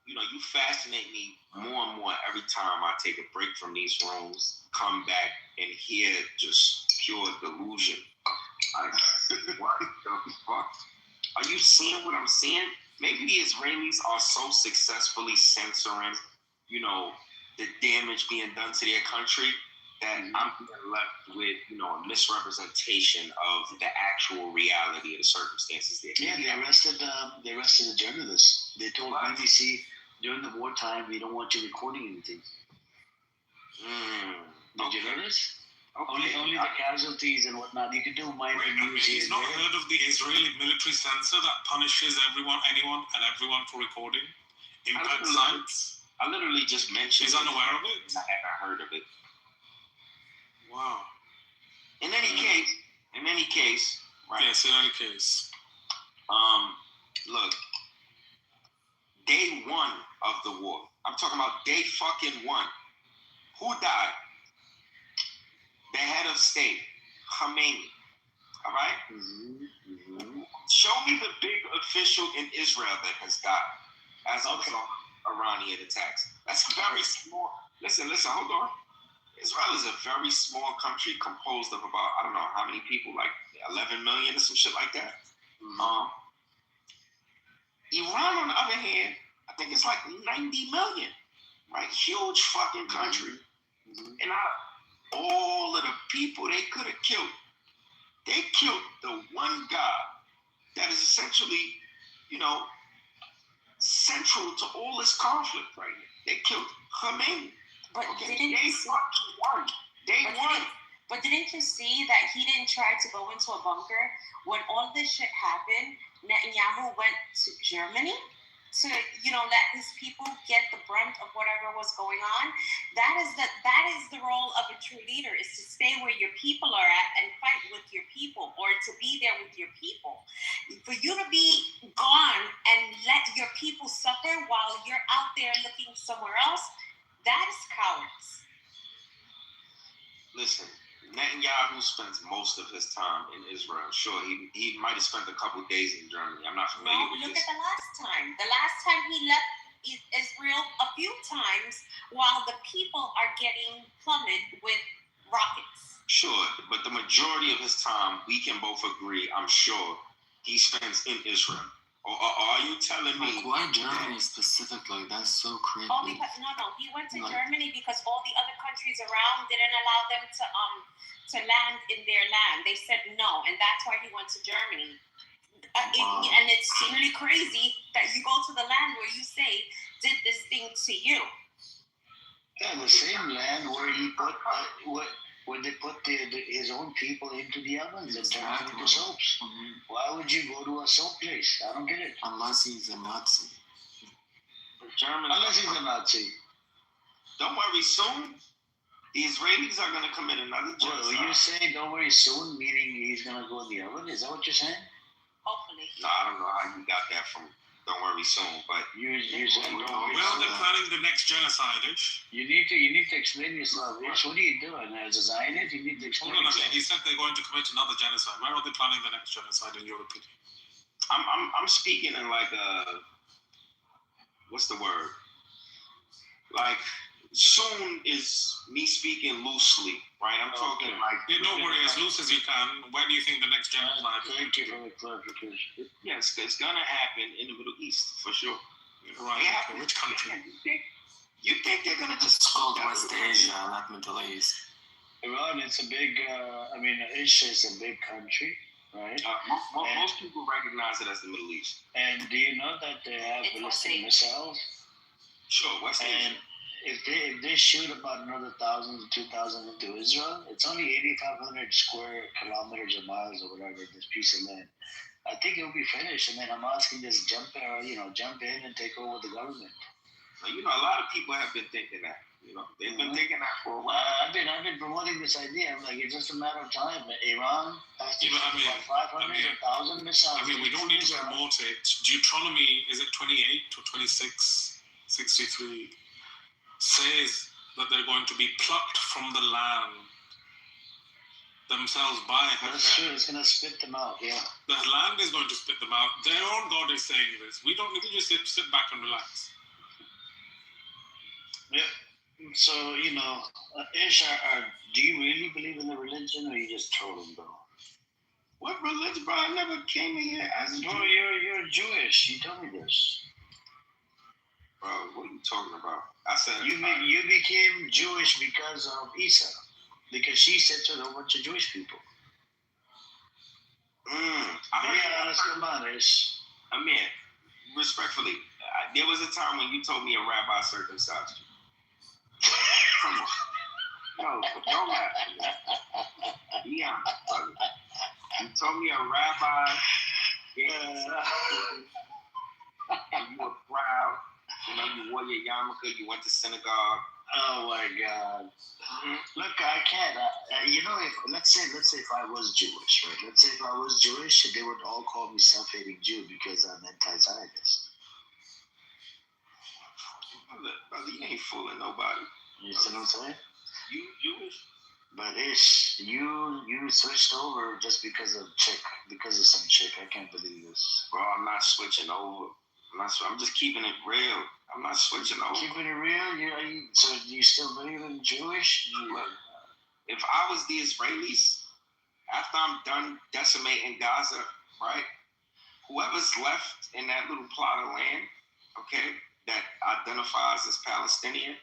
You fascinate me more and more every time I take a break from these rooms, come back and hear just pure delusion. What the fuck? Are you seeing what I'm seeing? Maybe the Israelis are so successfully censoring, the damage being done to their country that I'm left with, a misrepresentation of the actual reality of the circumstances there. Yeah, they arrested a journalist. They told BBC during the wartime, we don't want you recording anything. Did you notice? Okay. Only the casualties and whatnot. You can do minor news here. He's not heard of the Israeli military censor that punishes anyone for recording impact sites? I literally just mentioned. He's unaware of it? I haven't heard of it. Wow. In any case, right? Yes, in any case. Look, day one of the war. I'm talking about day fucking one. Who died? The head of state, Khomeini. All right? Mm-hmm. Show me the big official in Israel that has died as a result of Iranian attacks. That's very small. Listen, hold on. Israel is a very small country composed of about, I don't know how many people, like 11 million or some shit like that. Mm-hmm. Iran, on the other hand, I think it's like 90 million, right? Huge fucking country. Mm-hmm. And all of the people they could have killed, they killed the one guy that is essentially, central to all this conflict right here. They killed Khomeini. But didn't you see that he didn't try to go into a bunker? When all this shit happened, Netanyahu went to Germany to, let his people get the brunt of whatever was going on. That is the role of a true leader, is to stay where your people are at and fight with your people, or to be there with your people. For you to be gone and let your people suffer while you're out there looking somewhere else, that is cowardice. Listen, Netanyahu spends most of his time in Israel. Sure, he might have spent a couple days in Germany. I'm not familiar with Look this. at the last time. The last time he left Israel a few times while the people are getting plummeted with rockets. Sure, but the majority of his time, we can both agree, I'm sure, he spends in Israel. Or are you telling me? Why Germany specifically? That's so creepy. Oh, because he went to Germany because all the other countries around didn't allow them to land in their land. They said no, and that's why he went to Germany. And it's really crazy that you go to the land where you say did this thing to you. Yeah, the same land where he put when they put his own people into the ovens and turned them into soaps. Mm-hmm. Why would you go to a soap place? I don't get it. Unless he's a Nazi. Unless he's a Nazi. Don't worry, soon the Israelis are going to commit another genocide. Well, you're saying don't worry soon, meaning he's going to go in the oven? Is that what you're saying? Hopefully. No, I don't know how you got that from don't worry soon, but you said don't worry. Well, they're planning the next genocide, Ish. You need to explain yourself, Ish. What are you doing? As a Zionist, you need to explain yourself. He said they're going to commit another genocide. Why are they planning the next genocide, in your opinion? I'm speaking in like what's the word? Like soon is me speaking loosely, right? I'm talking like don't worry, as loose as you can. Where do you think the next genocide? Thank you for the clarification. Yes, it's gonna happen in the Middle East for sure. Right. Okay. Which country? You think they're gonna just? It's called West Asia, not Middle East. Iran, it's a big. Asia is a big country, right? Most people recognize it as the Middle East. And do you know that they have ballistic missiles? Sure, West Asia. If they shoot about another 1,000 to 2,000 into Israel, it's only 8,500 square kilometers or miles or whatever, this piece of land. I think it'll be finished, and then Hamas can just jump in and take over the government. Now, a lot of people have been thinking that. They've been thinking that for a while. I've been promoting this idea. I'm like, it's just a matter of time. Iran has to shoot about 500 or 1,000 missiles. We don't need to promote it. Deuteronomy, is it 28 or 26, 63? Says that they're going to be plucked from the land themselves by Hashem. That's true. It's going to spit them out, yeah. The land is going to spit them out. Their own God is saying this. We don't need to just sit back and relax. Yeah. So, Ish, do you really believe in the religion, or you just trolling, bro? What religion, bro? I never came in here as a Jew. You're Jewish. You told me this. Bro, what are you talking about? I said you became Jewish because of Isa, because she censored a whole bunch of Jewish people. I mean, respectfully, there was a time when you told me a rabbi circumcised you. Come on. No, don't laugh at me. Be honest, brother. You told me a rabbi and you were proud. You wore your yarmulke, you went to synagogue. Oh my God! Look, I can't. If let's say if I was Jewish, right? Let's say if I was Jewish, they would all call me self-hating Jew because I'm anti-Zionist. Brother, you ain't fooling nobody. You see what I'm saying? You Jewish? But Ish, you switched over just because of some chick. I can't believe this. Bro, I'm not switching over. I'm just keeping it real. I'm not switching over. Keeping it real? So do you still believe in Jewish? Look, if I was the Israelis, after I'm done decimating Gaza, right? Whoever's left in that little plot of land, okay, that identifies as Palestinian,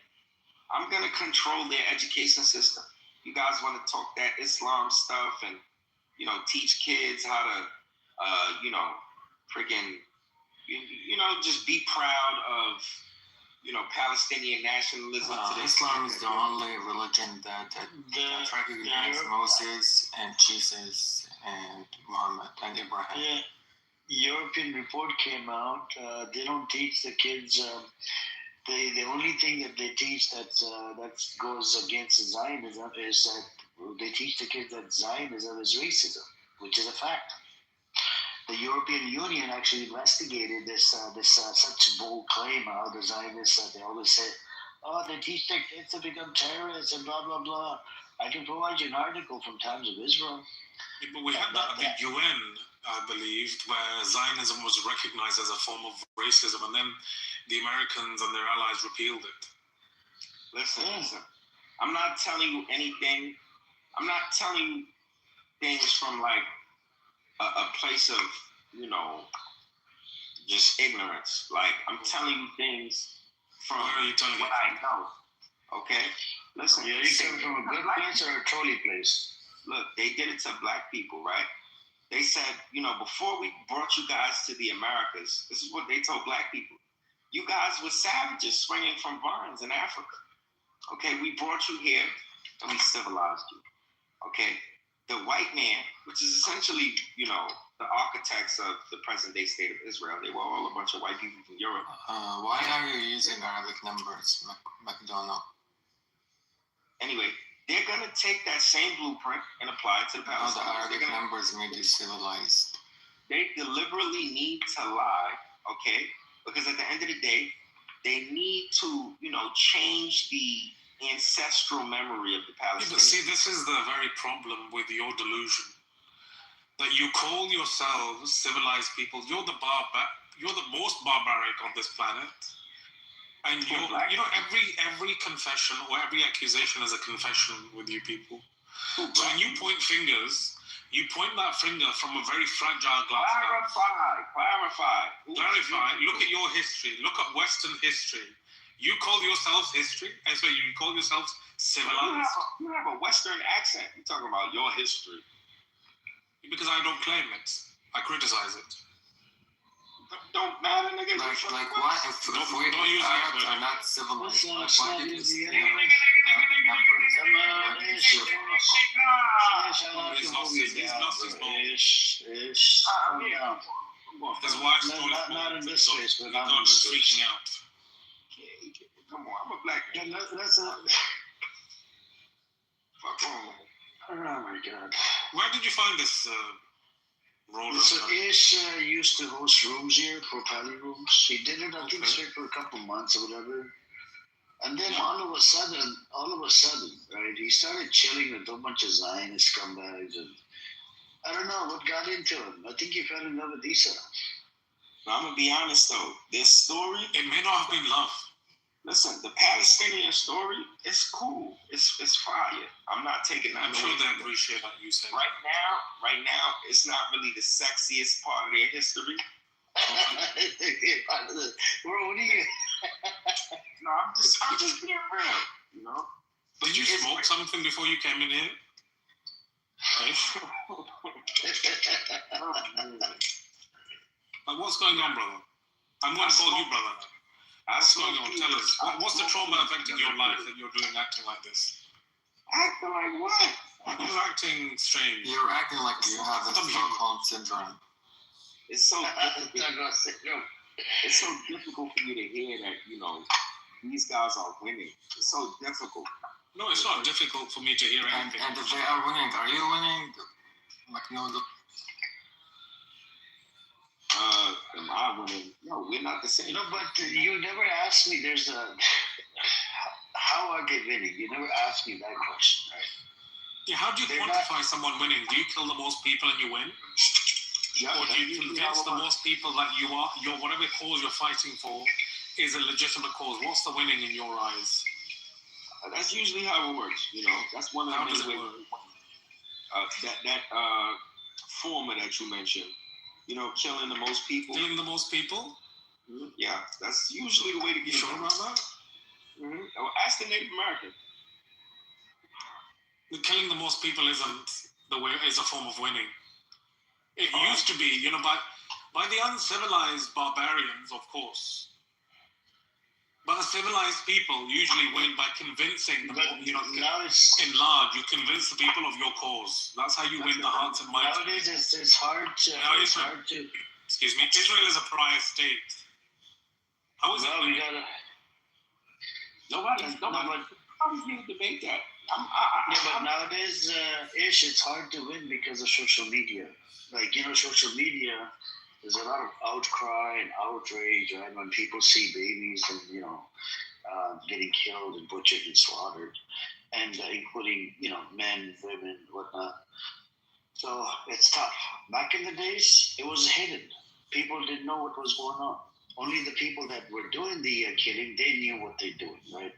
I'm going to control their education system. You guys want to talk that Islam stuff and, teach kids how to, freaking... just be proud of, Palestinian nationalism. Islam is the only religion that recognizes Moses and Jesus and Muhammad and Abraham. Yeah. European report came out. They don't teach the kids. The only thing that they teach that goes against Zionism is that they teach the kids that Zionism is racism, which is a fact. The European Union actually investigated this such bold claim. How the Zionists they always say, "Oh, they teach their kids to become terrorists and blah blah blah." I can provide you an article from Times of Israel. Yeah, but we had that at the UN, I believe, where Zionism was recognized as a form of racism, and then the Americans and their allies repealed it. Listen. I'm not telling you anything. I'm not telling you things from like a place of, just ignorance. Like, I'm telling you things from Where are you telling what I know. Okay? Listen. Yeah, you come from a good place or a trolley place? Look, they did it to black people, right? They said, before we brought you guys to the Americas, this is what they told black people. You guys were savages swinging from vines in Africa. Okay, we brought you here and we civilized you. Okay, the white man, which is essentially, the architects of the present-day state of Israel, they were all a bunch of white people from Europe. Why are you using Arabic numbers, McDonald? Anyway, they're going to take that same blueprint and apply it to the Palestinians. The Arabic numbers made you civilized. They deliberately need to lie, okay? Because at the end of the day, they need to, change the ancestral memory of the Palestinians. Yeah, but see, this is the very problem with your delusion. That you call yourselves civilized people. You're the most barbaric on this planet. And every confession or every accusation is a confession with you people. So when you point fingers, you point that finger from a very fragile glass house. Clarify. Look at your history. Look at Western history. You call yourselves history, and so you call yourselves civilized. You have a Western accent. You're talking about your history. Because I don't claim it. I criticize it. Don't matter, nigga. Like why? If we Arabs are not civilized, why did you say numbers? His wife's not in this case, but not in this freaking out. Come on, I'm a black man. Fuck on. Oh my God. Where did you find this roller? So Ish used to host rooms here, Propelli rooms. He did it, I think, for a couple months or whatever. And then all of a sudden, right, he started chilling with a bunch of Zionist scumbags. And I don't know what got into him. I think he fell in love with Esau. But I'm going to be honest, though. This story... It may not have been love. Listen, the Palestinian story is cool. It's fire. I'm not taking that. I'm sure they appreciate that you said. Right now, it's not really the sexiest part of their history. Bro, what are you? No, I'm just being real. Did you smoke something before you came in here? Like, what's going on, brother? I'm going to call you brother now. What's going on? Tell us. What's the trauma affecting your life that you're acting like this? Acting like what? You're acting strange. You're acting like you have a Stockholm syndrome. It's so difficult. It's so difficult for you to hear that, these guys are winning. It's so difficult. No, it's not difficult for me to hear anything. And if they are winning, are you winning? Like, no, look. Am I winning? No, we're not the same. No, but you never asked me. How are they winning? You never asked me that question, right? Yeah, how do you quantify someone winning? Do you kill the most people and you win? Yeah, or do you convince the most people that your whatever cause you're fighting for is a legitimate cause? What's the winning in your eyes? That's usually how it works. That's one of the things. That former that you mentioned. Killing the most people. Killing the most people? Mm-hmm. Yeah, that's usually the way to get. You sure about that? Mm-hmm. Well, ask the Native American. Killing the most people isn't the way. Is a form of winning. It used to be, by the uncivilized barbarians, of course. But the civilized people usually win by convincing them. In large, you convince the people of your cause. That's how you win the hearts and minds. Nowadays, it's hard to. excuse me, Israel is a pariah state. How is it? We gotta. Nobody's here to debate that. But nowadays, it's hard to win because of social media. Like, social media, there's a lot of outcry and outrage, right? When people see babies and, getting killed and butchered and slaughtered, and including, men, women, whatnot. So it's tough. Back in the days, it was hidden. People didn't know what was going on. Only the people that were doing the killing, they knew what they're doing, right?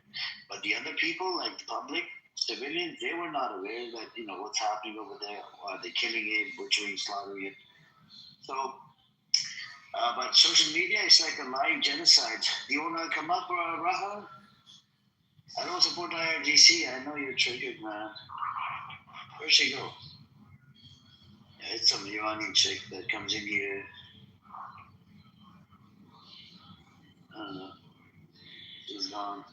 But the other people, like the public, civilians, they were not aware that, what's happening over there. They're killing it, butchering, slaughtering it. So, but social media is like a live genocide. Do you want to come up, Rahul? I don't support IRGC. I know you're triggered, man. Where'd she go? Yeah, it's some Iranian chick that comes in here. I don't know. She's gone.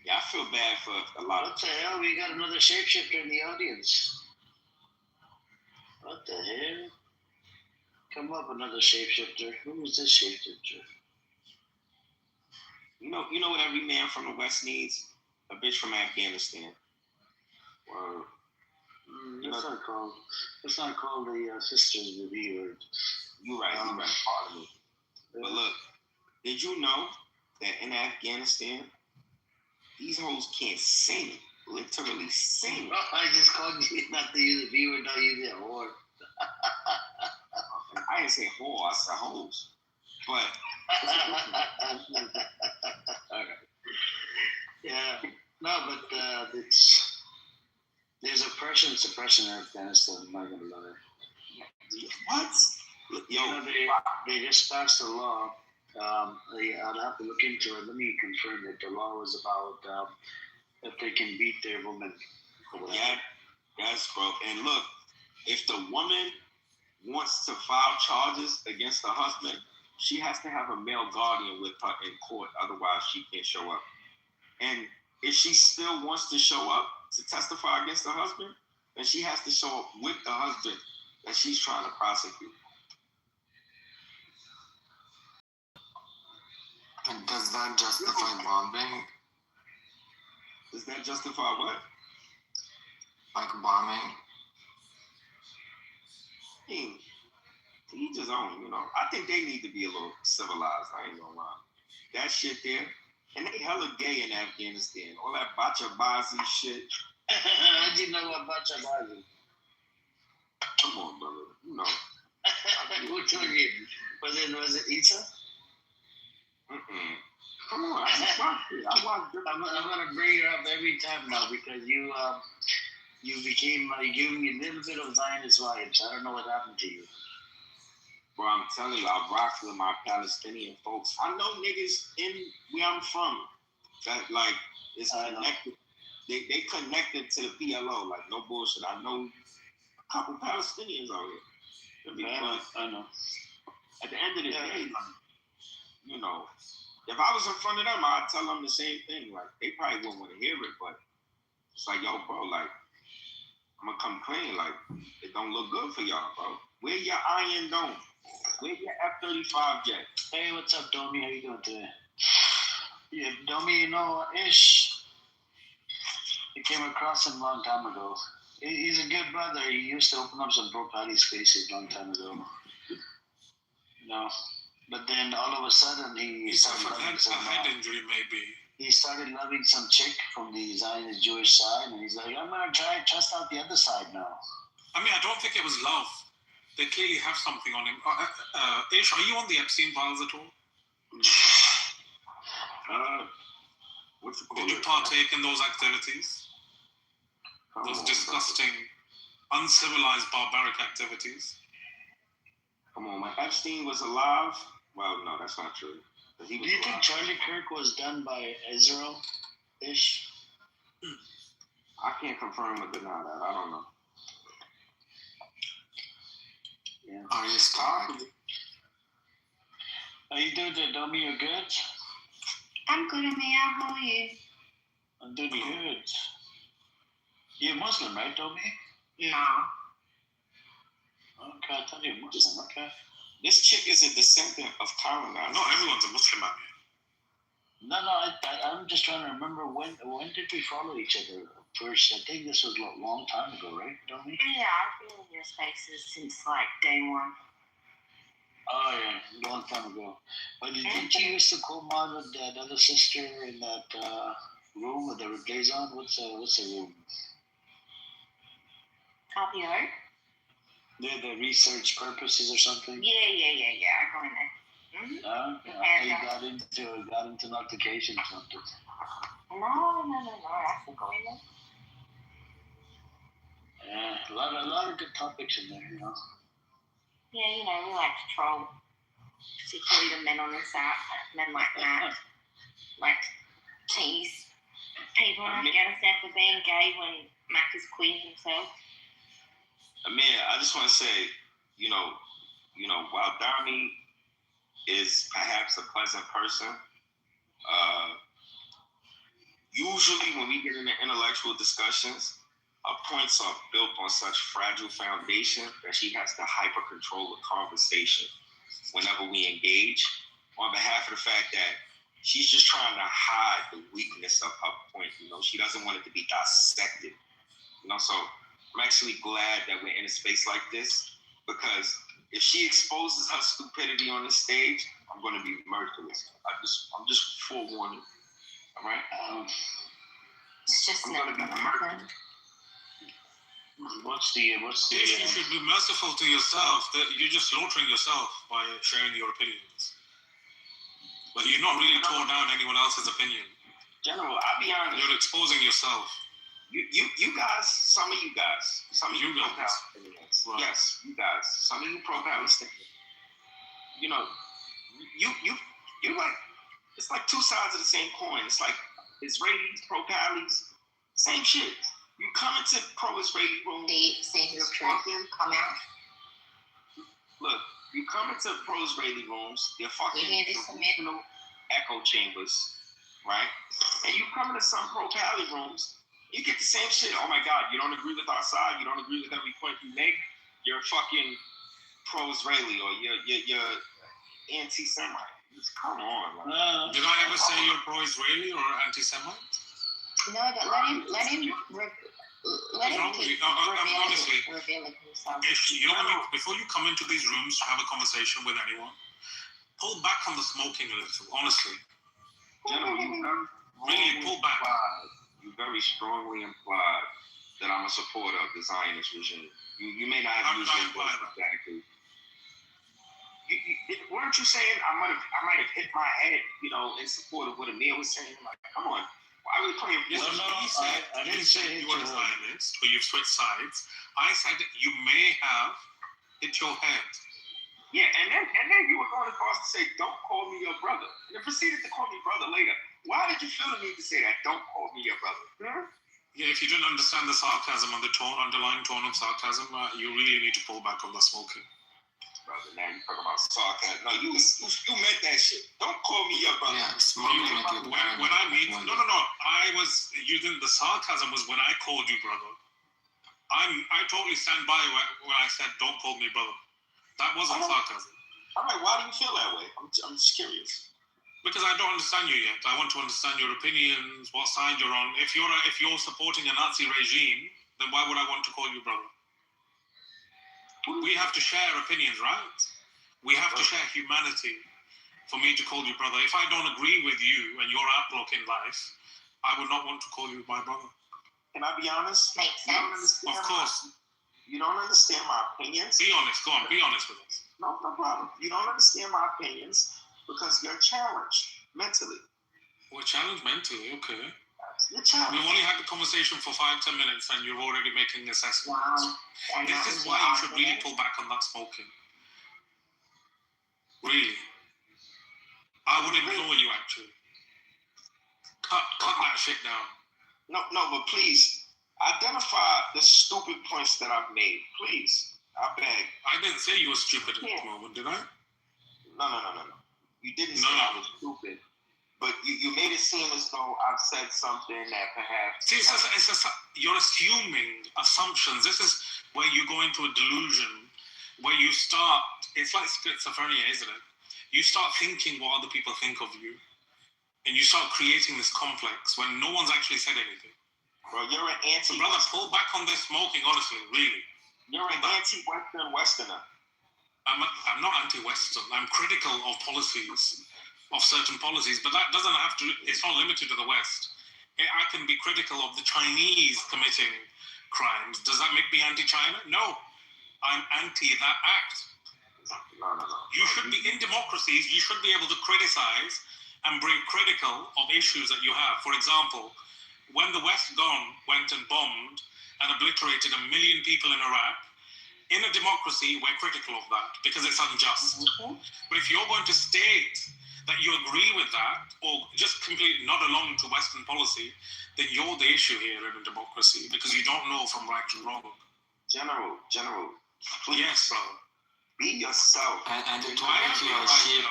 Yeah, I feel bad for a lot of. What the hell? We got another shapeshifter in the audience. What the hell? Come up, another shapeshifter. Who is this shapeshifter? You know what every man from the West needs? A bitch from Afghanistan. Or It's not called the Sisters Review. You're right. Pardon me. But look, did you know that in Afghanistan, these hoes can't sing? Literally sing. I just called you not to use the B word, not use the whore. I didn't say whore, I said hoes. But yeah, no, but there's oppression, suppression in Afghanistan. I'm not gonna lie. What? They just passed a law. I'll have to look into it. Let me confirm that the law was about if they can beat their woman. Yeah, yes, bro. And look, if the woman wants to file charges against the husband, she has to have a male guardian with her in court. Otherwise, she can't show up. And if she still wants to show up to testify against the husband, then she has to show up with the husband that she's trying to prosecute. And does that justify bombing? Does that justify what? Like bombing? Each his own, I think they need to be a little civilized. I ain't gonna lie. That shit there, and they hella gay in Afghanistan. All that bachabazi shit. How do you know about bachabazi? Come on, brother. Who told you? Was it Isa? Come on, I watched it. I'm gonna bring her up every time now because you became giving me a little bit of Zionist vibes. I don't know what happened to you. Bro, I'm telling you, I rock with my Palestinian folks. I know niggas in where I'm from that is connected. They connected to the PLO, no bullshit. I know a couple Palestinians out here. I know. At the end of the day, if I was in front of them, I'd tell them the same thing. They probably wouldn't want to hear it, but it's yo, bro, I'm gonna come clean. It don't look good for y'all, bro. Where your Iron Dome? Where your F-35 jet? Hey, what's up, Domi? How you doing today? Yeah, Domi, Ish. I came across him a long time ago. He's a good brother. He used to open up some Bro Patty spaces a long time ago. But then all of a sudden he started loving some head injury, maybe. He started loving some chick from the Zionist Jewish side, and he's like, I'm gonna test out the other side now. I mean, I don't think it was love. They clearly have something on him. Ish, are you on the Epstein files at all? Did you partake in those activities? Those disgusting, uncivilized, barbaric activities? Come on, man. Epstein was alive? Well, no, that's not true. Do you think Charlie Kirk was done by Israel-ish? I can't confirm or deny that. I don't know. Yeah. Are you scarred? How you doing there, Domi? You good? I'm good, Amir. How are you? I'm doing good. You're Muslim, right, Domi? No. Okay, thought you were Muslim. Okay. This chick is a descendant of colonizers. Not everyone's a Muslim, man. No, I'm just trying to remember when did we follow each other first? I think this was a long time ago, right? Don't we? Yeah, I've been in your spaces since like day one. Oh yeah, a long time ago. But didn't you used to come on with that other sister in that room with the replays on? What's the room? RPO? The research purposes or something? Yeah. I go in there. I got into notification or something. No. I can go in there. Yeah, a lot of good topics in there, you know. Yeah, we like to troll, particularly the men on this app, men like Matt, like tease people in Afghanistan for being gay when Mac is queer himself. Amir, I just want to say, while Dami is perhaps a pleasant person, usually when we get into intellectual discussions, our points are built on such fragile foundation that she has to hyper control the conversation whenever we engage, on behalf of the fact that she's just trying to hide the weakness of her point. She doesn't want it to be dissected. So I'm actually glad that we're in a space like this, because if she exposes her stupidity on the stage, I'm going to be merciless. I'm just forewarning. All right? It's just I'm going to be merciless. What's the you should be merciful to yourself. That you're just slaughtering yourself by sharing your opinions. But you're not really torn down anyone else's opinion. General, I'll be honest. You're exposing yourself. You guys, some of you guys. Right. Yes, you guys. Some of you pro-Palestinian. You like, it's like two sides of the same coin. It's like Israelis, pro-Palis, same shit. You come into pro-Israeli rooms. See his truth come out. Look, you come into pro-Israeli rooms, they're fucking delusional echo chambers, right? And you come into some pro-Pali rooms, you get the same shit. Oh my God, you don't agree with our side, you don't agree with every point you make, you're fucking pro-Israeli or you're anti-Semite. Just come on. Did I ever say you're pro-Israeli or anti-Semite? No, but let him keep revealing himself. Before you come into these rooms to have a conversation with anyone, pull back on the smoking a little, honestly. Gentlemen, really pull back. You very strongly implied that I'm a supporter of the Zionist regime. You may not have used it exactly. Weren't you saying I might have hit my head, in support of what Amir was saying? Like, come on. Why are we playing? I didn't say you are a Zionist or you've switched sides. I said that you may have hit your head. Yeah, and then you were going across to say, "Don't call me your brother," and then proceeded to call me brother later. Why did you feel the need to say that? Don't call me your brother. Yeah, if you didn't understand the sarcasm and the underlying tone of sarcasm, you really need to pull back on the smoking. Brother, now you talking about sarcasm. No, you meant that shit. Don't call me your brother. Yeah, when I mean no, I was using the sarcasm was when I called you brother. I totally stand by when I said don't call me brother. That wasn't sarcasm. All right, why do you feel that way? I'm just curious. Because I don't understand you yet. I want to understand your opinions, what side you're on. If you're supporting a Nazi regime, then why would I want to call you brother? We have to share opinions, right? We have to share humanity for me to call you brother. If I don't agree with you and your outlook in life, I would not want to call you my brother. Can I be honest? Makes sense. Of course. You don't understand my opinions. Be honest. Go on. Be honest with us. No problem. You don't understand my opinions because you're challenged mentally. We're challenged mentally, okay. You're challenged. We've only had the conversation for 5-10 minutes and you're already making assessments. Wow. This is why you should really pull back on that smoking. Really. I would implore you actually. Cut that shit down. No, but please, identify the stupid points that I've made. Please. I beg. I didn't say you were stupid at this moment, did I? No. You didn't say I was stupid. But you made it seem as though I've said something that perhaps... See, you're assuming assumptions. This is where you go into a delusion where you start, it's like schizophrenia, isn't it? You start thinking what other people think of you, and you start creating this complex when no one's actually said anything. Bro, you're an anti. Brother, pull back on this smoking, honestly, really. You're an anti-Western Westerner. I'm not anti-Western. I'm critical of policies, of certain policies, but that doesn't have to, it's not limited to the West. I can be critical of the Chinese committing crimes. Does that make me anti-China? No. I'm anti that act. No. You should be, in democracies, you should be able to criticize and be critical of issues that you have. For example, when the West went and bombed and obliterated 1 million people in Iraq, in a democracy, we're critical of that because it's unjust. Mm-hmm. But if you're going to state that you agree with that or just completely nod along to Western policy, then you're the issue here in a democracy because you don't know from right and wrong. General, please. Yes, brother. Be yourself. And to your shit,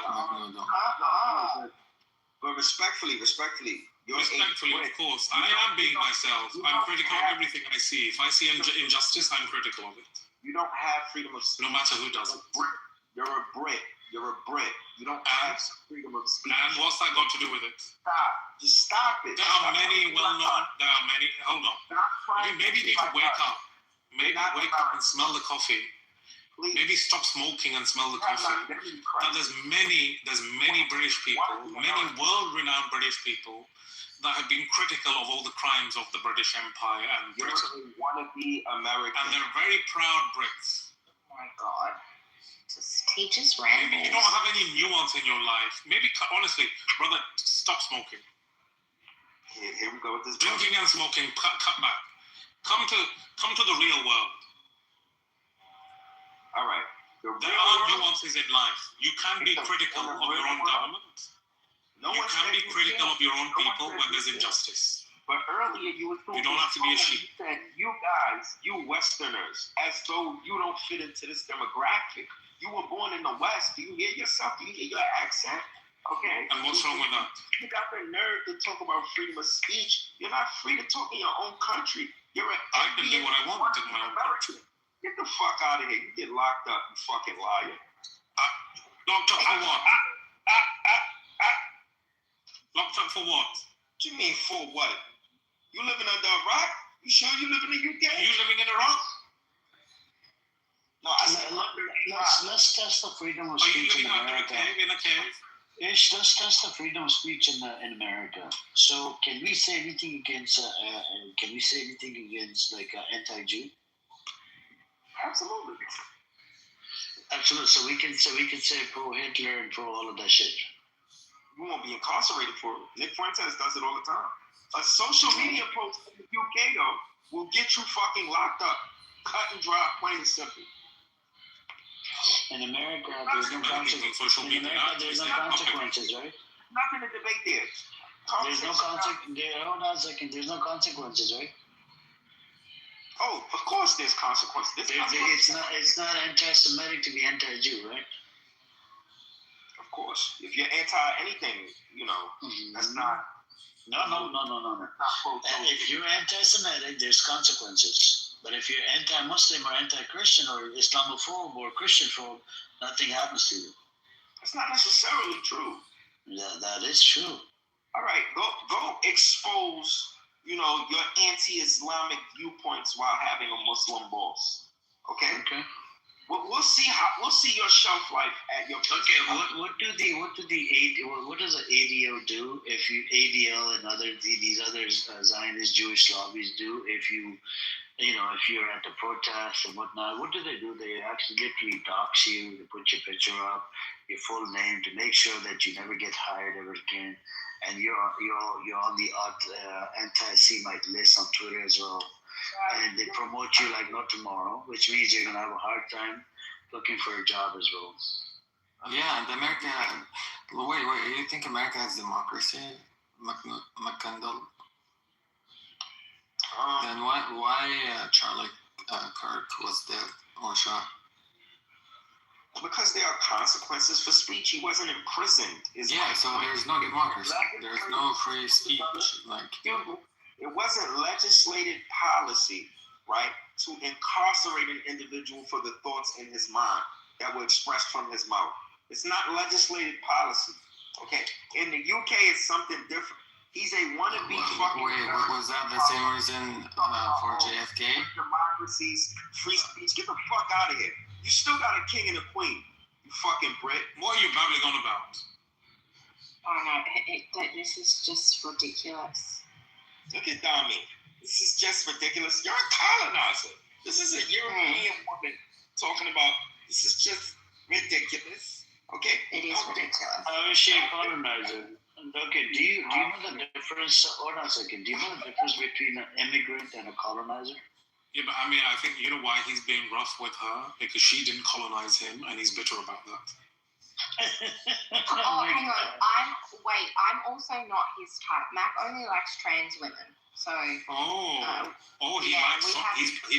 But respectfully, Respectfully, of course. I am being myself. I'm critical of everything I see. If I see injustice, I'm critical of it. You don't have freedom of speech. No matter who does it. You're a Brit. You don't have freedom of speech. And what's that got to do with it? Stop. Just stop it. There are many well-known, hold on. Maybe you need to wake up. Maybe wake up and smell the coffee. Please. Maybe stop smoking and smell the coffee. Now, there's many British people, many world-renowned British people that have been critical of all the crimes of the British Empire and Britain. You want to be American. And they're very proud Brits. Oh my God. Just teaches rambles. Maybe you don't have any nuance in your life. Maybe, honestly, brother, stop smoking. Here we go with this. Drinking and smoking, cut back. Come to the real world. All right. There are nuances in life. You can be critical of your own government. You can be critical of your own people when there's injustice. But earlier you don't have to be a sheep. You said, you guys, you Westerners, as though you don't fit into this demographic. You were born in the West. Do you hear yourself? Do you hear your accent? Okay. And what's wrong with that? You got the nerve to talk about freedom of speech. You're not free to talk in your own country. I can do what I want in my own country. Get the fuck out of here. You get locked up, you fucking liar. Locked up for what? Locked up for what? What you mean for what? You living under a rock? You sure you live in the UK? You living in Iraq? No, I said let's test the freedom of speech in America. In a cave? Ish, let's test the freedom of speech in America. So, can we say anything against? Like anti-Jew? Absolutely. So we can say pro Hitler and pro all of that shit. You won't be incarcerated for it. Nick Fuentes does it all the time. A social media post in the UK though will get you fucking locked up. Cut and dry, plain and simple. In America, there's no consequences. In America, there's no consequences, right? Nothing to debate there. There's no consequences. Hold on a second. There's no consequences, right? Oh, of course there's consequences. It's not anti-Semitic to be anti-Jew, right? Of course. If you're anti-anything, that's not... No. And if you're anti-Semitic, there's consequences. But if you're anti-Muslim or anti-Christian or Islamophobe or Christianphobe, nothing happens to you. That's not necessarily true. That is true. All right, go expose... your anti-Islamic viewpoints while having a Muslim boss. Okay. We'll see your shelf life at your place. Okay. What does the ADL do? If you ADL and these other Zionist Jewish lobbies do, if you're at the protests and whatnot, what do? They actually literally dox you. They put your picture up, your full name, to make sure that you never get hired ever again. And you're on the anti-Semite list on Twitter as well. And they promote you like no tomorrow, which means you're gonna have a hard time looking for a job as well. Yeah, and America. Wait. You think America has democracy, McCandle? Then why Charlie Kirk was dead or shot? Because there are consequences for speech. He wasn't imprisoned. So there's no democracy. There's no free speech. It wasn't legislated policy, right, to incarcerate an individual for the thoughts in his mind that were expressed from his mouth. It's not legislated policy. Okay, in the UK, it's something different. He's a wannabe fucking. Wait, was that the same reason for JFK? Democracies, free speech. Get the fuck out of here. You still got a king and a queen. You fucking Brit. What are you babbling on about? Oh no, this is just ridiculous. Look at Dami. This is just ridiculous. You're a colonizer. This is a European woman talking about. This is just ridiculous. Okay? It is ridiculous. How is she a colonizer? Okay, do you know the difference? Hold on a second. Do you know the difference between an immigrant and a colonizer? Yeah, but I mean, I think you know why he's being rough with her? Because she didn't colonize him, and he's bitter about that. Oh, hang on. I'm also not his type. Mac only likes trans women. So. He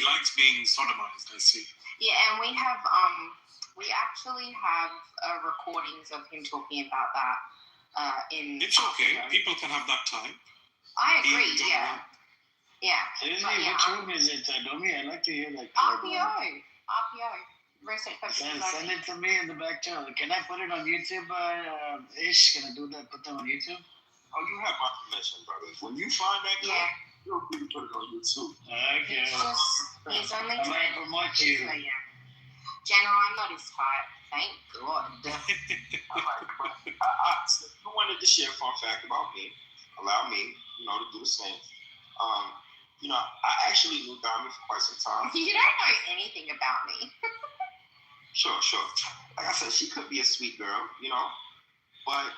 likes being sodomized. I see. Yeah, and we actually have recordings of him talking about that. It's okay. People can have that time. I agree. Yeah. Seriously, which room is it, Domi? I'd like to hear that. RPO. Research purposes. Send it to me in the back channel. Can I put it on YouTube, Ish? Can I do that? Put them on YouTube? Oh, you have my permission, brother. When you find that guy, you'll put it on YouTube. Okay. He's only I might promote you. So, yeah. General, I'm not his type. Thank God. I wanted to share a fun fact about me. Allow me, to do the same. I actually knew Dami for quite some time. You don't know anything about me. Sure. Like I said, she could be a sweet girl, but,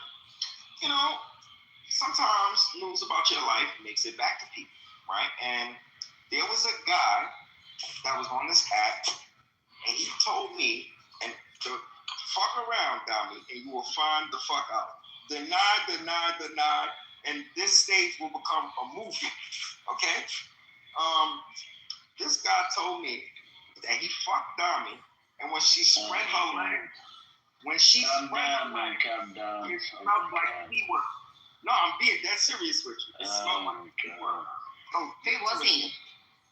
sometimes news about your life makes it back to people, right? And there was a guy that was on this app, and he told me, and to fuck around, Dami, and you will find the fuck out. Deny, and this stage will become a movie, okay? This guy told me that he fucked Dami, and when she spread her legs, it smelled like P-word. No, I'm being dead serious with you. It smelled like P-word. Who was he?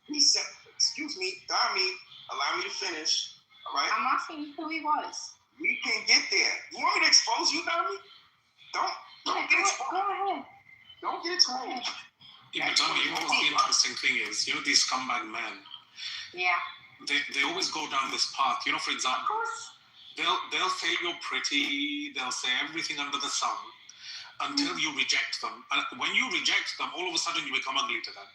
He said, excuse me, Dami, allow me to finish, all right? I'm asking who he was. We can get there. You want me to expose you, Dami? Don't get exposed. Go ahead. Don't get exposed. Yeah, but Dami, the interesting thing is, these scumbag men. Yeah. They always go down this path. For example, they'll say you're pretty. They'll say everything under the sun until you reject them. And when you reject them, all of a sudden you become ugly to them.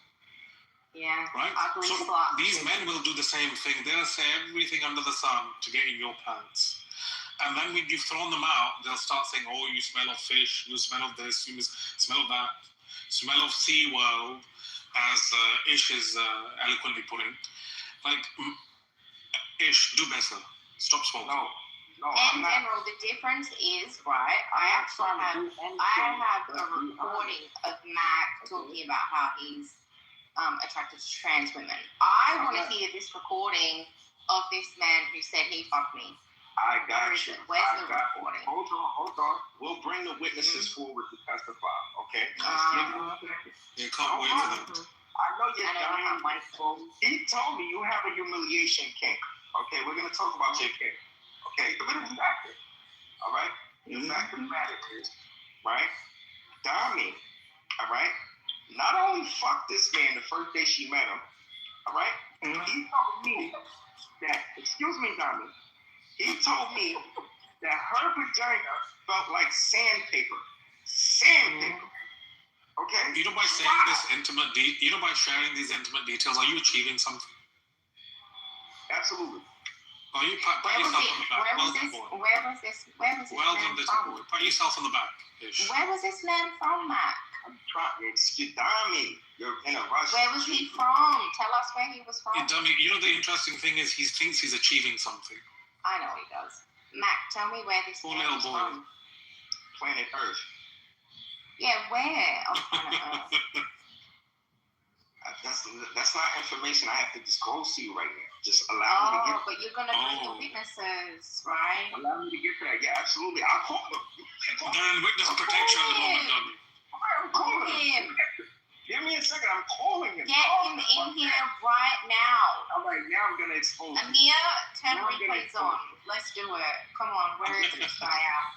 Yeah. Right? Ugly so slut. These men will do the same thing. They'll say everything under the sun to get in your pants. And then when you've thrown them out, they'll start saying, oh, you smell of fish, you smell of this, you smell of that, smell of Sea World, as Ish is eloquently putting. Like, Ish, do better. Stop smoking. No, in general, the difference is, right, I have a recording of Mac talking about how he's attracted to trans women. I want to hear this recording of this man who said he fucked me. I got you. Where's the recording? Hold on. We'll bring the witnesses forward to testify, okay? You can't wait for them. I know you're dying. He told me you have a humiliation kink. Okay, we're going to talk about your kink. Okay, but it's accurate. All right? The fact of the matter is, right? Dami, all right, not only fucked this man the first day she met him, all right? He told me that, excuse me, Dami, he told me that her vagina felt like sandpaper. Sandpaper. Okay? By saying this intimate by sharing these intimate details, are you achieving something? Absolutely. Are you pat yourself on the back? Where was this well done, little boy. Pat yourself on the back. Ish. Where was this man from, Matt? I'm trying. Excuse me. You're in a rush. Where was he from? Tell us where he was from. Dummy, the interesting thing is he thinks he's achieving something. I know he does. Mac, tell me where this man is from. Planet Earth. Yeah, where on planet Earth? That's not information I have to disclose to you right now. Just allow me to get. But you're gonna bring the witnesses, right? Allow me to get that. Yeah, absolutely. I'll call them. They're in witness protection at the moment, dummy. I'm calling him. Give me a second. I'm calling him. Get him in here right now. I'm like, now I'm gonna expose him. Amir, turn Now I'm gonna replays on. Let's do it. Come on, where is this guy at?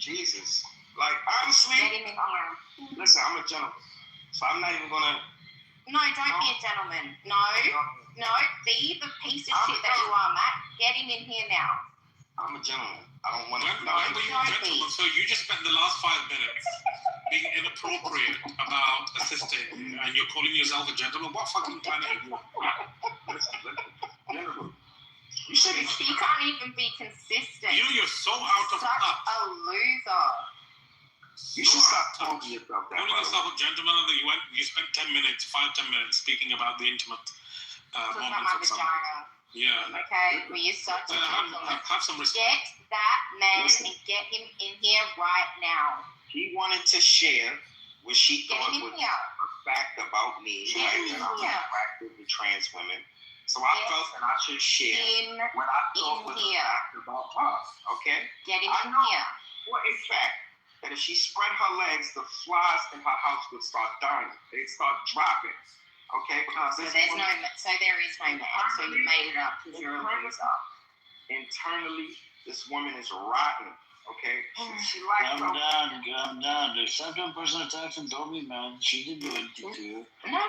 Jesus. Like, honestly, Get him in here. listen, I'm a gentleman. So I'm not even gonna. No, don't be a gentleman. No, be the piece of shit that you are, Matt. Get him in here now. I'm a gentleman. I don't want to. When were you a gentleman? So you just spent the last 5 minutes being inappropriate about assisting, and you're calling yourself a gentleman? What fucking planet are you on? Listen. Gentlemen. You should be. You can't even be consistent. You're so out of Such touch. a loser. You should stop calling yourself that. Calling yourself a gentleman, and then you spent 10 minutes, 5-10 minutes speaking about the intimate Talking about moments my of someone. vagina. Yeah. Okay, well, you're such a gentleman. Have some respect. Get that man Listen. and get him in here right now. He wanted to share what she Get thought him was in here. a fact about me, Get right? him That I'm in here. attracted to trans women. So I Get felt that I should share what I thought was a here. fact about her. Okay? Get him I in know here. for a fact that if she spread her legs, the flies in her house would start dying. They'd start dropping. Okay? Because So this there is woman- no man. So you made it up because you're a loser. internally, this woman is rotten. Okay? She likes Calm down. There's certain person attacks and don't be, man. She didn't do anything to you. No.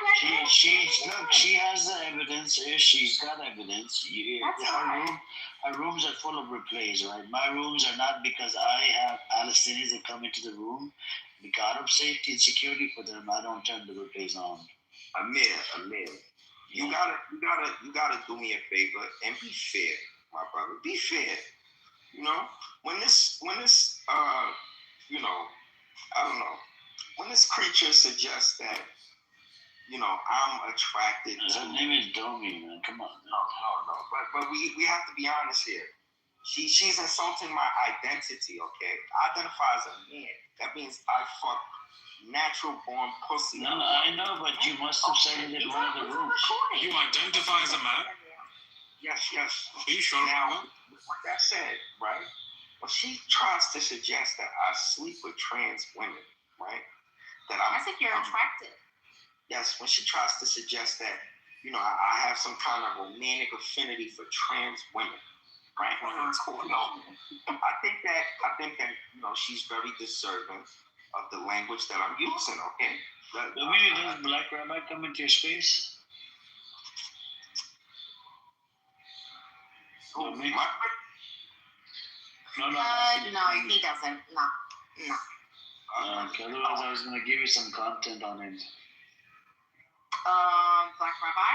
She has the evidence. She's got evidence. That's right. Her rooms are full of replays, right? My rooms are not, because I have Palestinians that come into the room. Because of safety and security for them, I don't turn the replays on. Amir. You gotta do me a favor and be fair, my brother. Be fair. You know, when this I don't know, when this creature suggests that, I'm attracted to. Her name is Domi, man. Come on. No. But we have to be honest here. She's insulting my identity, okay? I identify as a man. That means I fuck natural born pussy. No, I know, but you must have said it in one of the rooms. You identify as a man? Yes. Are you sure? Now, with that said, right? When she tries to suggest that I sleep with trans women, right? I think you're attractive. Yes, when she tries to suggest that, I have some kind of romantic affinity for trans women, right? I think that she's very deserving of the language that I'm using, okay? Does Black Rabbi come into your space? No. No, he doesn't. No. Okay, otherwise I was going to give you some content on him. Black Rabbi?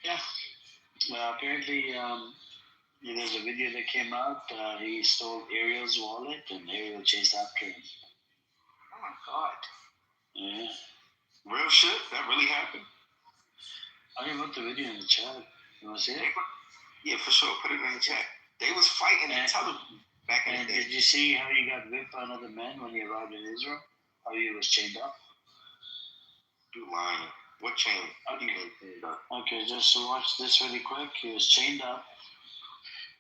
Yeah. Well, apparently, there's a video that came out. He stole Ariel's wallet, and Ariel chased after him. Oh my God. Yeah. Real shit? That really happened? I can put the video in the chat. You want to see it? Yeah, for sure. Put it in the chat. They was fighting in television back in the day. Did you see how he got whipped by another man when he arrived in Israel? How he was chained up? You lying. What chain? How do you mean chained up? Okay, just watch this really quick. He was chained up.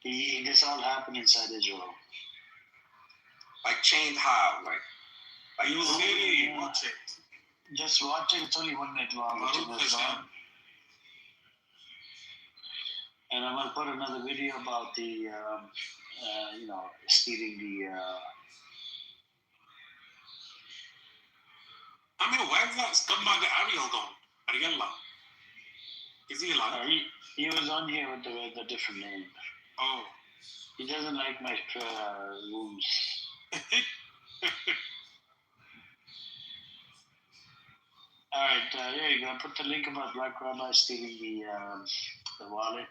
This all happened inside Israel. Like chained how? Like you really watch it. Just watch it. It's only 1 minute long. 2 minutes long. And I'm going to put another video about the, stealing the. I mean, where's that scumbag Ariel gone? Ariella? Is he alive? He was on here with a different name. Oh. He doesn't like my rooms. Alright, here you go. I put the link about Black Rabbi stealing the wallet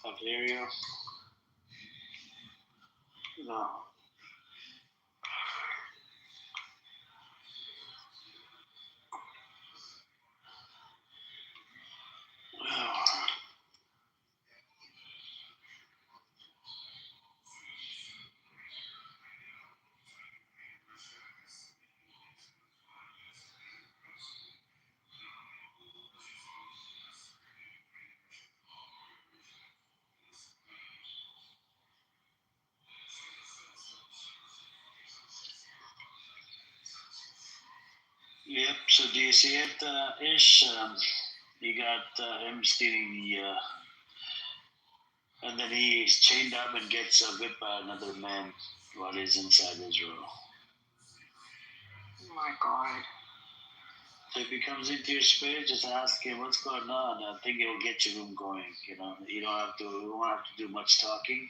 of Ariel. No. Yeah. So do you see it, Ish? You got him stealing the, and then he's chained up and gets whipped by another man while he's inside Israel. Oh my God. So if he comes into your spirit, just ask him what's going on. I think it'll get your room going. You know, you don't have to. You won't have to do much talking.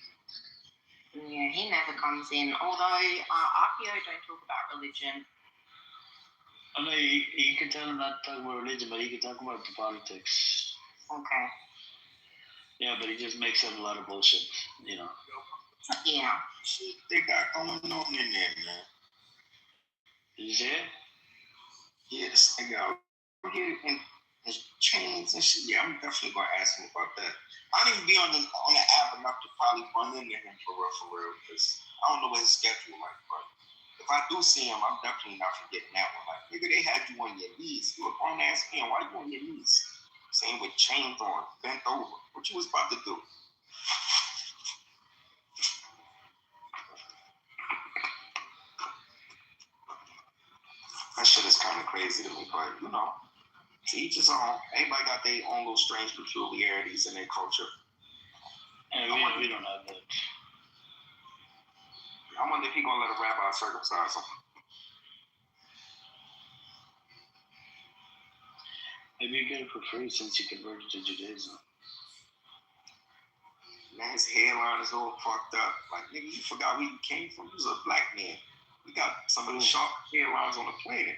Yeah, he never comes in. Although RPO don't talk about religion. I know you can tell him not to talk about religion, but he can talk about the politics. Okay. Yeah, but he just makes up a lot of bullshit. You know. Yeah. Shit they got going on in there, man. Did you see it? Yeah, this nigga out here and his chains and shit. Yeah, I'm definitely gonna ask him about that. I don't even be on the app enough to probably run into him for real, because I don't know what his schedule like. But if I do see him, I'm definitely not forgetting that one. Like, nigga, they had you on your knees. You a grown ass man. Why you on your knees? Same with chains on, bent over. What you was about to do? That shit is kind of crazy to me, but you know, to each his own. Everybody got their own little strange peculiarities in their culture. And we don't have that. I wonder if he gonna let a rabbi circumcise him. Maybe you get it for free since you converted to Judaism. Man, his hairline is all fucked up. Like, nigga, you forgot where you came from. You was a black man. We got some of the sharpest hairlines on the planet.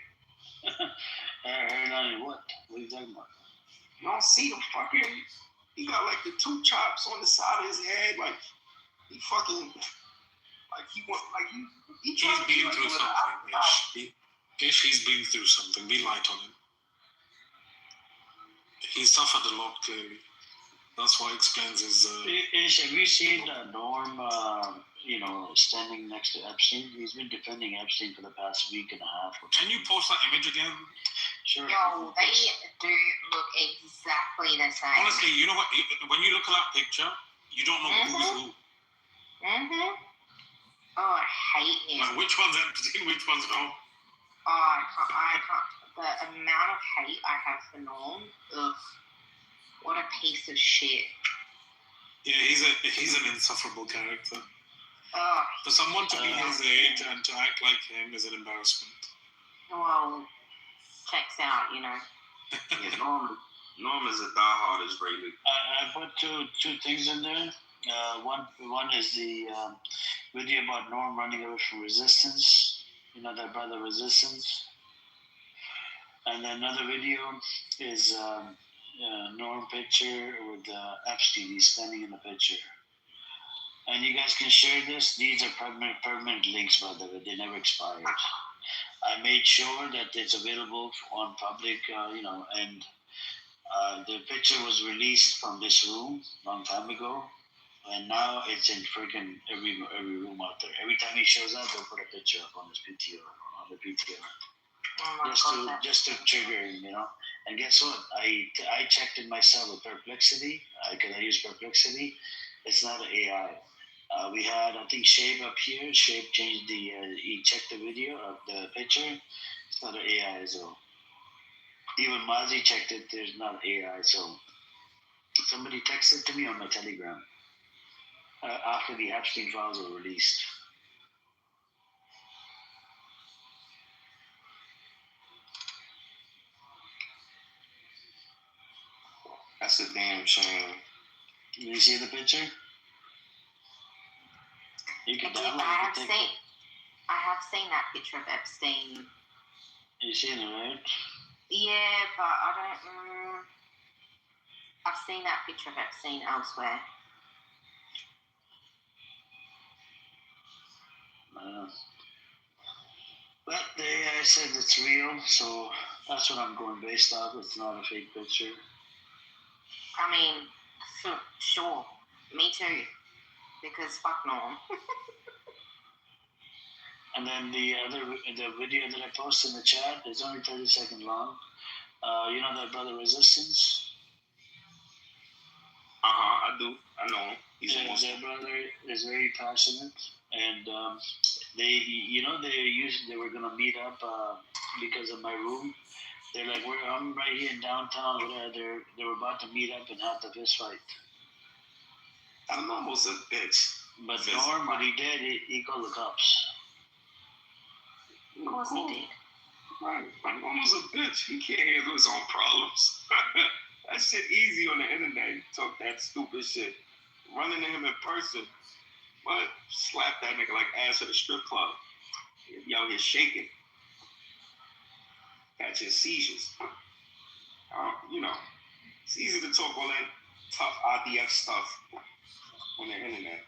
Hairline what? What are you talking about? You don't see the fucking... He got like the two chops on the side of his head. Like, he fucking... Like, he went... Like, he He's been through something, Ish. He's been through something. Be light on him. He suffered a lot, clearly. That's why it explains his... Ish, have you seen Norm, standing next to Epstein? He's been defending Epstein for the past week and a half. Can you post that image again? Sure. Yo, they do look exactly the same. Honestly, you know what? When you look at that picture, you don't know who's who. Mm-hmm. Oh, I hate him. Like, which one's Epstein, which one's Norm? Oh, I can't. The amount of hate I have for Norm, ugh. What a piece of shit. Yeah, he's an insufferable character. Oh, For someone to be his age and to act like him is an embarrassment. Well, checks out, you know. Yeah, Norm is a diehard Israeli. I put two things in there. One is the video about Norm running away from resistance. You know, that brother Resistance. And then another video is Norm picture with Epstein. He's standing in the picture. And you guys can share this. These are permanent links, by the way. They never expired. I made sure that it's available on public, and the picture was released from this room a long time ago. And now it's in freaking every room out there. Every time he shows up, they'll put a picture up on his PTR, on the PTR. Just to trigger him, you know. And guess what? I checked it myself with Perplexity, because I use Perplexity. It's not an AI. We had, I think, Shape up here. Shape changed he checked the video of the picture. It's not an AI, so. Even Mazi checked it, there's not AI, so. Somebody texted to me on my Telegram after the Epstein files were released. That's a damn shame. You see the picture? You can download it. I have seen that picture of Epstein. You seen it, right? Yeah, but I don't. I've seen that picture of Epstein elsewhere. But I said it's real, so that's what I'm going based off. It's not a fake picture. I mean, sure, me too. Because fuck Norm. And then the video that I posted in the chat is only 30 seconds long. You know that brother Resistance? I do. I know him. That brother is very passionate, and they were gonna meet up because of my room. They're like, I'm right here in downtown. Whatever. They were about to meet up and have the fist fight. I'm almost a bitch. But Norm, what he did, he called the cops. Of course he did. Right. I'm almost a bitch. He can't handle his own problems. That shit easy on the internet. Talk that stupid shit. Running to him in person. What? Slap that nigga like ass at a strip club. He out here shaking. Catching seizures. You know, it's easy to talk all that tough IDF stuff on the internet.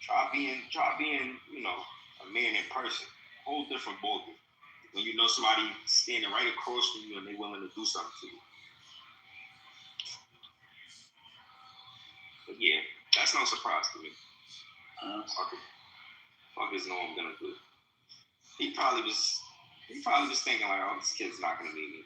Try being, you know, a man in person. Whole different ballgame. When you know somebody standing right across from you and they willing to do something to you. But yeah, that's no surprise to me. Fuck is no I'm gonna do. He probably was thinking like, oh, this kid's not gonna meet me.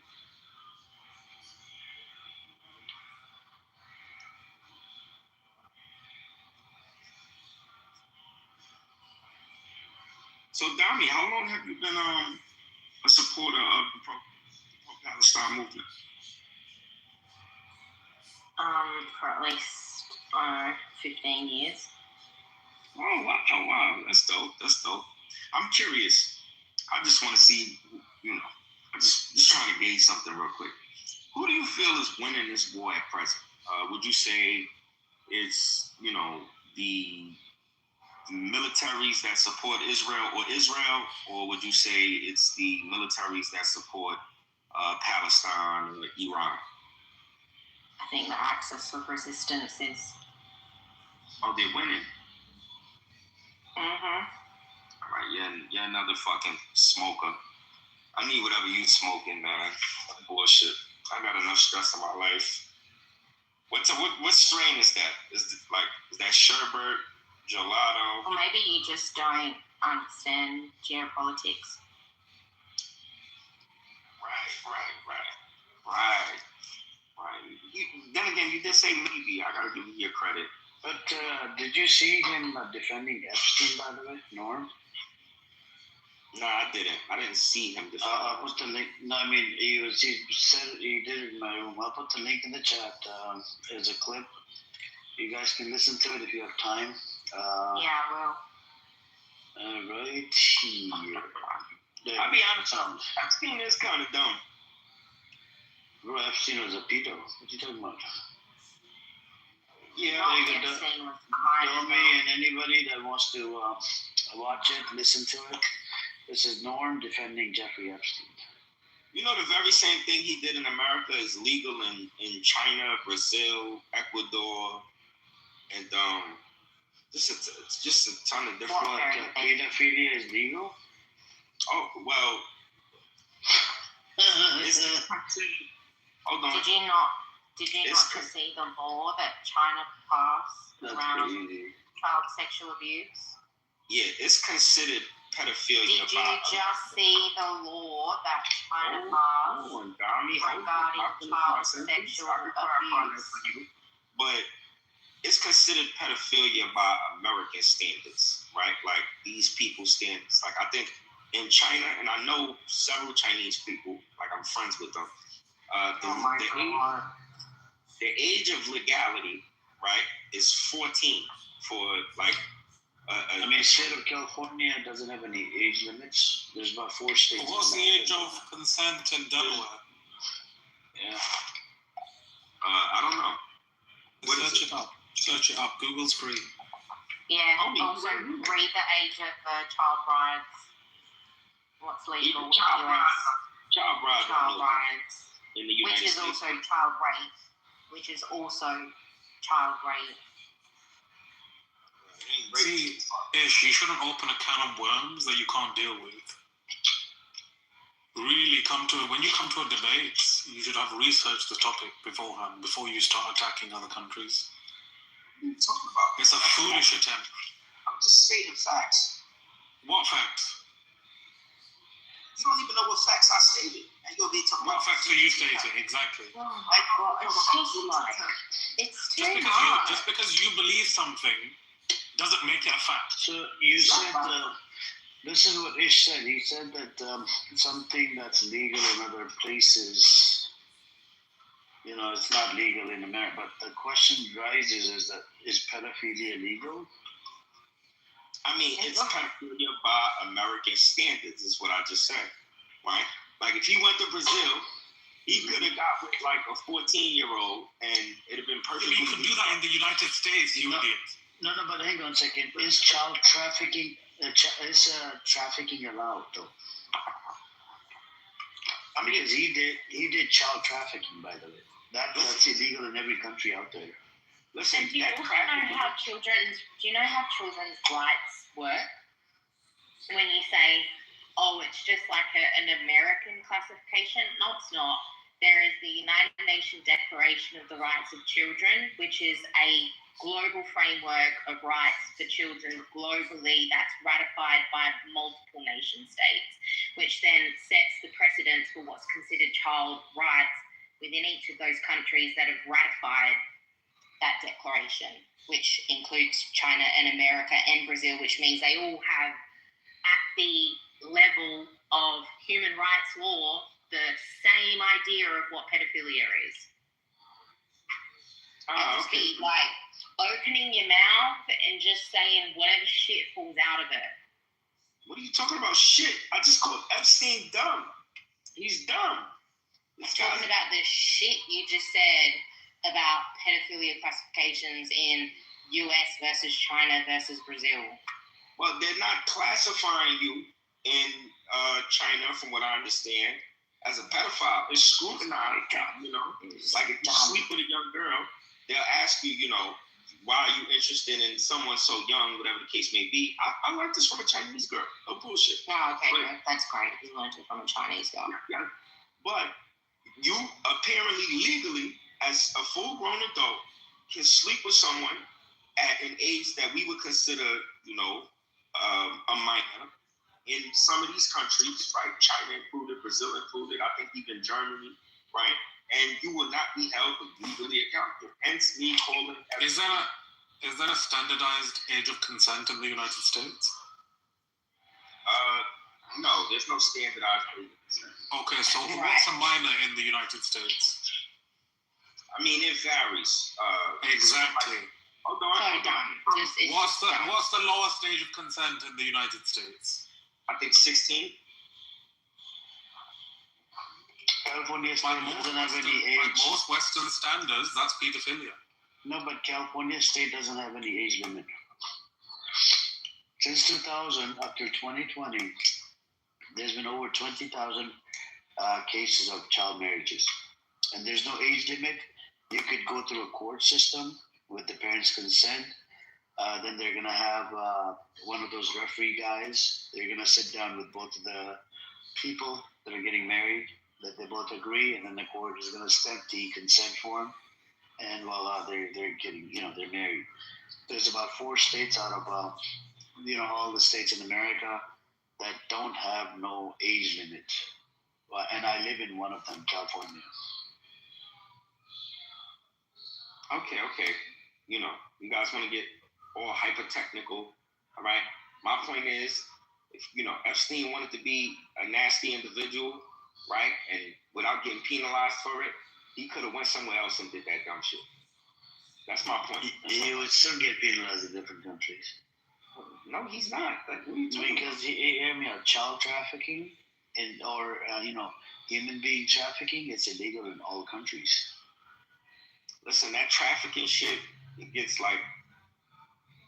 So Dami, how long have you been a supporter of the pro-Palestine movement? For at least 15 years. Oh wow, that's dope. I'm curious. I just want to see, you know, I'm just trying to gauge something real quick. Who do you feel is winning this war at present? Would you say it's, you know, the militaries that support Israel, or would you say it's the militaries that support Palestine or Iran? I think the axis of resistance is. Oh, they're winning. Mm-hmm. All right, you're another fucking smoker. I need whatever you smoking, man. Bullshit. I got enough stress in my life. What strain is that? Is that sherbet, gelato? Or maybe you just don't understand geopolitics. Right. Then again, you did say maybe. I gotta give you your credit. But did you see him defending Epstein, by the way, Norm? No, I didn't. I didn't see him defend. I'll put the link. No, I mean, he said he did it in my room. I'll put the link in the chat. There's a clip. You guys can listen to it if you have time. Yeah, I will. Right here. I'll be honest, Epstein is kind of dumb. Bro, Epstein was a pedo. What you talking about? Yeah, Epstein was behind me and anybody that wants to watch it, listen to it. This is Norm defending Jeffrey Epstein. You know, the very same thing he did in America is legal in China, Brazil, Ecuador, and just a ton of different. Pedophilia is legal? Oh well. Hold on. Did you not see the law that China passed around child sexual abuse? Yeah, it's considered pedophilia. Did you just see the law that China passed regarding child sexual abuse? But it's considered pedophilia by American standards, right? Like these people's standards. Like I think in China, and I know several Chinese people, like I'm friends with them. The age of legality, right, is 14 for like. I mean, state of California doesn't have any age limits. There's about 4 states. What's the age of consent in Delaware? Yeah. I don't know. Search it up. Google's free. Yeah. Also, read the age of child brides. What's legal in the US? Child brides. In the United States. Which is also child rape. See, Ish, you shouldn't open a can of worms that you can't deal with. Really, when you come to a debate, you should have researched the topic beforehand, before you start attacking other countries. What are you talking about? It's a foolish attempt. I'm just stating facts. What facts? You don't even know what facts I stated. And you'll be talking about facts are you stating? Exactly. Oh my God, it's too much. Just because you believe something doesn't make it a fact. So you said This is what Ish said. He said that something that's legal in other places, it's not legal in America. But the question rises is that is pedophilia legal? I mean, it's pedophilia by American standards, is what I just said, right? Like if he went to Brazil, he could have got with like a 14-year-old, and it'd have been perfect. You could do that in the United States, you idiot. No, but hang on a second. Is child trafficking trafficking allowed though? I mean, because he did child trafficking, by the way. That's illegal in every country out there. Listen, do you also know how children's rights work? When you say, oh, it's just like an American classification. No, it's not. There is the United Nations Declaration of the Rights of Children, which is a global framework of rights for children globally that's ratified by multiple nation states, which then sets the precedence for what's considered child rights within each of those countries that have ratified that declaration, which includes China and America and Brazil, which means they all have at the level of human rights law the same idea of what pedophilia is. And just be like opening your mouth and just saying whatever shit falls out of it. What are you talking about? Shit. I just called Epstein dumb. He's dumb. I'm talking about the shit you just said about pedophilia classifications in US versus China versus Brazil. Well, they're not classifying you in China, from what I understand, as a pedophile. It's scrutinized, Like if you sleep with a young girl, they'll ask you, why are you interested in someone so young, whatever the case may be. I learned this from a Chinese girl. No bullshit. Oh, okay, that's great. You learned it from a Chinese girl. Yeah. But you apparently legally, as a full-grown adult, can sleep with someone at an age that we would consider, a minor in some of these countries, right? China included, Brazil included, I think even Germany, right? And you will not be held legally accountable. Hence me calling. Is there a standardized age of consent in the United States? No, there's no standardized age of consent. Okay, so what's a minor in the United States? I mean, it varies. Exactly. Hold on. What's the lowest age of consent in the United States? I think 16. California state doesn't have any age. By most Western standards, that's pedophilia. No, but California state doesn't have any age limit. Since 2000 up to 2020, there's been over 20,000 cases of child marriages. And there's no age limit. You could go through a court system with the parents' consent. Then they're going to have one of those referee guys. They're going to sit down with both of the people that are getting married, that they both agree, and then the court is going to stamp the consent form. And voila, they're getting, they're married. There's about 4 states out of, all the states in America that don't have no age limit. And I live in one of them, California. Okay. You guys want to get all hyper-technical, all right? My point is, if, Epstein wanted to be a nasty individual, right, and without getting penalized for it, he could have went somewhere else and did that dumb shit. That's my point. He would still get penalized in different countries. No, he's not. Like, what are you talking about? Child trafficking or human being trafficking, it's illegal in all countries. Listen, that trafficking shit, it gets like,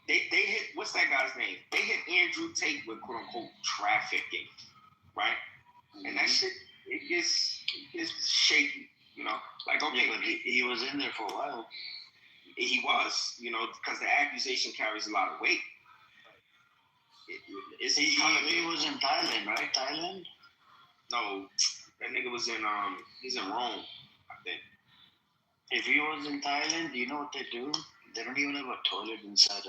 they hit, what's that guy's name? They hit Andrew Tate with quote unquote trafficking, right? Mm-hmm. And that shit, it gets shaky, Like, okay. Yeah, but he was in there for a while. He was, because the accusation carries a lot of weight. He was in Thailand, right? Thailand? No, that nigga was in, he's in Rome, I think. If he was in Thailand, you know what they do? They don't even have a toilet inside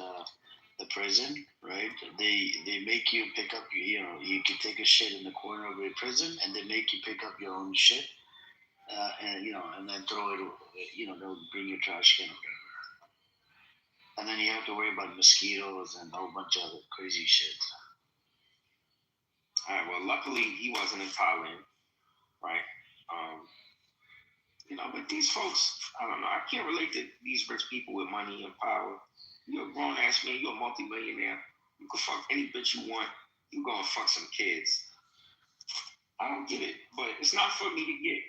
the prison, right? They make you pick up, you can take a shit in the corner of a prison, and they make you pick up your own shit, and then throw it, they'll bring your trash can or whatever. And then you have to worry about mosquitoes and a whole bunch of other crazy shit. All right. Well, luckily he wasn't in Thailand, right? But these folks, I don't know. I can't relate to these rich people with money and power. You're a grown ass man. You're a multimillionaire. You can fuck any bitch you want. You go and fuck some kids. I don't get it, but it's not for me to get.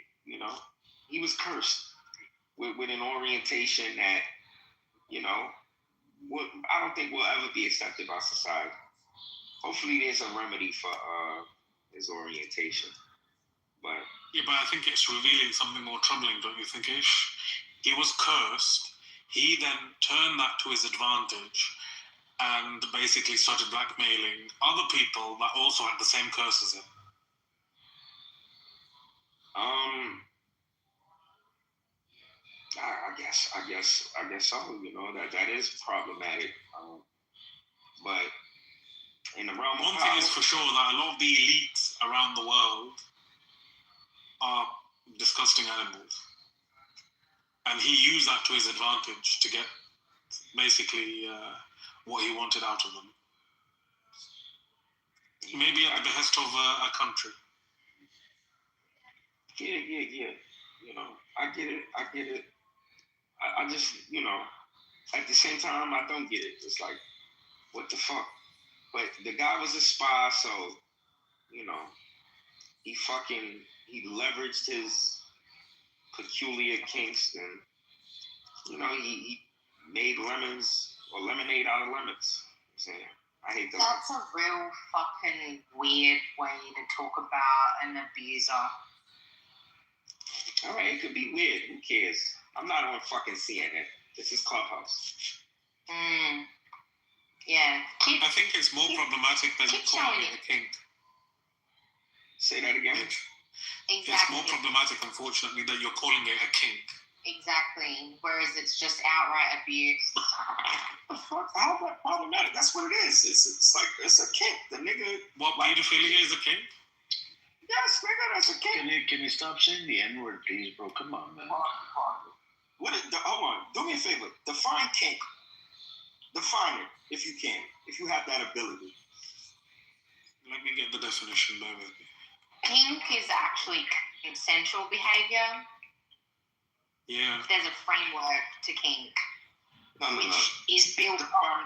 He was cursed with an orientation that, I don't think will ever be accepted by society. Hopefully, there's a remedy for his orientation. But I think it's revealing something more troubling, don't you think, Ish? He was cursed. He then turned that to his advantage and basically started blackmailing other people that also had the same curse as him. I guess so. That is problematic. But in the realm of one thing is for sure that a lot of the elites around the world are disgusting animals, and he used that to his advantage to get basically what he wanted out of them. Maybe at the behest of a country. Yeah. I get it. I just, at the same time, I don't get it. It's like, what the fuck? But the guy was a spy, so, he leveraged his peculiar kinks and, he made lemonade out of lemons. I hate that. That's a real fucking weird way to talk about an abuser. All right, it could be weird. Who cares? I'm not on fucking CNN. This is Clubhouse. Yeah. I think it's more problematic than calling it a kink. Say that again. Exactly. It's more problematic, unfortunately, that you're calling it a kink. Exactly. Whereas it's just outright abuse. How about problematic? That's what it is. It's like it's a kink. The nigga. What pedophilia is a kink? Yes, nigga, that's a kink. Can you stop saying the N-word, please, bro? Come on, man. Hold on. Do me a favor. Define kink. Define it, if you can. If you have that ability. Let me get the definition, bear with me. Kink is actually consensual behavior. Yeah. There's a framework to kink. Which is built on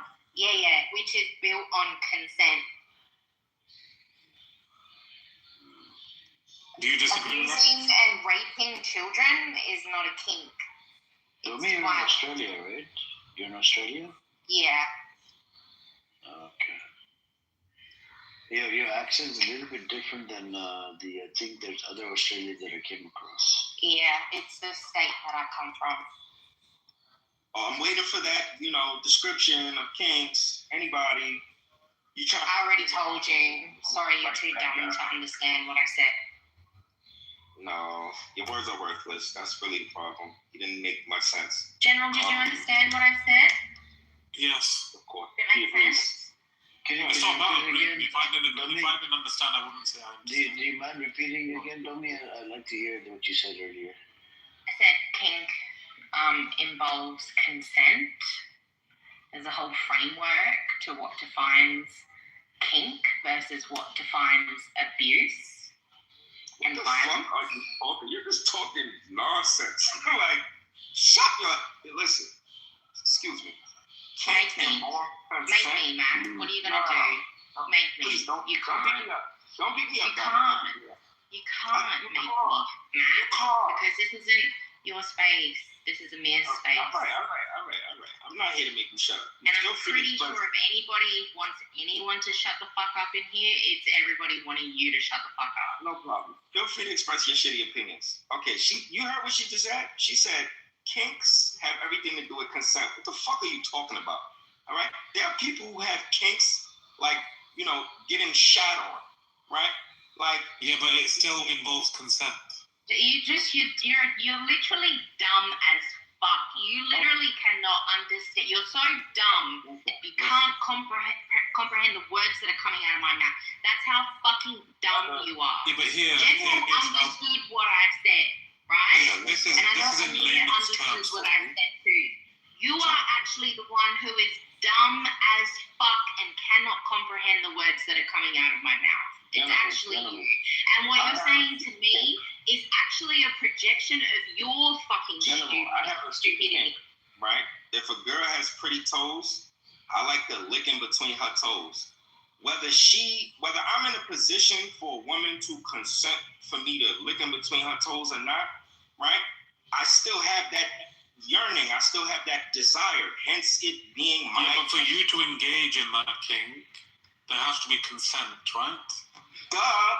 which is built on consent. Do you disagree with that? Abusing and raping children is not a kink. You're in Australia, right? You're in Australia? Yeah. Okay. Your accent's a little bit different than I think there's other Australians that I came across. Yeah, it's the state that I come from. I'm waiting for that, description of kinks. Anybody? I already told you. Sorry, you're too dumb to understand what I said. No, your words are worthless. That's really the problem. You didn't make much sense. General, did you understand what I said? Yes. Of course. Did it make sense? It's not bad. If I didn't understand, I wouldn't say I understand. Do you mind repeating again, Domi? I'd like to hear what you said earlier. I said kink involves consent. There's a whole framework to what defines kink versus what defines abuse. What the fuck are you talking? You're just talking nonsense. Like, shut your... Listen, excuse me. Make me, Matt. What are you gonna do? Make me. Please don't. You can't. Don't beat me up. Don't beat me up. You can't make me, Matt. Because this isn't your space. This is Amir's space. All right. I'm not here to make you shut up. And I'm pretty sure if anybody wants anyone to shut the fuck up in here, it's everybody wanting you to shut the fuck up. No problem. Feel free to express your shitty opinions. Okay, you heard what she just said? She said, kinks have everything to do with consent. What the fuck are you talking about? All right? There are people who have kinks, like, getting shat on, right? Like... Yeah, but it still involves consent. You're literally dumb as fuck. You literally cannot understand. You're so dumb that you can't comprehend the words that are coming out of my mouth. That's how fucking dumb you are. Yeah, but here understood what I said, right? This is in layman's understood terms. what I said too. You are actually the one who is dumb as fuck and cannot comprehend the words that are coming out of my mouth. It's actually you. And what you're saying to me is actually a projection of your fucking stupidity. Right? If a girl has pretty toes, I like to lick in between her toes. Whether I'm in a position for a woman to consent for me to lick in between her toes or not, right? I still have that yearning. I still have that desire. Hence it being my. Yeah, but for you to engage in that kink, there has to be consent, right?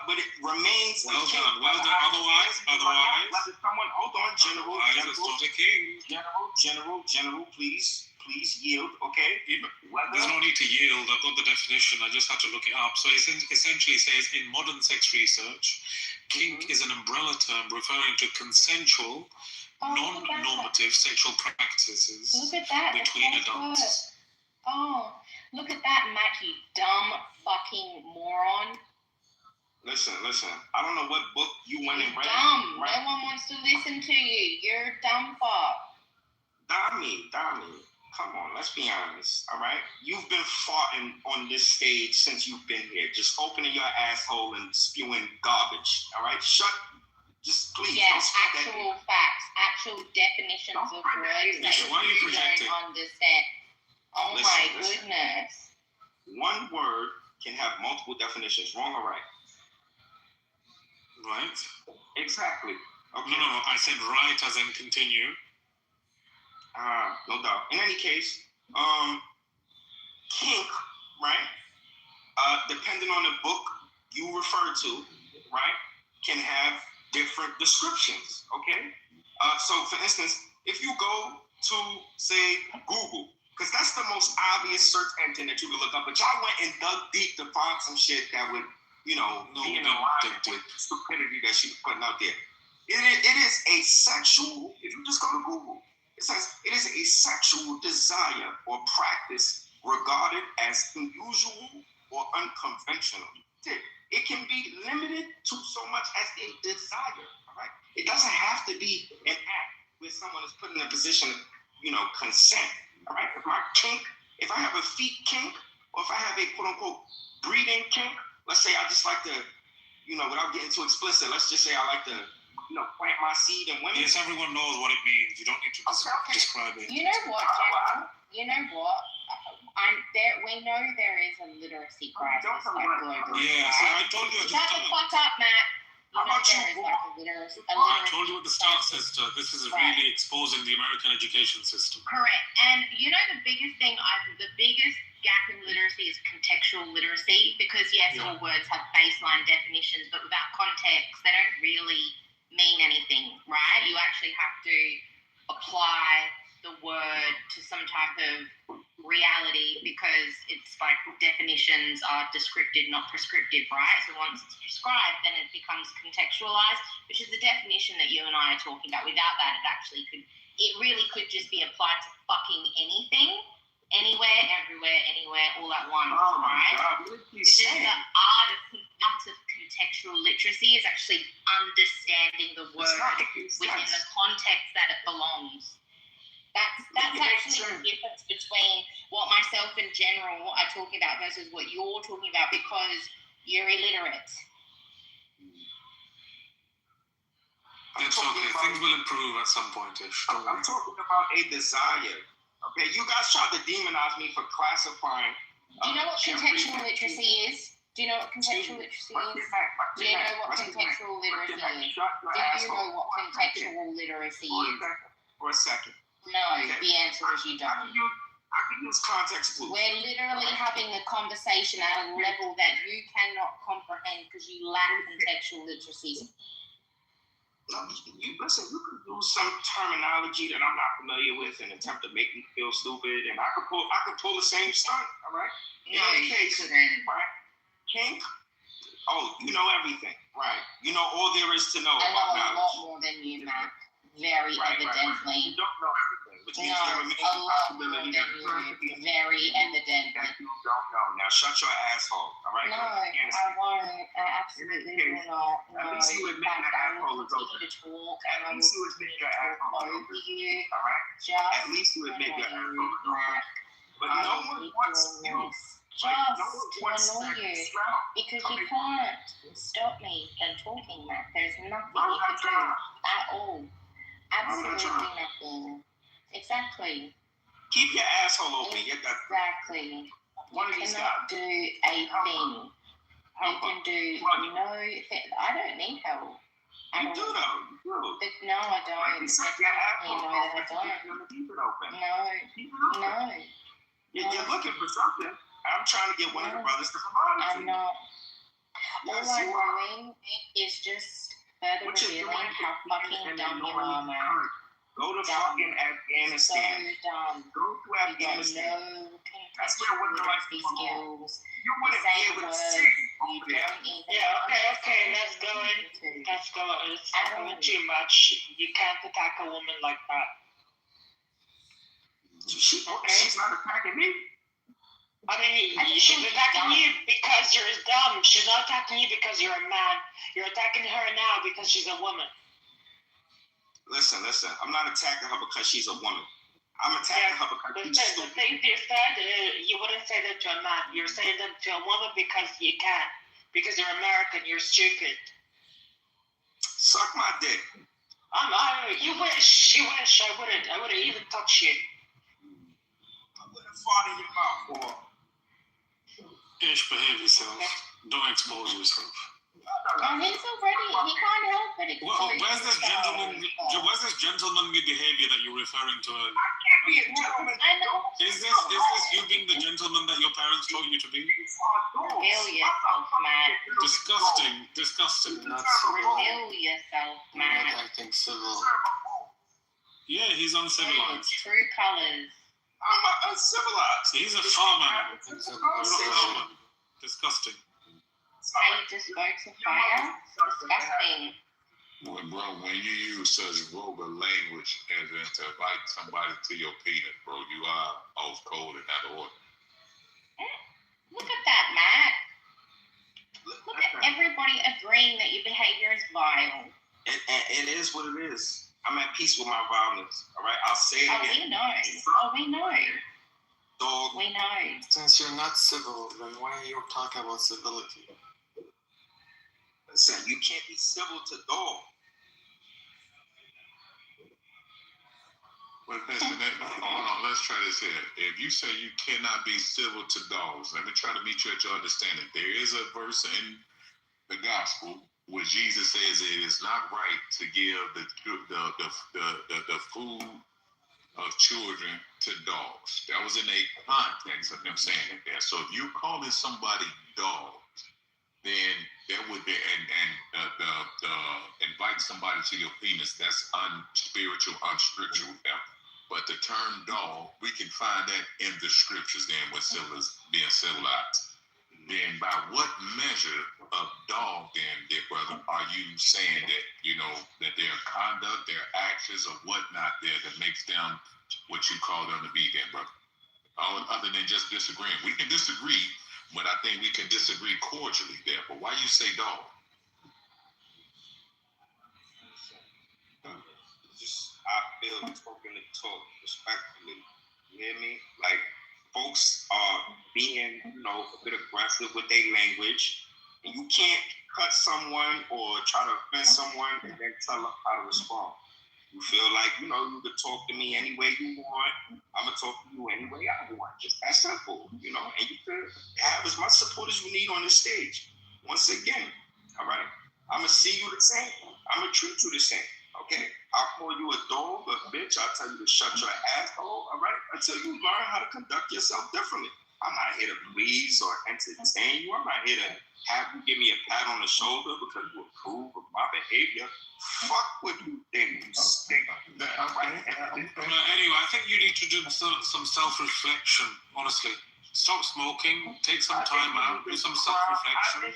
But it remains well a kink. Otherwise, someone, hold on, General. It's not a kink. General, please yield, okay? There's no need to yield. I've got the definition. I just had to look it up. So it essentially says, in modern sex research, kink is an umbrella term referring to consensual, non-normative sexual practices between adults. Look at that, Mac, you dumb fucking moron. Listen. I don't know what book you went and read. Dumb. Right? No one wants to listen to you. You're a dumb fuck. Dami, come on, let's be honest, all right? You've been farting on this stage since you've been here, just opening your asshole and spewing garbage, all right? Just please. Yes, actual facts, actual definitions of words that you don't understand. Oh my goodness. One word can have multiple definitions, wrong or right? Right. Exactly. Okay. No, I said right as in continue. No doubt. In any case, kink, right? Depending on the book you refer to, right, can have different descriptions, okay? So, for instance, if you go to, say, Google, because that's the most obvious search engine that you can look up, but y'all went and dug deep to find some shit that would, be in alignment with the stupidity that she was putting out there. It is a sexual, if you just go to Google, it says it is a sexual desire or practice regarded as unusual or unconventional. It can be limited to so much as a desire, all right? It doesn't have to be an act where someone is put in a position of, consent, all right? If I have a feet kink, or if I have a quote-unquote breeding kink, let's say I just like to, without getting too explicit, let's just say I like to, plant my seed in women. Yes, everyone knows what it means. You don't need to describe it. You know what, General? You know what? We know there is a literacy crisis globally. Yeah, so I told you. Shut the fuck up, Matt. I told you at the start, sister. This is really exposing the American education system. Correct. And the biggest thing, the biggest gap in literacy is contextual literacy, because yes, all words have baseline definitions, but without context, they don't really mean anything, right? You actually have to apply the word to some type of reality, because it's like definitions are descriptive, not prescriptive, right? So once it's prescribed, then it becomes contextualized, which is the definition that you and I are talking about. Without that, it really could just be applied to fucking anything, anywhere, everywhere, anywhere, all at once, right? Which is the art of contextual literacy, is actually understanding the word within the context that it belongs. That's actually the difference between what myself and General are talking about versus what you're talking about, because you're illiterate. It's okay. Things will improve at some point-ish. I'm talking about a desire. Okay, you guys tried to demonize me for classifying. Do you know what contextual literacy is? Do you know what contextual literacy is? Do you know what contextual literacy is? Do you know what contextual literacy is? For a second. No, the answer is you don't. I can use context clues. We're literally having a conversation at a level that you cannot comprehend because you lack contextual literacy. No, you could use some terminology that I'm not familiar with and attempt to make me feel stupid, and I could pull the same stunt, all right? In any case, right? Kink, you know everything, right? You know all there is to know about knowledge. I know a lot more than you, Matt. Very evidently. You don't know everything, which means there remains a lot more than you. Very evidently. That you don't know. Now shut your asshole, all right? No, I won't. I absolutely will not. No. At least you admit that asshole is open. At least you admit your asshole is open. All right? At least you admit your asshole is open. But no one wants you just to annoy you because you can't stop me from talking, Matt. There's nothing you can do at all. Absolutely nothing. Exactly. Keep your asshole open. Exactly. One of You these cannot guys. do a thing. You can do no thing. I don't need help. You do though. You do. But no, I don't. You suck your asshole. No, I don't. Keep it open. No. You're looking for something. I'm trying to get one of the brothers to provide it to I'm you. not. Yes, All I'm you are. doing is just further What you're revealing doing how fucking dumb you are, man. Go to fucking Afghanistan. So dumb. Go to Afghanistan. You got no That's where women like to come home. skills. You wouldn't be able to see over there. Okay, let's go in. Let's go. It's going too much. You can't attack a woman like that. She's not attacking me. I mean, she's attacking you because you're dumb. She's not attacking you because you're a man. You're attacking her now because she's a woman. Listen. I'm not attacking her because she's a woman. I'm attacking her because she's The stupid. things you said, you wouldn't say that to a man. You're saying that to a woman because you can. Because you're American, you're stupid. Suck my dick. You wish. I wouldn't even touch you. I wouldn't fart in your mouth, boy. Ish, behave yourself. Don't expose yourself. He's already, he can't help it. Well, where's this gentlemanly behavior that you're referring to? I can't be a gentleman. I know. Is this you being the gentleman that your parents told you to be? Reveal yourself, man. Disgusting. Not civil. Reveal yourself, man. Not acting civil. Yeah, he's uncivilized. True colors. I'm uncivilized. He's a farmer. He's a You're a farmer. Disgusting. How you just spoke to fire? Disgusting. Bro, when you use such vulgar language as in to invite somebody to your penis, bro, you are off code and out of order. Look at that, Matt. Look at everybody agreeing that your behavior is vile. It is what it is. I'm at peace with my violence. All right, I'll say it again. We know. Dog. We know. Since you're not civil, then why are you talking about civility? Listen, you can't be civil to dog. Well, listen, hold on, let's try this here. If you say you cannot be civil to dogs, let me try to meet you at your understanding. There is a verse in the gospel where Jesus says it is not right to give the food of children to dogs. That was in a context of them saying it there. So if you're calling somebody dogs, then that would be the inviting somebody to your penis, that's unspiritual, unscriptural. But the term dog, we can find that in the scriptures then with being civilized. Then by what measure of dog then, dear brother, are you saying that, that their conduct, their actions or whatnot there that makes them what you call them to be then, brother? Other than just disagreeing. We can disagree, but I think we can disagree cordially there. But why you say dog? I feel spoken to talk respectfully. You hear me? Like, folks are being, a bit aggressive with their language. And you can't cut someone or try to offend someone and then tell them how to respond. You feel like, you can talk to me any way you want. I'm going to talk to you any way I want. Just that simple, and you can have as much support as you need on this stage. Once again, all right? I'm going to see you the same. I'm going to treat you the same, okay? I'll call you a dog, a bitch. I'll tell you to shut your asshole, all right? Until you learn how to conduct yourself differently. I'm not here to please or entertain you. I'm not here to have you give me a pat on the shoulder because you approve of my behavior. Fuck what you think, you stink. Anyway, I think you need to do some self-reflection, honestly. Stop smoking, take some time out, do some self-reflection.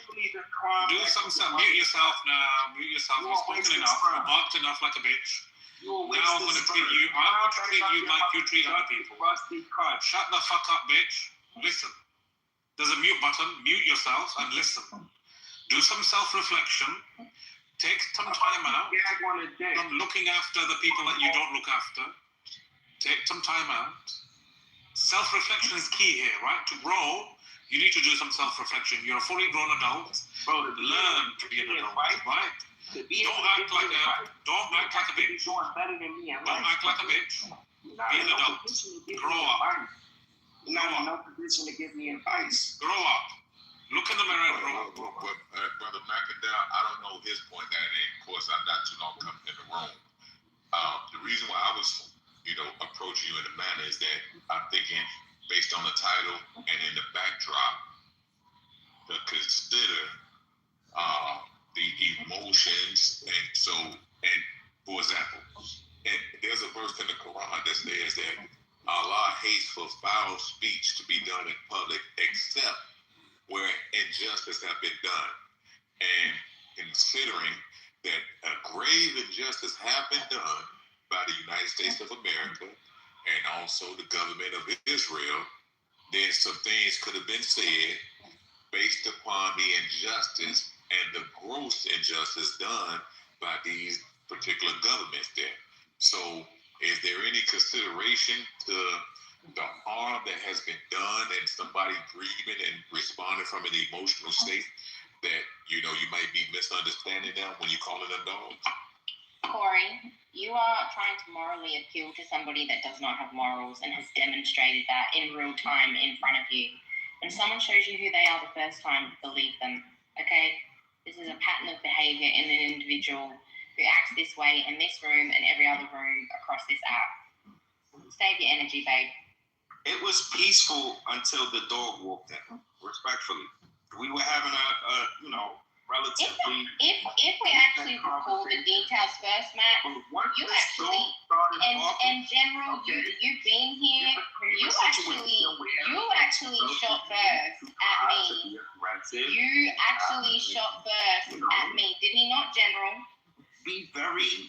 Do some mute yourself now, You've spoken enough, you've barked enough like a bitch. Now I'm going to treat you like you treat other people. Shut the fuck up, bitch. Listen. There's a mute button, mute yourself and listen. Do some self-reflection. Take some time out from looking after the people that you don't look after. Take some time out. Self-reflection is key here, right? To grow, you need to do some self-reflection. You're a fully grown adult. Bro, Learn to be an adult, right? Don't act like a bitch. Don't act like a bitch. Be an adult. Grow up. You're not in no position to give me advice. Grow up. Look in the mirror and grow up. Brother McIndow, I don't know his point that, and of course, I'm not too long coming in the room. The reason why I was, approaching you in the manner is that I'm thinking, based on the title and in the backdrop, to consider the emotions, and for example, and there's a verse in the Quran that says that Allah hates for foul speech to be done in public, except where injustice have been done. And considering that a grave injustice have been done by the United States of America and also the government of Israel, then some things could have been said based upon the injustice and the gross injustice done by these particular governments there. So is there any consideration to the harm that has been done and somebody grieving and responding from an emotional state that, you might be misunderstanding them when you calling them dogs? Corey, you are trying to morally appeal to somebody that does not have morals and has demonstrated that in real time in front of you. When someone shows you who they are the first time, believe them, okay? This is a pattern of behavior in an individual who acts this way in this room and every other room across this app. Save your energy, babe. It was peaceful until the dog walked in. Respectfully, we were having a relatively. If we actually recall the details first, Matt, you actually, in general, you've been here. You actually shot first at me. You actually shot first at me. Did he not, General? Be very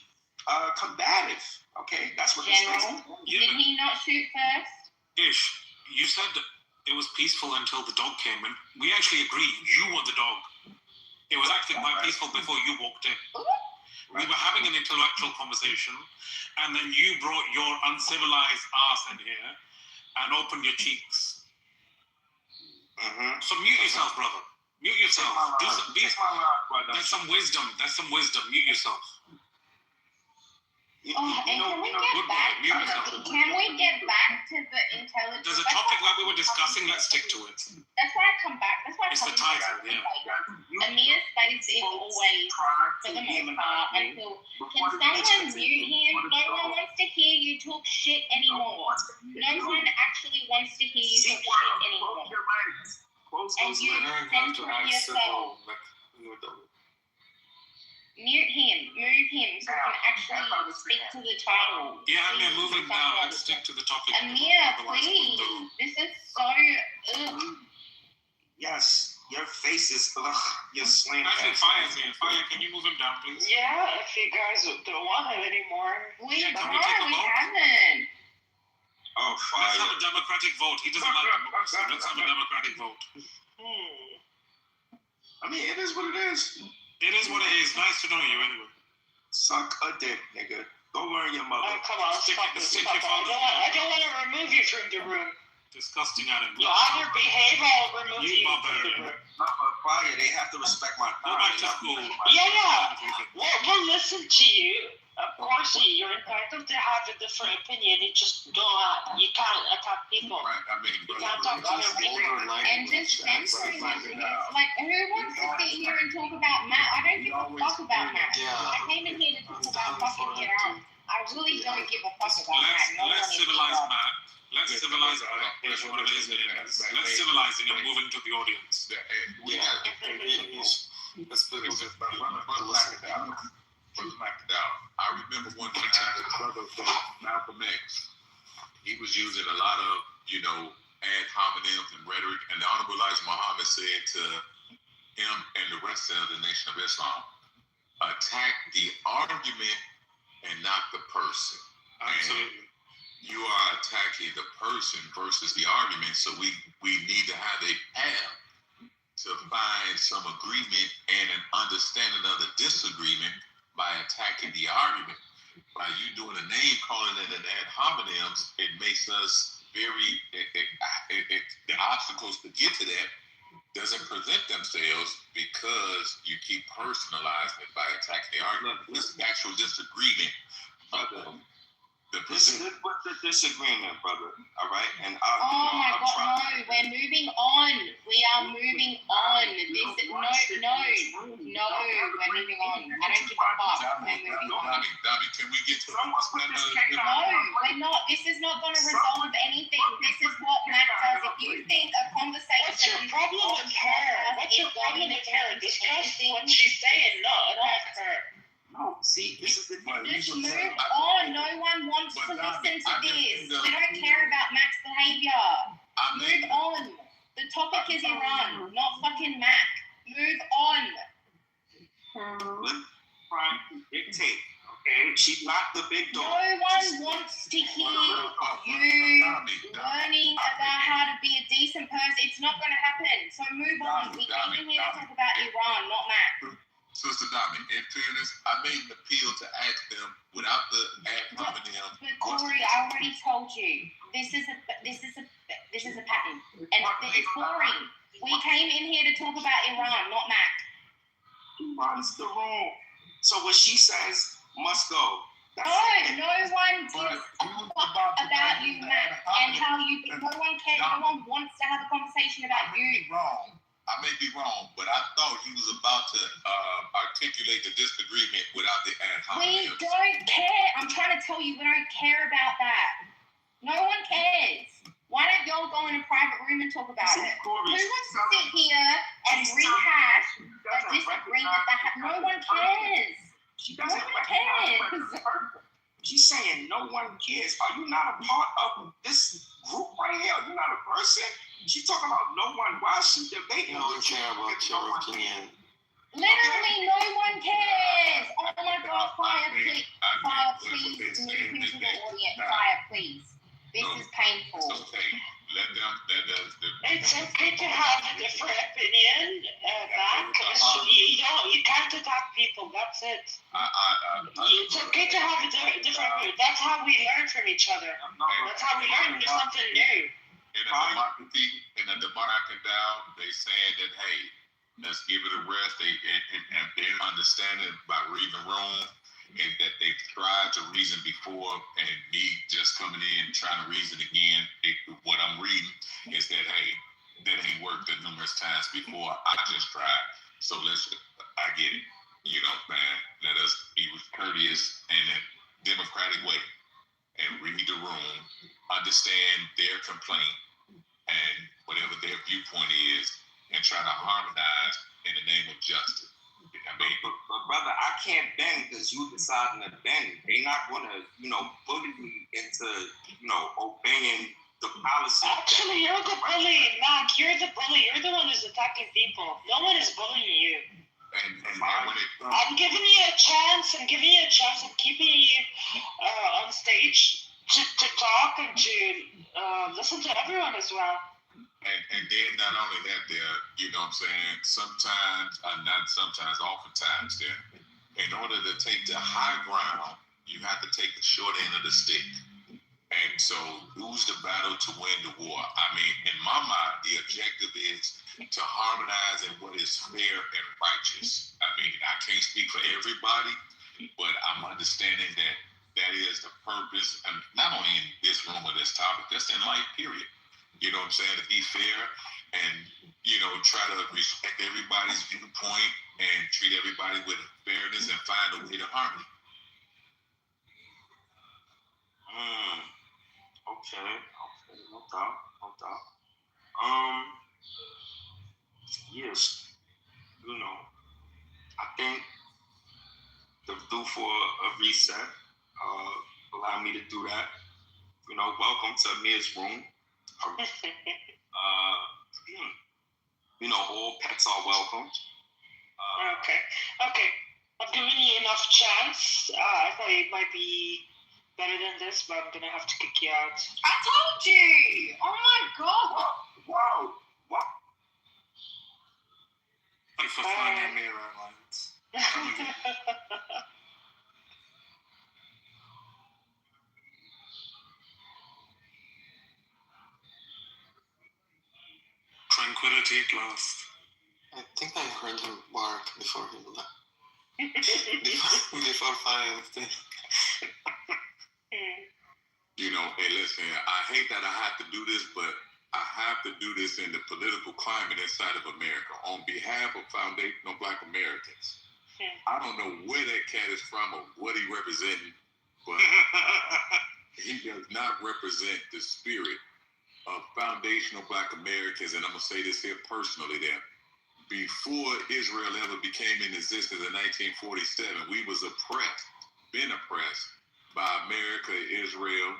combative. Okay, that's what General. Did he not shoot first? Ish, you said it was peaceful until the dog came, and we actually agreed. You were the dog. It was actually quite peaceful before you walked in. We were having an intellectual conversation, and then you brought your uncivilized ass in here and opened your cheeks. So mute yourself, brother. Mute yourself. That's some wisdom. Mute yourself. And can we get back to the intelligence? There's a topic that we were discussing. Let's stick to it. That's why I come back. That's why it's the title. Yeah. Amir's face is always, for the most part, until can someone mute him? No one wants to hear you talk shit anymore. No one actually wants to hear you talk shit anymore. And you censor yourself. Mute him, move him, so we can actually stick to the title. Yeah, Amir, moving down. Let's stick to the topic. Amir, please. This is so. Yes, your face is. You're slammed. Actually, Fire, can you move him down, please? Yeah, if you guys don't want it anymore. We haven't. Oh, Fire. Let's have a democratic vote. He doesn't like democracy. Let's have a democratic vote. I mean, it is what it is. It is what it is. Nice to know you anyway. Suck a dick, nigga. Go learn your mother. Oh, come on. I don't want to remove you from the room. Disgusting animal. You either behave or I'll remove you from the room. Fire, they have to respect my time. Go back to school. Yeah. We'll listen to you. Of course, you're entitled to have a different opinion. You just you can't attack people. Right, I mean, you can't talk to other people. And just censoring like, who wants to sit here and talk about Matt? I don't give a fuck about Matt. I came in here to talk about fucking Iran. I really don't give a fuck about Matt. Let's civilize Matt. Let's civilize Matt. Let's civilize him and move into the audience. Brother McIndow, I remember one time brother Malcolm X, he was using a lot of, ad hominems and rhetoric, and the Honorable Elijah Muhammad said to him and the rest of the Nation of Islam, attack the argument and not the person. Absolutely. And you are attacking the person versus the argument, so we need to have a path to find some agreement and an understanding of the disagreement by attacking the argument. By you doing a name calling it an ad hominems, it makes us the obstacles to get to that doesn't present themselves because you keep personalizing it by attacking the argument. This actual disagreement. This was the disagreement, brother. All right, and oh my God, no! We're moving on. We are moving on. This no. We're moving on. I don't give a fuck. We're moving on. Dami, can we get to No, we're not. This is not going to resolve anything. This is what Mac does. If you think a conversation. What's your problem with her? What's your problem with her? Discuss what she's saying. No, not her. No, see, this is the thing. Just move on. No one wants to listen to this. We don't care about Mac's behavior. Move on. The topic is Iran, not fucking Mac. Move on. Trying to dictate. Okay, she locked the big door. No one wants to hear you learning about how to be a decent person. It's not going to happen. So move on. We came here to talk about Iran, not Mac. Sister Dami, in fairness, I made an appeal to ask them without the ad hominem. But Corey, I already told you this is a pattern, and it's boring. We came in here to talk about Iran, not Mac. Iran's the wrong. So what she says must go. No one gives a fuck about you, Mac, and how you. No one cares. No one wants to have a conversation about you. I may be wrong, but I thought he was about to articulate the disagreement without the ad hominem. We don't care. I'm trying to tell you, we don't care about that. No one cares. Why don't y'all go in a private room and talk about it? Who wants to sit here and rehash a disagreement that no one cares? No one cares. She's saying no one cares. Are you not a part of this group right here? Are you not a person? She's talking about no one. Why is she debating? No one cares about your opinion. Literally, no one cares. Oh my God, fire, please. Fire, please. Move him to the audience. Fire, please. This is painful. Let them. It's okay to have a different opinion, Mac. You can't attack people. That's it. It's okay to have a different opinion. That's how we learn from each other. That's how we learn something new. In a democratic down, they saying that, hey, let's give it a rest. And they're understanding by reading the room and that they've tried to reason before, and me just coming in trying to reason again. What I'm reading is that, hey, that ain't worked numerous times before. I just tried. So I get it. You know, man, let us be courteous in a democratic way and read the room, understand their complaint and whatever their viewpoint is, and try to harmonize in the name of justice. I mean, but brother, I can't bend because you deciding to bend. They're not going to, bully me into, obeying the policy. Actually, you're the bully, Mac. You're the bully. You're the one who's attacking people. No one is bullying you. And when I'm giving you a chance. I'm giving you a chance. I'm keeping you on stage to talk and to listen to everyone as well. And then not only that, you know what I'm saying, oftentimes in order to take the high ground, you have to take the short end of the stick. And so lose the battle to win the war. I mean, in my mind, the objective is to harmonize in what is fair and righteous. I mean, I can't speak for everybody, but I'm understanding that is the purpose, and not only in this room or this topic, just in life, period. You know what I'm saying? To be fair and, try to respect everybody's viewpoint and treat everybody with fairness and find a way to harmony. Okay, no doubt. Yes, I think the due for a reset. Allow me to do that. Welcome to Amir's room. All pets are welcome. Okay. I'm giving you enough chance. I thought it might be better than this, but I'm gonna have to kick you out. I told you! Oh my God! Wow! What? For finding mirror lines. Jake last. I think I heard him bark before he left. before firing thing. You know, hey, listen, I hate that I have to do this, but I have to do this in the political climate inside of America on behalf of foundational Black Americans. I don't know where that cat is from or what he representing, but he does not represent the spirit of foundational Black Americans. And I'm going to say this here personally there. Before Israel ever became in existence in 1947, we was been oppressed by America, Israel,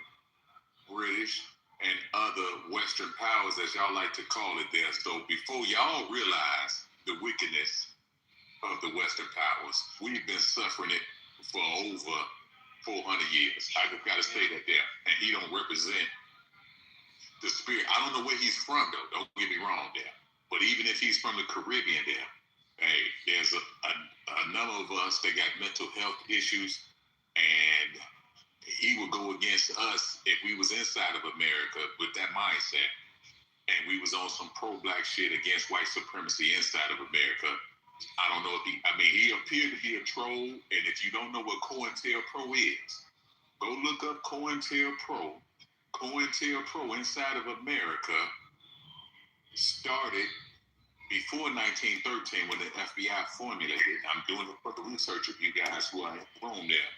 British, and other Western powers, as y'all like to call it there. So before y'all realize the wickedness of the Western powers, we've been suffering it for over 400 years. I just got to say that there. And he don't represent the spirit. I don't know where he's from, though. Don't get me wrong there. But even if he's from the Caribbean there, hey, there's a number of us that got mental health issues, and he would go against us if we was inside of America with that mindset. And we was on some pro-Black shit against white supremacy inside of America. I don't know if he appeared to be a troll. And if you don't know what COINTELPRO is, go look up COINTELPRO. COINTELPRO inside of America started before 1913 when the FBI formulated. I'm doing a further research of you guys who are in the room there,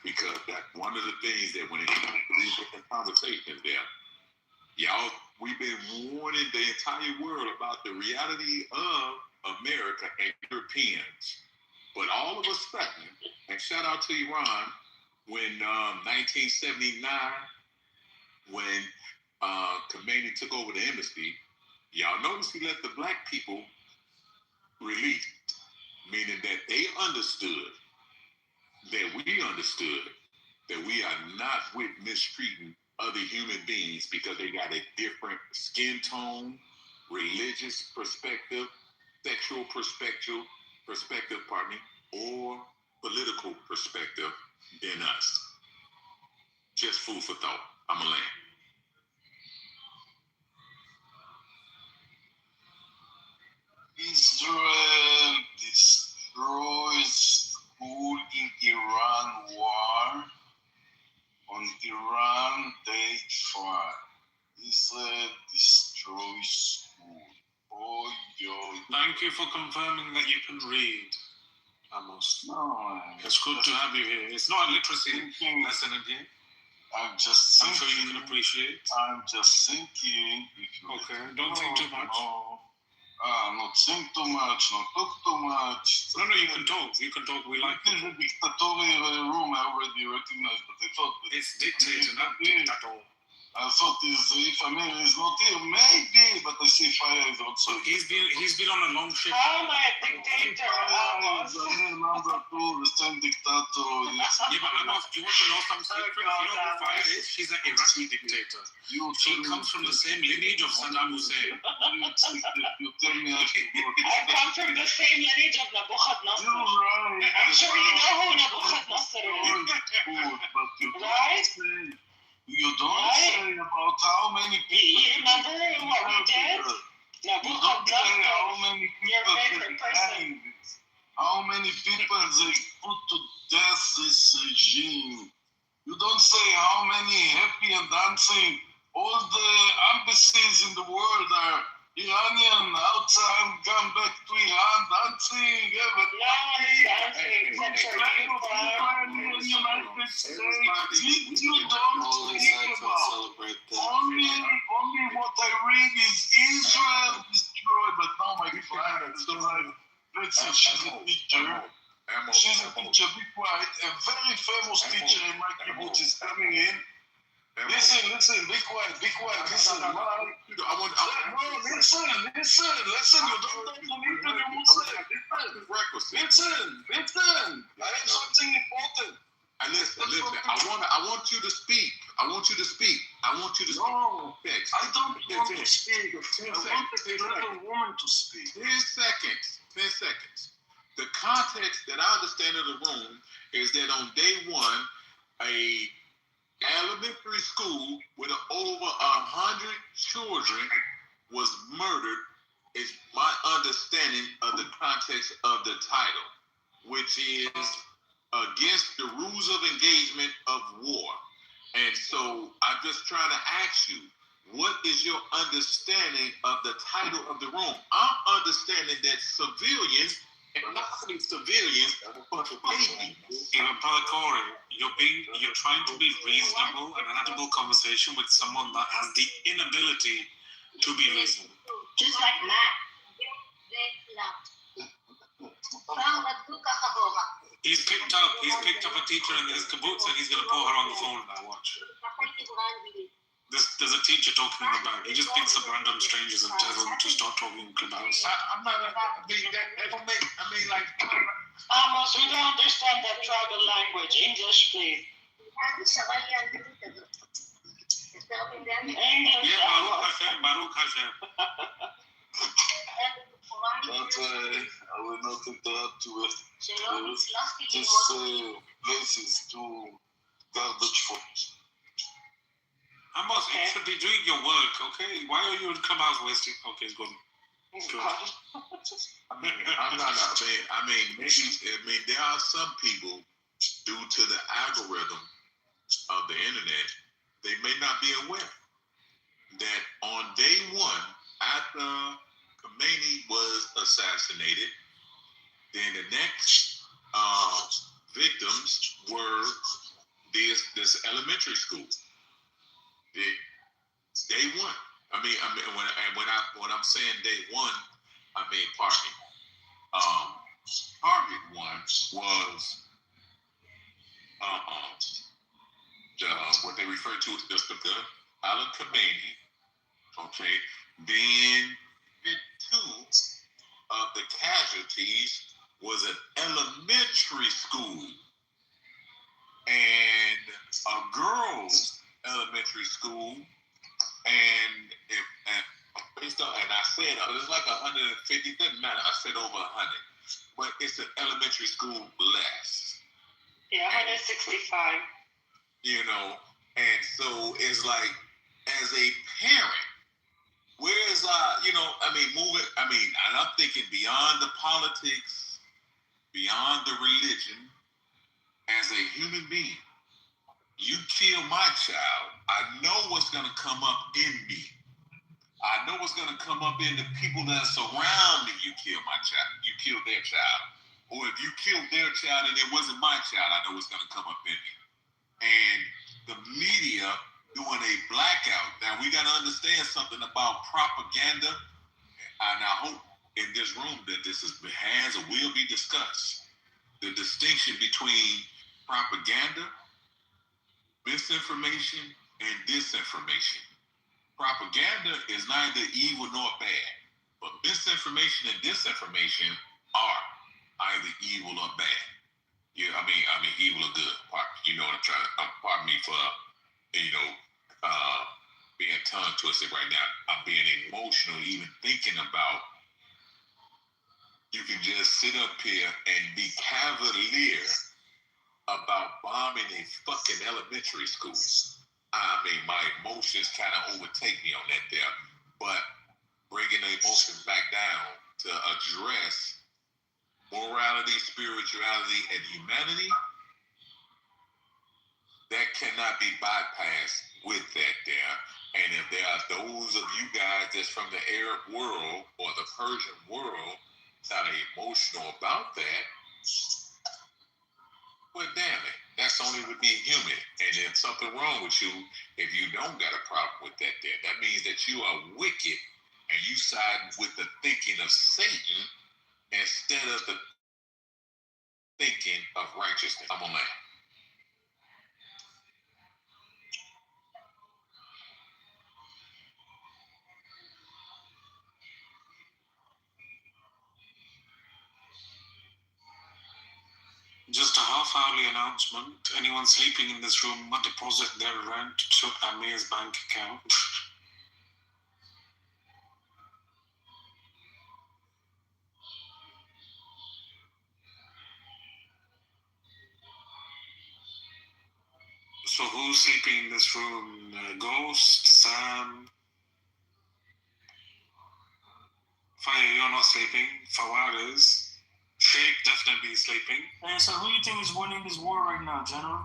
because that's one of the things that when it comes to these different conversations there, y'all, we've been warning the entire world about the reality of America and Europeans. But all of a sudden, and shout out to Iran, when 1979, when Khomeini took over the embassy, y'all notice he let the Black people release, meaning that they understood that we are not with mistreating other human beings because they got a different skin tone, religious perspective, sexual perspective, or political perspective than us. Just food for thought. I'm a land. Israel destroys school in Iran war on Iran Day 5. Israel destroys school. Oh, yo. Thank you for confirming that you can read, Amos. No, it's good to have you here. It's not a literacy lesson again. I'm sure you can appreciate. I'm just thinking. Okay, don't think too much. Not think too much, not talk too much. No, you can talk. You can talk. We like it. It's a dictatorial room. I already recognized, but I thought it's dictator, not dictator. I thought if Amir is not here, maybe, but I see Fire is also. He's been on a long shift. How am I a dictator? Amir number 2, the same dictator. Yeah, but Amos, you want to know some secret? You know who Fire is? She's an Iraqi dictator. She comes from the same lineage of Saddam Hussein. You tell me I should go. I come from the same lineage of Nebuchadnezzar. You're right. I'm sure you know who Nebuchadnezzar is. Right? You don't say about how many people. You remember what we did? Nebuchadnezzar, how many your people favorite person. How many people they put to death this regime. You don't say how many happy and dancing. All the embassies in the world are Iranian outside, come back to Iran dancing. No one is dancing except for you, United States. You don't think about. Only what I read is Israel destroyed, but now my friend is alive. Let's say she's a teacher. She's a teacher, be quiet. A very famous teacher in my kibbutz is coming in. Listen, be quiet. Listen, listen. You don't talk to me when you're Muslim. Listen. I have something important. And listen. I want you to speak. I want you to speak. No, I don't want to speak. I want the little woman to speak. 10 seconds. The context that I understand of the room is that on day 1, a elementary school with over 100 children was murdered is my understanding of the context of the title, which is against the rules of engagement of war. And so I'm just trying to ask you, what is your understanding of the title of the room? I'm understanding that civilians, and not only civilians, but babies. Brother Corey, you're trying to be reasonable and have a conversation with someone that has the inability to be reasonable. Just like Matt. He's picked up a teacher in his kibbutz and he's going to put her on the phone now. Watch. There's a teacher talking in the back. He just picks up random strangers and tells them to start talking in clubhouse. I'm not. I mean, like. Amos, we don't understand that tribal language. English, please. English. Baruch Hashem. But I will not interrupt you with these places to garbage foods. Amos, you should be doing your work, okay? Why are you in clubhouse wasting? Okay, it's good. Maybe there are some people, due to the algorithm of the internet, they may not be aware that on day one, after Khomeini was assassinated, then the next victims were this elementary school. Day one. When I'm saying day one, I mean pardon me. Target one was what they refer to as the Alan Khomeini. Okay. Then two of the casualties was an elementary school and a girls' elementary school. And I said it's like 150. Doesn't matter. I said over 100, but it's an elementary school blast. Yeah, 165. And so it's like, as a parent, where's moving. And I'm thinking beyond the politics, beyond the religion. As a human being, you kill my child, I know what's going to come up in me. I know what's going to come up in the people that are surrounding you. Kill my child, you kill their child. Or if you killed their child and it wasn't my child, I know what's going to come up in me. And the media doing a blackout. Now, we got to understand something about propaganda. And I hope in this room that this has or will be discussed. The distinction between propaganda, misinformation, and disinformation. Propaganda is neither evil nor bad, but misinformation and disinformation are either evil or bad. Yeah, I mean evil or good. You know what I'm trying to. Pardon me for being tongue twisted right now. I'm being emotional, even thinking about. You can just sit up here and be cavalier about bombing a fucking elementary school. I mean, my emotions kind of overtake me on that there. But bringing the emotions back down to address morality, spirituality, and humanity, that cannot be bypassed with that there. And if there are those of you guys that's from the Arab world or the Persian world that are emotional about that, well, damn it. That's only to be human. And there's something wrong with you if you don't got a problem with that there. That means that you are wicked and you side with the thinking of Satan instead of the thinking of righteousness. I'm on that. Just a half-hourly announcement. Anyone sleeping in this room must deposit their rent to Amir's bank account. So who's sleeping in this room? Ghost, Sam, Fire, you're not sleeping. Fawad is. Sheikh definitely sleeping. Hey, so who do you think is winning this war right now, General?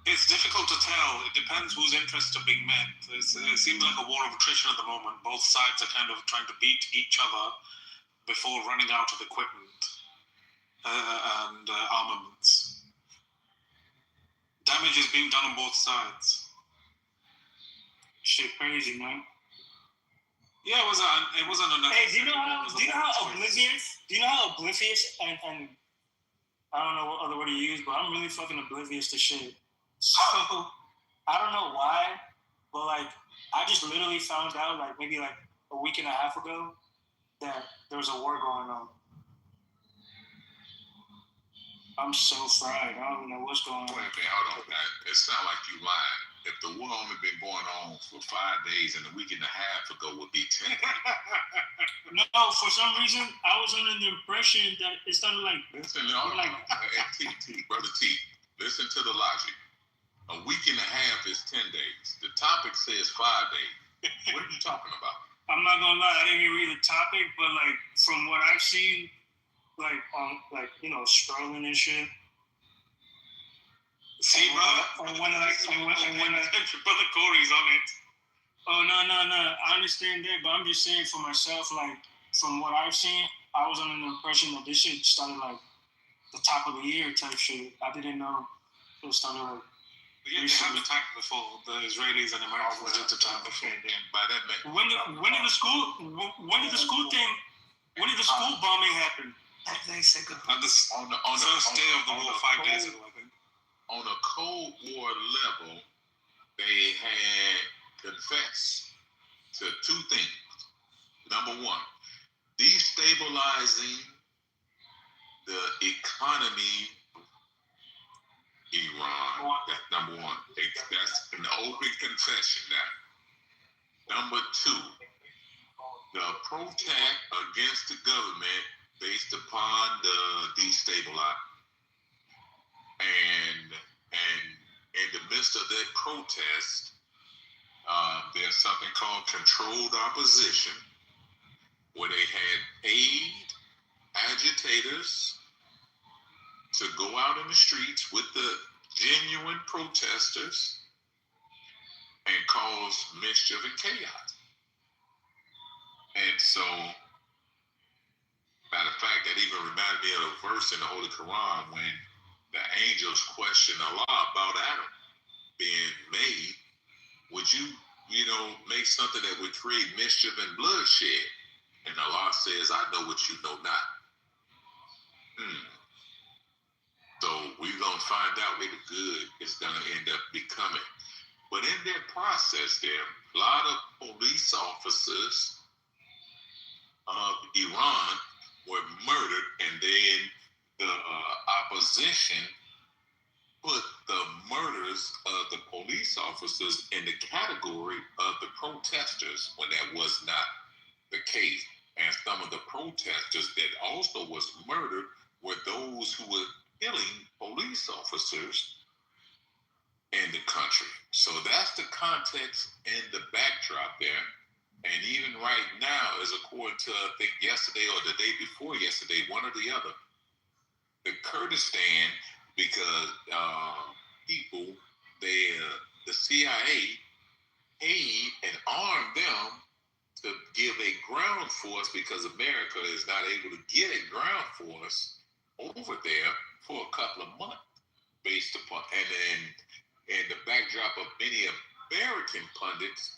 It's difficult to tell. It depends whose interests are being met. It seems like a war of attrition at the moment. Both sides are kind of trying to beat each other before running out of equipment and armaments. Damage is being done on both sides. Shit, crazy, man. Yeah, it wasn't unnecessary. Hey, do you know how oblivious and I don't know what other word to use, but I'm really fucking oblivious to shit. So I don't know why, but like I just literally found out like maybe like a week and a half ago that there was a war going on. I'm so fried. I don't even know what's going on. Wait a minute, hold on. It sounds like you lying. If the war only been going on for 5 days and a week and a half ago would be 10 days. No, for some reason I was under the impression that it started like. Listen, Brother T, listen to the logic. A week and a half is 10 days. The topic says 5 days. What are you talking about? I'm not gonna lie, I didn't even read the topic, but like from what I've seen, like scrolling and shit. See, brother, when Brother Corey's on it. Oh no! I understand that, but I'm just saying for myself, like from what I've seen, I was under the impression that this shit started like the top of the year type shit. I didn't know it was started like. Yeah, they have attacked before. The Israelis and Americans did attack before. By that man. When did the school bombing happen? They said on the first day of the war, 5 days ago, I think. On a Cold War level, they had confessed to two things. Number one, destabilizing the economy. Iran. That's number one. That's an open confession now. Number two, the protest against the government based upon the destabilizing. And in the midst of that protest, there's something called controlled opposition, where they had paid agitators to go out in the streets with the genuine protesters and cause mischief and chaos. And so, matter of fact, that even reminded me of a verse in the Holy Quran when the angels question Allah about Adam being made. Would you make something that would create mischief and bloodshed? And Allah says, I know what you know not. So we're going to find out where the good is going to end up becoming. But in that process there, a lot of police officers of Iran were murdered, and then the opposition put the murders of the police officers in the category of the protesters when that was not the case. And some of the protesters that also was murdered were those who were killing police officers in the country. So that's the context and the backdrop there. And even right now, as according to, I think, yesterday or the day before yesterday, one or the other, the Kurdistan, because the CIA paid and armed them to give a ground force because America is not able to get a ground force over there for a couple of months, based upon, and then in the backdrop of many American pundits,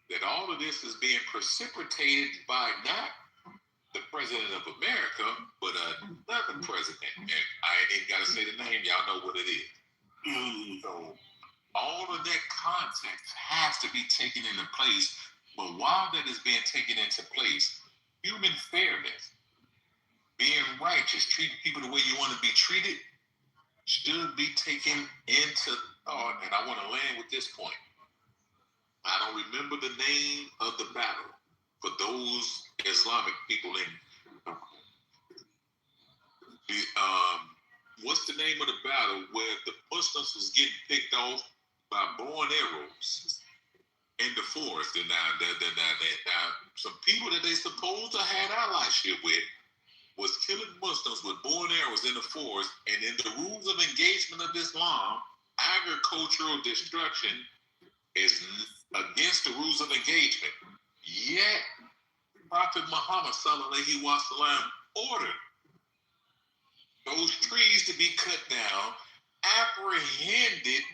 that all of this is being precipitated by not the president of America, but another president. And I ain't even got to say the name, y'all know what it is. So all of that context has to be taken into place. But while that is being taken into place, human fairness, being righteous, treating people the way you want to be treated, should be taken into thought. And I want to land with this point. I don't remember the name of the battle for those Islamic people in what's the name of the battle where the Muslims was getting picked off by bow and arrows in the forest. And now, some people that they supposed to had allyship with was killing Muslims with bow and arrows in the forest. And in the rules of engagement of Islam, agricultural destruction is against the rules of engagement. Yet, Prophet Muhammad sallallahu alaihi wasallam ordered those trees to be cut down, apprehended